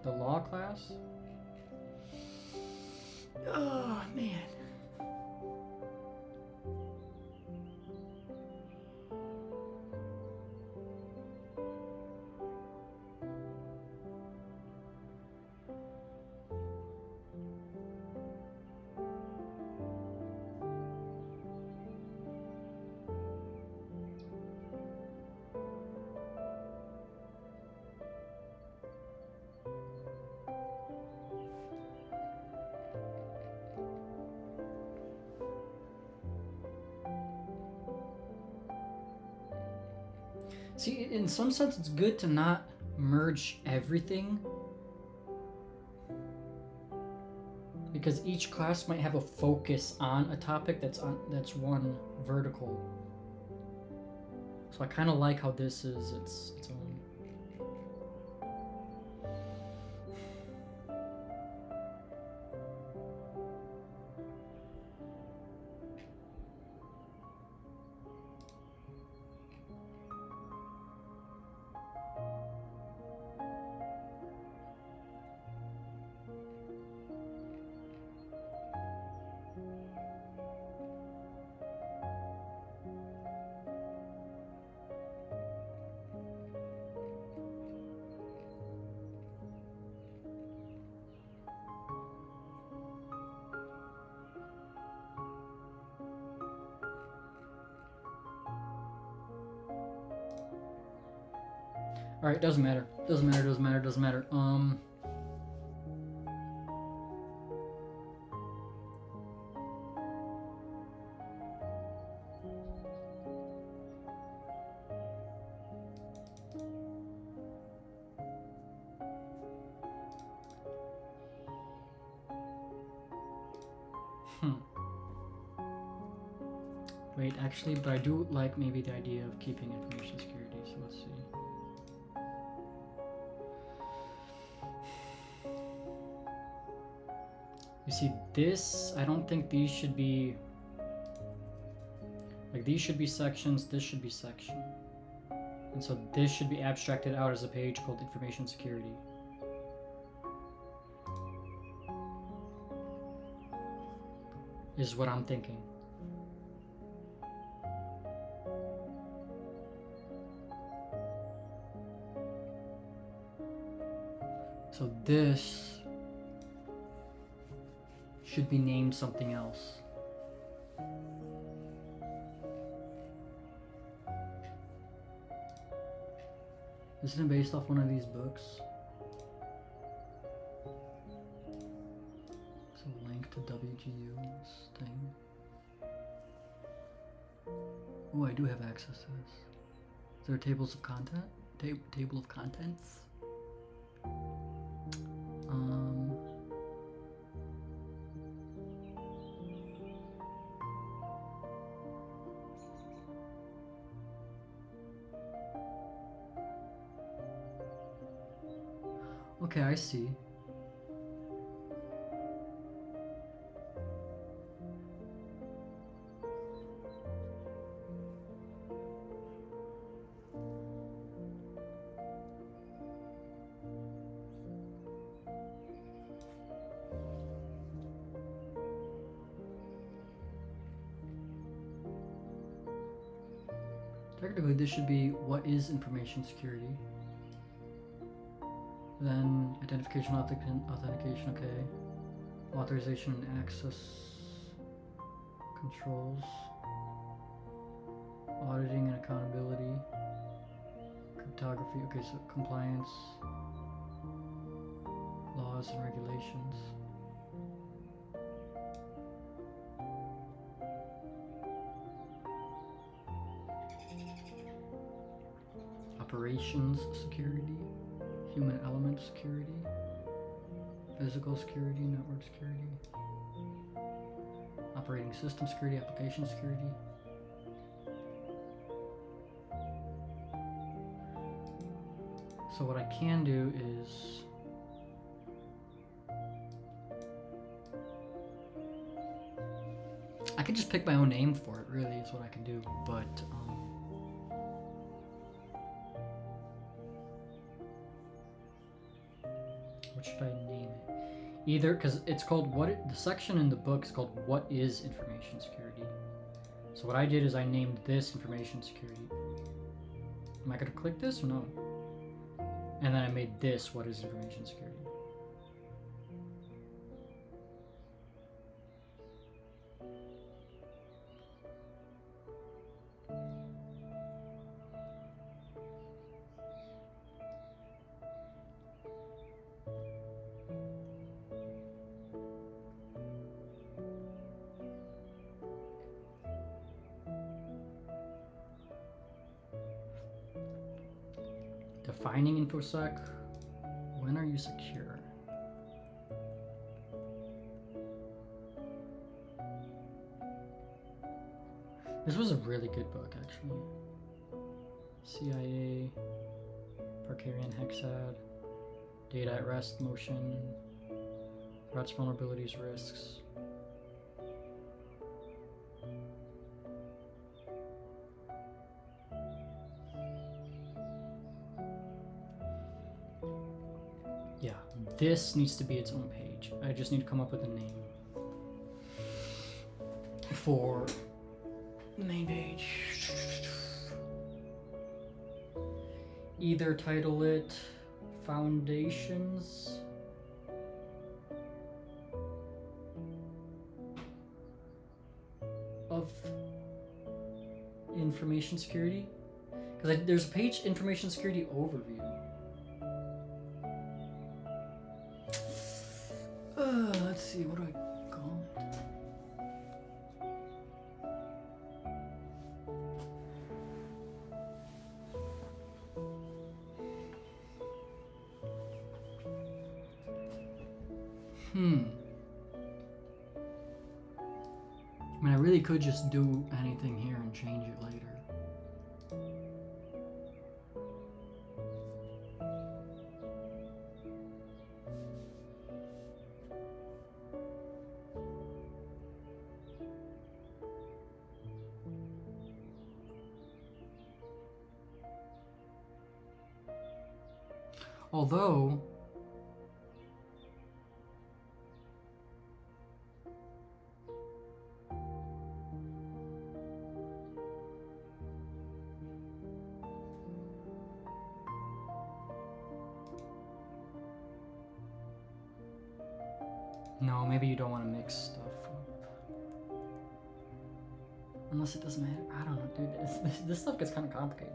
Speaker 1: The law class. Oh, man. See, in some sense, it's good to not merge everything, because each class might have a focus on a topic that's one vertical. So I kind of like how this is its own. All right, doesn't matter. Doesn't matter. Doesn't matter. Doesn't matter. Wait, actually, but I do like maybe the idea of keeping information security. So let's see. You see, this, I don't think these should be, like these should be sections, this should be section. And so this should be abstracted out as a page called information security. Is what I'm thinking. So this should be named something else. Isn't it based off one of these books? It's a link to WGU's thing. Oh, I do have access to this. Is there tables of content? Table of contents? Okay, I see. Technically, this should be what is information security. Then identification, authentication, okay. Authorization and access controls. Auditing and accountability. Cryptography, okay, so compliance. Laws and regulations. operations security, human element security, physical security, network security, operating system security, application security. So what I can do is I could just pick my own name for it, really, is what I can do, but what should I name it? Either, because it's called the section in the book is called What is Information Security? So what I did is I named this Information Security. Am I going to click this or no? And then I made this What is Information Security? Defining InfoSec. When are you secure? This was a really good book, actually. CIA, Parkerian Hexad, Data at Rest Motion, Threats, Vulnerabilities, Risks. Yeah, this needs to be its own page. I just need to come up with a name for the main page. Either title it Foundations of Information Security, because there's a page Information Security Overview. Let's see, what do I call it? I mean, I really could just do anything here and change it later. Although, no, maybe you don't want to mix stuff up. Unless it doesn't matter. I don't know, dude. This stuff gets kind of complicated.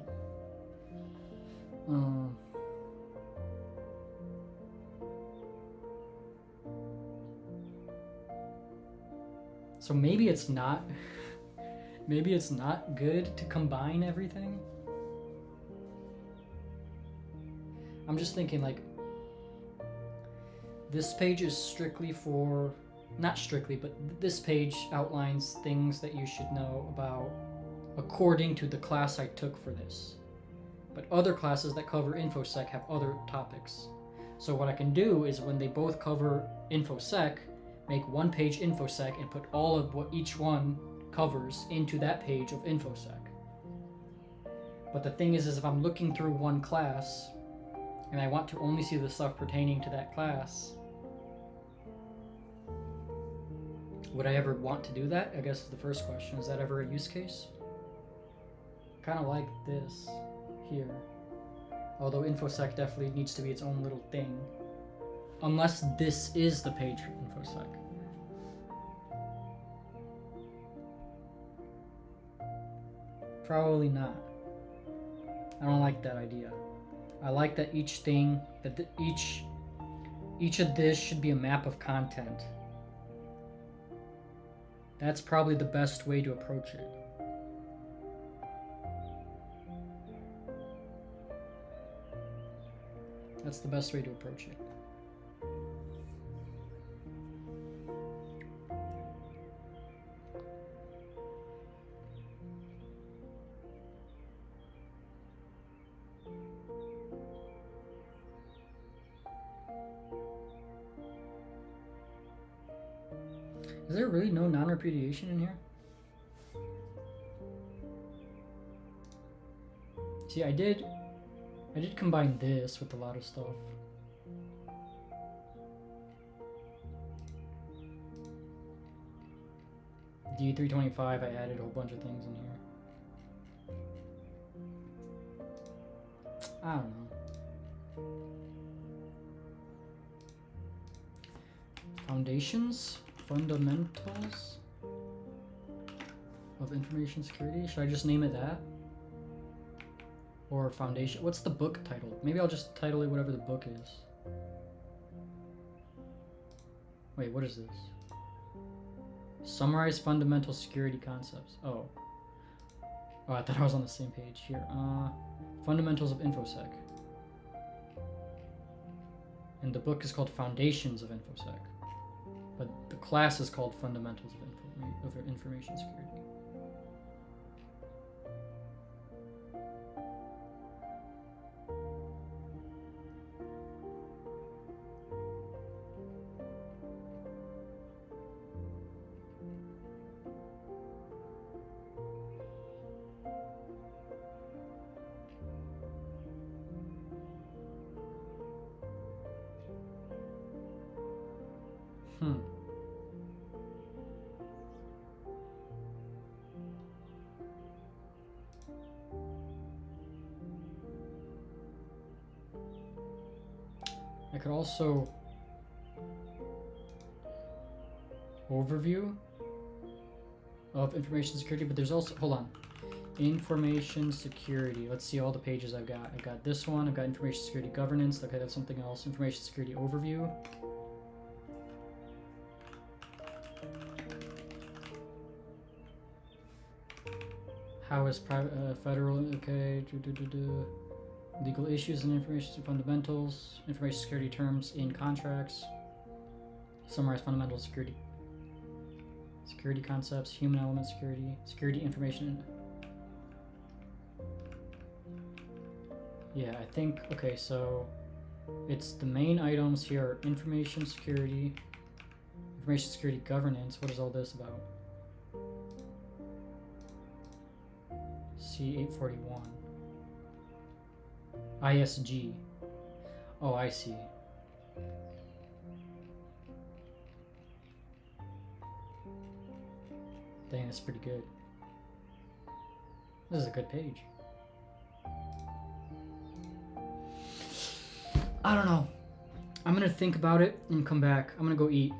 Speaker 1: So maybe it's not good to combine everything. I'm just thinking, like, this page is strictly for, not strictly, but this page outlines things that you should know about according to the class I took for this. But other classes that cover InfoSec have other topics. So what I can do is when they both cover InfoSec, make one page InfoSec and put all of what each one covers into that page of InfoSec. But the thing is if I'm looking through one class and I want to only see the stuff pertaining to that class, would I ever want to do that? I guess is the first question. Is that ever a use case? Kind of like this here. Although InfoSec definitely needs to be its own little thing. Unless this is the page for InfoSec. Probably not. I don't like that idea. I like that each thing, each of this should be a map of content. That's probably the best way to approach it. That's the best way to approach it. Is there really no non-repudiation in here? See, I did combine this with a lot of stuff. D325, I added a whole bunch of things in here. I don't know. Foundations? Fundamentals of information security? Should I just name it that? Or foundation? What's the book title? Maybe I'll just title it whatever the book is. Wait, what is this? Summarize fundamental security concepts. Oh. Oh, I thought I was on the same page here. Fundamentals of InfoSec. And the book is called Foundations of InfoSec. But the class is called Fundamentals of Information Security. I could also overview of information security, but there's also, hold on, information security. Let's see all the pages I've got. I've got this one, I've got information security governance. Okay, that's something else. Information security overview. How is private, federal, okay, legal issues and information fundamentals, information security terms in contracts, summarize fundamental security concepts, human element security information. Yeah, I think, okay, so it's the main items here are information security governance. What is all this about? C841. ISG. Oh, I see. Dang, that's pretty good. This is a good page. I don't know. I'm gonna think about it and come back. I'm gonna go eat.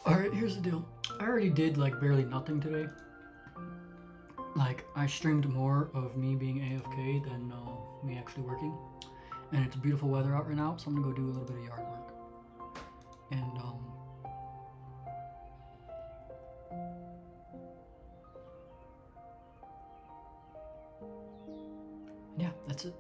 Speaker 1: Alright, here's the deal. I already did like barely nothing today. Like, I streamed more of me being AFK than me actually working. And it's beautiful weather out right now, so I'm gonna go do a little bit of yard work. And, yeah, that's it.